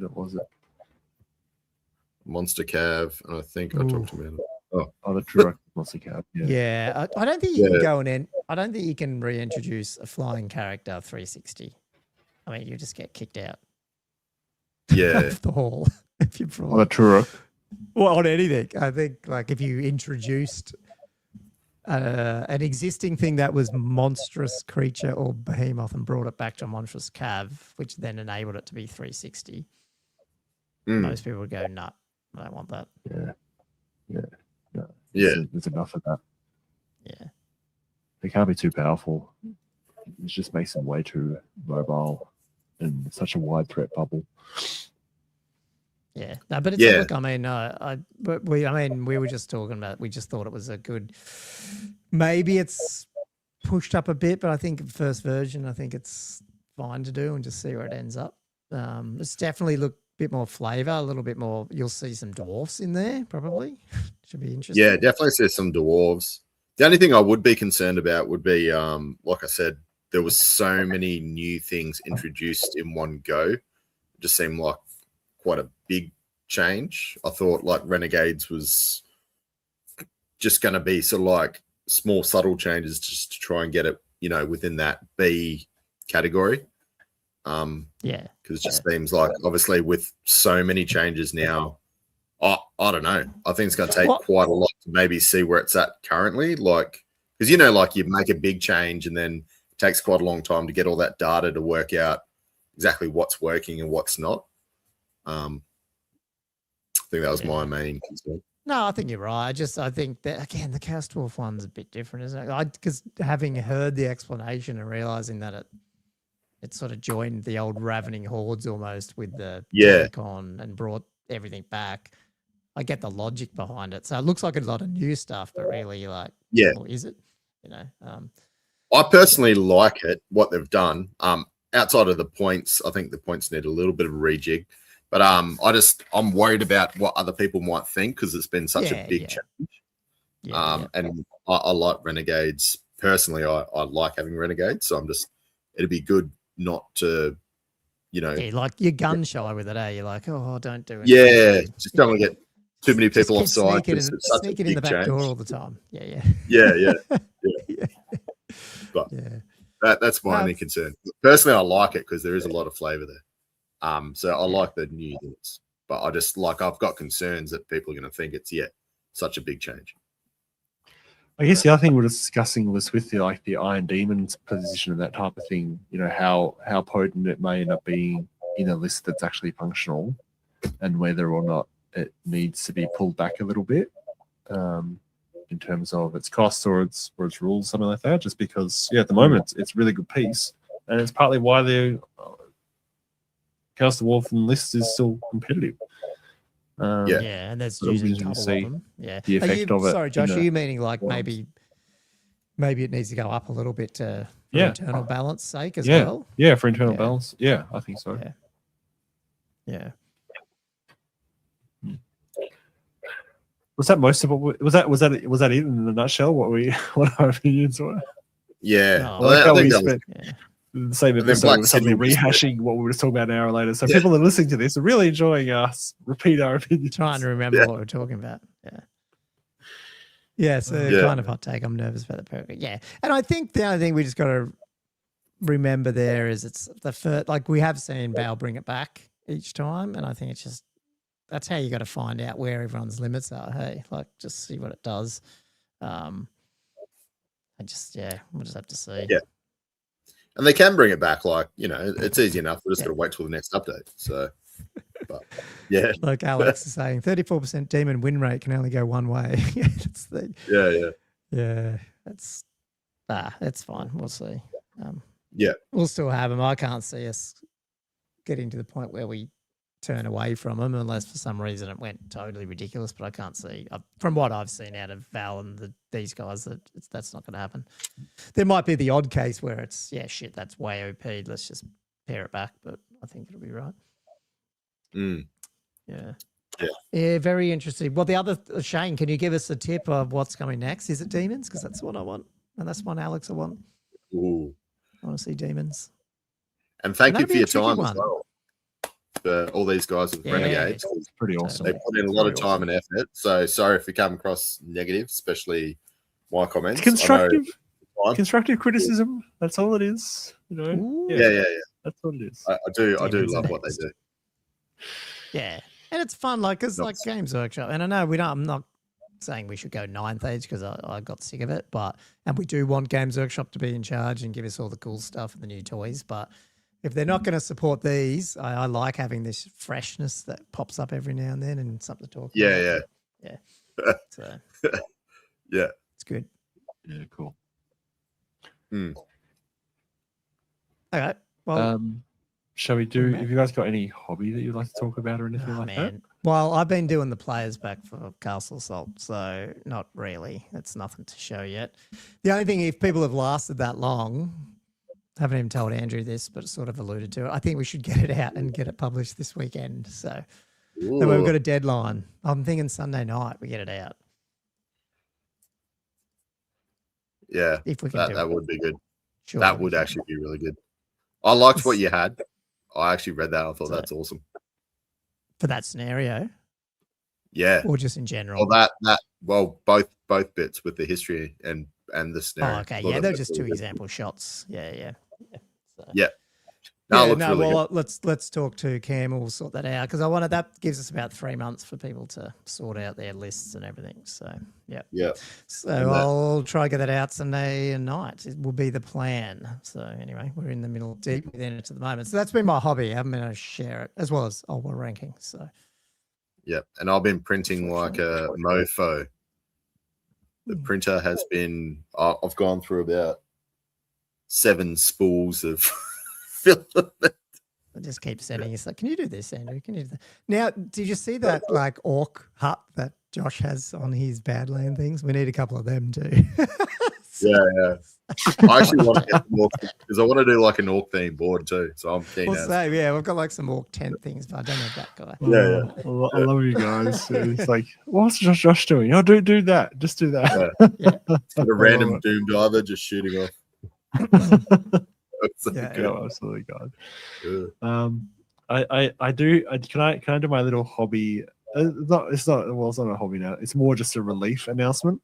What was it? Monster Cav, and I think I talked about it. Oh, the Turok Monster Cav. Yeah, I don't think you can go in. I don't think you can reintroduce a flying character 360. I mean, you just get kicked out. Yeah, of the hall. If you on the Turok. Well, on anything. I think like if you introduced an existing thing that was monstrous creature or behemoth and brought it back to a monstrous cav, which then enabled it to be 360. Most people would go, "Nah, I don't want that." Yeah. There's enough of that. Yeah, they can't be too powerful. It just makes them way too mobile and such a wide threat bubble. Yeah, no, but it's look. I mean, we were just talking about. We just thought it was a good. Maybe it's pushed up a bit, but I think first version, I think it's fine to do and just see where it ends up. It's definitely look a bit more flavor, a little bit more. You'll see some dwarfs in there, probably. Should be interesting. Yeah, definitely see some dwarves. The only thing I would be concerned about would be, like I said, there was so many new things introduced in one go. It just seemed like quite a big change. I thought like Renegades was just going to be sort of like small subtle changes just to try and get it, within that B category. Because it just seems like obviously with so many changes now, I don't know. I think it's going to take quite a lot to maybe see where it's at currently. Like, because like you make a big change and then it takes quite a long time to get all that data to work out exactly what's working and what's not. I think that was my main concern. No, I think you're right. I think that again, the Chaos Dwarf one's a bit different, isn't it? Because having heard the explanation and realizing that it sort of joined the old ravening hordes almost with the Telecon and brought everything back. I get the logic behind it. So it looks like a lot of new stuff, but really, like, or is it? I personally like it, what they've done. Outside of the points, I think the points need a little bit of a rejig. But I'm worried about what other people might think because it's been such a big change. And I like Renegades. Personally, I like having Renegades. So I'm just it'd be good not to, Yeah, like you're gun shy with it, eh? You're like, oh, don't do it. yeah, just don't want to get too many Just people keep offside. sneak it in the back door all the time. Yeah. Yeah. Yeah. But Yeah. that's my only concern. Personally, I like it because there is a lot of flavour there. So I like the new units, but I just I've got concerns that people are going to think it's such a big change. I guess the other thing we're discussing was with the Iron Demon's position and that type of thing, how potent it may end up being in a list that's actually functional, and whether or not it needs to be pulled back a little bit in terms of its costs or its rules, something like that. Just because, at the moment it's a really good piece, and it's partly why the Chaos Dwarf list is still competitive. And there's usually a couple of them. Yeah, the effect of it. Sorry, Josh, are you meaning like maybe it needs to go up a little bit for internal balance sake as well? Yeah, for internal balance. Yeah, I think so. Yeah. Was that most of what was that it in a nutshell? What our opinions were? Yeah, I think that spent the same episode was suddenly rehashing what we were talking about an hour later. So people that are listening to this are really enjoying us repeat our opinions. Trying to remember what we're talking about. Yeah. So kind of hot take. I'm nervous about the program. Yeah, and I think the only thing we just got to remember there is it's the first. Like we have seen Bale bring it back each time, and I think it's just. That's how you got to find out where everyone's limits are. Hey, just see what it does. We'll just have to see. Yeah, and they can bring it back. It's easy enough. We're just got to wait till the next update. So, but yeah, like Alex is saying, 34% demon win rate can only go one way. Yeah. That's fine. We'll see. We'll still have them. I can't see us getting to the point where we turn away from them unless for some reason it went totally ridiculous, but I can't see from what I've seen out of Val and these guys that's not going to happen. There might be the odd case where it's that's way OP, let's just pare it back, but I think it'll be right. Yeah, very interesting. Well, the other Shane, can you give us a tip of what's coming next? Is it demons? Because that's what I want, and that's one Alex I want. Ooh. I want to see demons. And thank you for your time as well. For all these guys with Renegades. It's pretty awesome. They put in a lot of time and effort. So sorry if we come across negative, especially my comments. It's constructive criticism. That's all it is. Yeah. That's all it is. I do love what they do. Yeah. And it's fun, because Games Workshop. And I know I'm not saying we should go 9th age because I got sick of it, and we do want Games Workshop to be in charge and give us all the cool stuff and the new toys, but if they're not going to support these, I like having this freshness that pops up every now and then and something to talk about. Yeah. So, yeah. It's good. Yeah, cool. Okay. Well, shall we do, have you guys got any hobby that you'd like to talk about or anything that? Well, I've been doing the players back for Castle Assault, so not really. It's nothing to show yet. The only thing, if people have lasted that long, haven't even told Andrew this, but sort of alluded to it. I think we should get it out and get it published this weekend. So we've got a deadline. I'm thinking Sunday night we get it out. Yeah, if we can that would be good. Sure, that would actually be really good. I liked what you had. I actually read that. I thought that's awesome. For that scenario? Yeah. Or just in general? Well, both bits with the history and the scenario. Oh, okay. Yeah, they're just two example shots. Yeah. So. Yeah. Well, let's talk to Cam. We'll sort that out because that gives us about 3 months for people to sort out their lists and everything. So yeah. So I'll try to get that out Sunday night. It will be the plan. So anyway, we're in the middle deep within it at the moment. So that's been my hobby. I haven't been able to share it as well as we're ranking. So and I've been printing like a mofo. The printer has been. I've gone through about 7 spools of filament. I just keep sending. It's like, can you do this, Andrew? Can you do that? Now, did you see that orc hut that Josh has on his Badland things? We need a couple of them too. Yeah. I actually want to get some orc because I want to do like an orc themed board too. So I'm keen. We've got like some orc tent things, but I don't have that guy. Yeah. I love you guys. It's like, what's Josh doing? Oh, do that. Just do that. Yeah. A random doom diver just shooting off. So Yeah, good. Yeah, absolutely, God. Yeah. I do. Can I do my little hobby? It's not a hobby now. It's more just a relief announcement.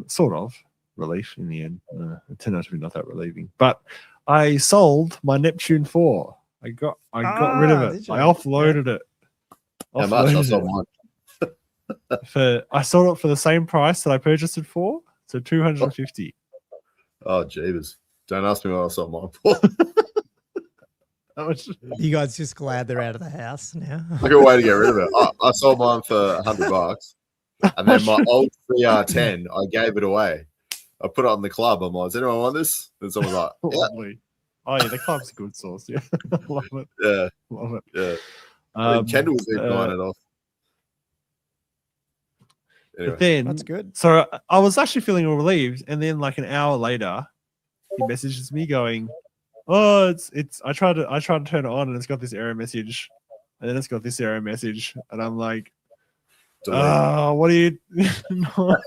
Sort of relief in the end. It turned out to be not that relieving. But I sold my Neptune 4. I got rid of it. did you? I offloaded it. How much? I Offloaded sold it. mine. I sold it for the same price that I purchased it for, so 250. Oh, jeebus. Don't ask me what I sold mine for. How much? You guys just glad they're out of the house now? I got a way to get rid of it. I sold mine for $100, and then my old 3R10, I gave it away. I put it on the club. I'm like, does anyone want this? And someone's like, yeah, Lovely. Oh yeah, the club's a good source. Yeah, love it. yeah, Love it. yeah. I think Kendall was even buying it off. Anyway, But then That's good. So I was actually feeling relieved, and then like an hour later, he messages me going, "Oh, it's." I tried to turn it on, and it's got this error message, and then it's got this error message, and I'm like, delete. what are you? No.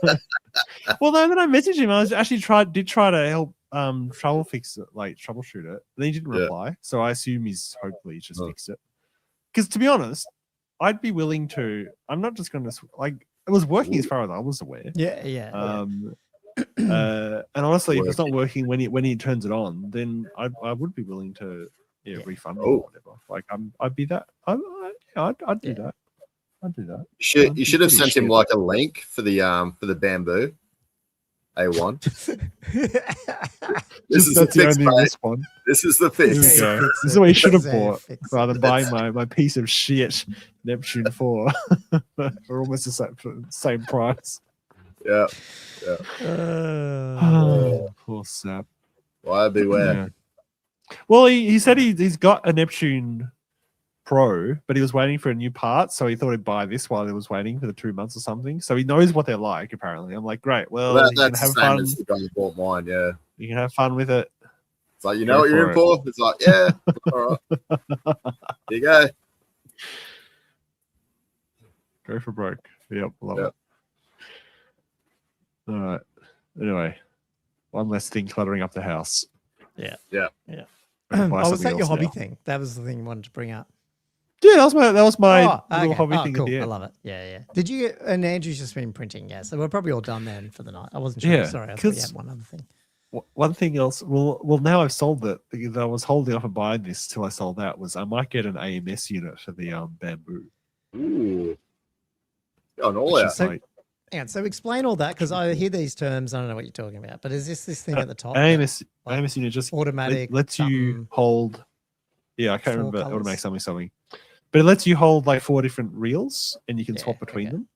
Well, no, then I messaged him. I was actually try to help troubleshoot it. Then he didn't Yeah. reply, so I assume hopefully he's just Oh. fixed it. Because to be honest, I'd be willing to. I'm not just going to like. It was working as far as I was aware. Yeah. And honestly, if it's not working when he turns it on, then I would be willing to refund it or whatever. Like I'd be that. I'd do that. I'd do that. You should have sent him like a link for the bamboo A1. This is the That's the fix, only mate. response. This is the Here we fix. go. Fix This is it. what you should have Say bought fix it. rather than buying my piece of shit Neptune 4 for almost the same price. Yeah. Poor sap. Why beware. Yeah. Well, he said he's got a Neptune Pro, but he was waiting for a new part, so he thought he'd buy this while he was waiting for the 2 months or something. So he knows what they're like, apparently. I'm like, great. Well, you can That's have the same fun. as the guy who bought mine. Yeah. You can have fun with it. It's like, you know what you're in for? It's like, yeah. All right. Here you go. Go for broke. Yep, love Yep. it. All right. Anyway, one less thing cluttering up the house. Yeah. Yeah. I can buy Was something that your else hobby now. thing? That was the thing you wanted to bring up. Yeah, that was my little okay. hobby thing Cool. at the I end. love it. Yeah. Did you? And Andrew's just been printing. Yeah. So we're probably all done then for the night. I wasn't sure. Yeah, Sorry, I thought you 'cause- had one other thing. One thing else, well, now I've sold it. Because I was holding off and buying this till I sold that. Was I might get an AMS unit for the bamboo. Ooh. Going all which out. is like Yeah. So explain all that because I hear these terms. I don't know what you're talking about. But is this thing at the top? AMS like AMS unit just automatic lets you something, hold. Yeah, I can't 4 remember colours? automatic something, but it lets you hold like 4 different reels and you can swap between okay. them.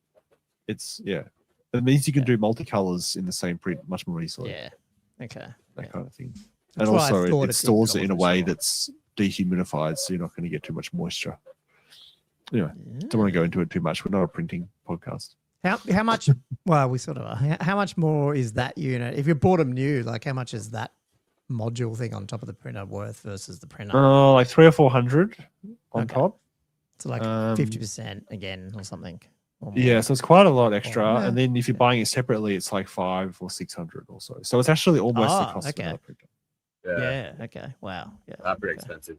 It's it means you can do multicolors in the same print much more easily. Yeah. Okay. That kind of thing. That's And what I also thought it did, stores but I it in a wasn't way sure. that's dehumidified, so you're not going to get too much moisture. Anyway, don't want to go into it too much. We're not a printing podcast. How much? Well, we sort of are. How much more is that unit? If you bought them new, like how much is that module thing on top of the printer worth versus the printer? Like 300 or 400 on Okay. top. So like 50% again or something. Or more. Yeah, so it's quite a lot extra. yeah. And then if you're buying it separately, it's like 500 or 600 or so. So it's actually almost the cost okay. of another printer. Yeah. Yeah. Okay. Wow. Yeah. That's pretty okay. expensive.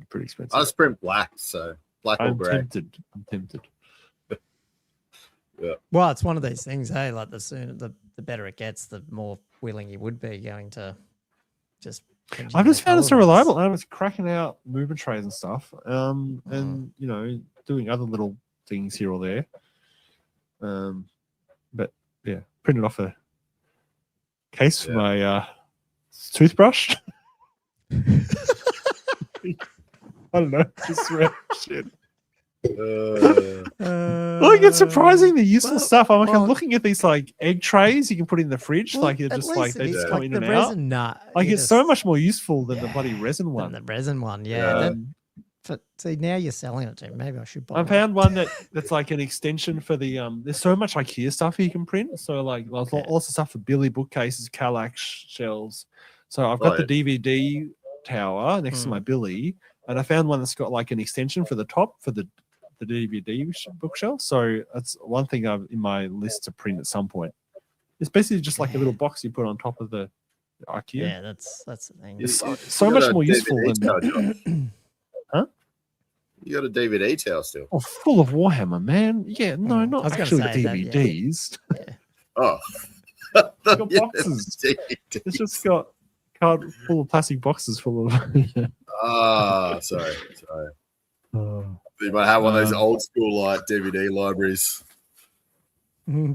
Pretty expensive. I just print black, so black or I'm grey. tempted. Well, it's one of these things, hey. Like the better it gets, the more willing you would be going to just. print I've just more found it so colour ones. reliable. I was cracking out movement trays and stuff, and doing other little things here or there. But yeah, printed off a case for my toothbrush. I don't know, just random shit. Like it's surprisingly useful well, stuff. I'm well- looking at these like egg trays you can put in the fridge, Well, like you're at just least like they it just is, come like in the and out. resin nut. Like you it's so just- much more useful than the bloody Yeah, resin than one. the resin one, yeah. Yeah. See, now you're selling it to me. Maybe I should buy I one. found one that's like an extension for the there's so much IKEA stuff you can print. So like lots of stuff for Billy bookcases, Kallax shelves. So I've got the DVD tower next to my Billy, and I found one that's got like an extension for the top for the DVD bookshelf. So that's one thing I've in my list to print at some point. It's basically just like a little box you put on top of the IQ. Yeah, that's the thing. It's so You much got a more David useful E. than tower, Josh. Huh? You got a David E. tower still. oh, full of Warhammer, man. Yeah, no, I not was gonna actually say that, yeah. DVDs. Yeah. Oh. It's got boxes. It's just got card full of plastic boxes full of. Sorry. Oh. You might have one of those Um, old school like DVD libraries.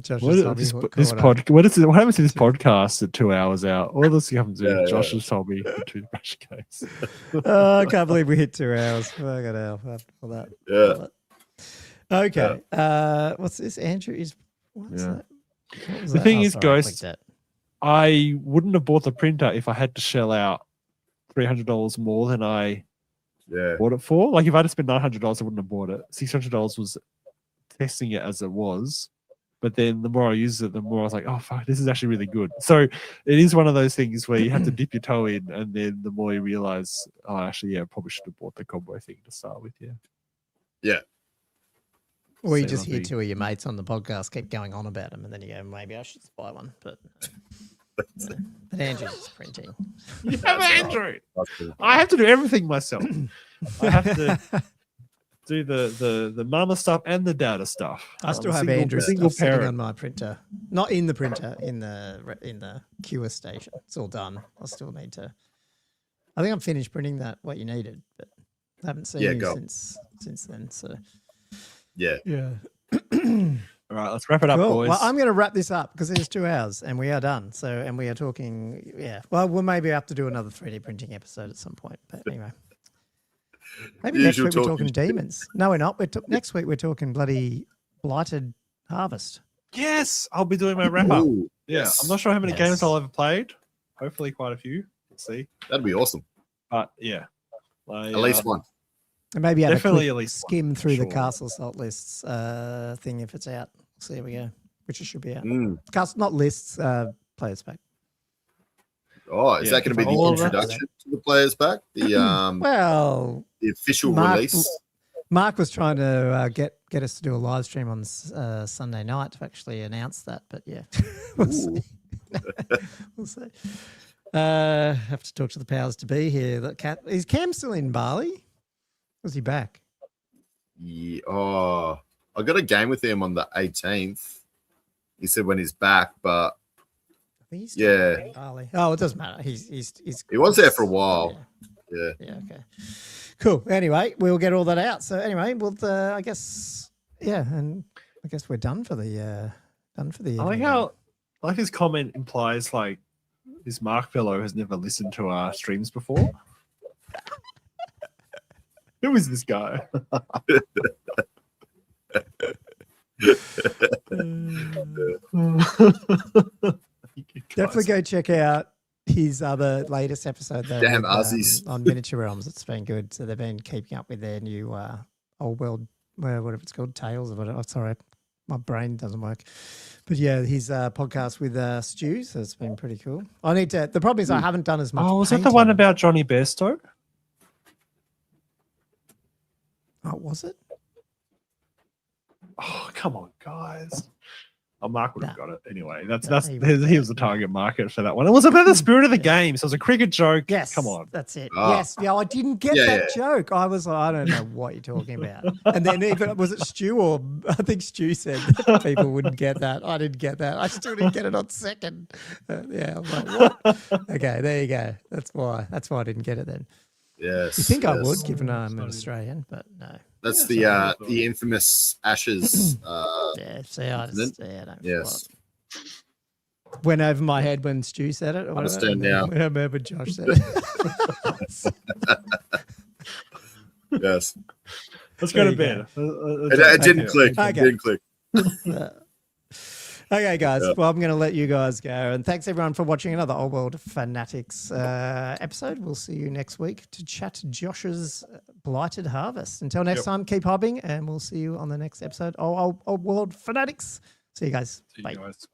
Josh's What, hobby this, caught this up. pod, what is it? What happens to this podcast at 2 hours out? All this happens to Yeah, Josh has told me the toothbrush case. I can't believe we hit 2 hours. Fuck it hell. After all that. Yeah. Okay. What's this? Andrew is. What's Yeah. that? What was The that? thing Oh, is, sorry, I Ghost, clicked that. I wouldn't have bought the printer if I had to shell out $300 more than I Yeah. bought it for. Like if I had to spend $900, I wouldn't have bought it. $600 was testing it as it was. But then the more I used it, the more I was like, oh, fuck, this is actually really good. So it is one of those things where you have to dip your toe in, and then the more you realize, oh, actually, yeah, I probably should have bought the combo thing to start with. Yeah. Or you Same just on hear the- two of your mates on the podcast keep going on about them, and then you go, maybe I should buy one. But Andrew's just printing. Yeah, That's Andrew. That's cool. I have to do everything myself. I have to do the mama stuff and the data stuff. I I'm still a have single- Andrew's single stuff sitting parent. on my printer. Not in the printer, in the QS station. It's all done. I still need to. I think I'm finished printing what you needed, but I haven't seen you go. since then. So Yeah. yeah. All right, let's wrap it up, Cool. boys. Well, I'm going to wrap this up because it is 2 hours and we are done. So, and we are talking, yeah. Well, we'll maybe have to do another 3D printing episode at some point. But anyway, maybe next Usual week we're talking talking demons. No, we're not. Next week we're talking bloody blighted harvest. Yes, I'll be doing my wrap up. Ooh, Yeah, yes. I'm not sure how many Yes. games I'll ever played. Hopefully, quite a few. Let's see. That'd be awesome. But yeah, At least one. And maybe have Definitely a at quick least one, skim through the sure. castle salt lists thing if it's out. So there we go. Which it should be out. Mm. Castle, not lists, players pack. Oh, is Yeah, that going to be the all of that. introduction to the players back? Well, The official Mark- release? Mark was trying to get us to do a live stream on Sunday night to actually announce that, but yeah, we'll Ooh. see. We'll see. Have to talk to the powers to be here. Is Cam still in Bali? Was he back? Yeah. Oh, I got a game with him on the 18th. He said when he's back, but I think he's Yeah. in Bali. Oh, it doesn't matter. He's he was there for a while. Yeah. Yeah. Yeah. Okay. Cool. Anyway, we'll get all that out. So anyway, we'll. I guess. Yeah, and I guess we're done for the. I like how, like his comment implies, like this Mark fellow has never listened to our streams before. Who is this guy? Definitely go check out his other latest episode though. Damn with, Aussies. on Miniature Realms. It's been good. So they've been keeping up with their new old world, whatever it's called, Tales of it. Oh, sorry, my brain doesn't work. But yeah, his podcast with Stu. So it's been pretty cool. I need to. The problem is I haven't done as much. Oh, was that the one painting. about Johnny Bairstow? Oh, was it? Oh, come on, guys. Oh, Mark would have got it anyway. That's No, he was the target market for that one. It was about the spirit of the game, so it was a cricket joke. Yes. Come on. That's it. Ah. Yes. Yeah, I didn't get Yeah, that joke. I was like, I don't know what you're talking about. And then even, was it Stu or I think Stu said that people wouldn't get that. I didn't get that. I still didn't get it on second. Yeah. I'm like, what? Okay. There you go. That's why I didn't get it then. Yes. You think I yes. would, given I'm an Australian, but no. That's Yeah, the infamous Ashes. Yeah. See, I just, yeah, I don't Yes. went over my head when Stu said it. Or Understand whatever, now. When I remember Josh said it. Yes. Let's go There to you bed. It didn't click. Okay. It didn't click. Okay, guys. Yeah. Well, I'm going to let you guys go. And thanks, everyone, for watching another Old World Fanatics episode. We'll see you next week to chat Josh's Blighted Harvest. Until next time, keep hobbing, and we'll see you on the next episode of Old World Fanatics. See you guys. See you Bye. guys.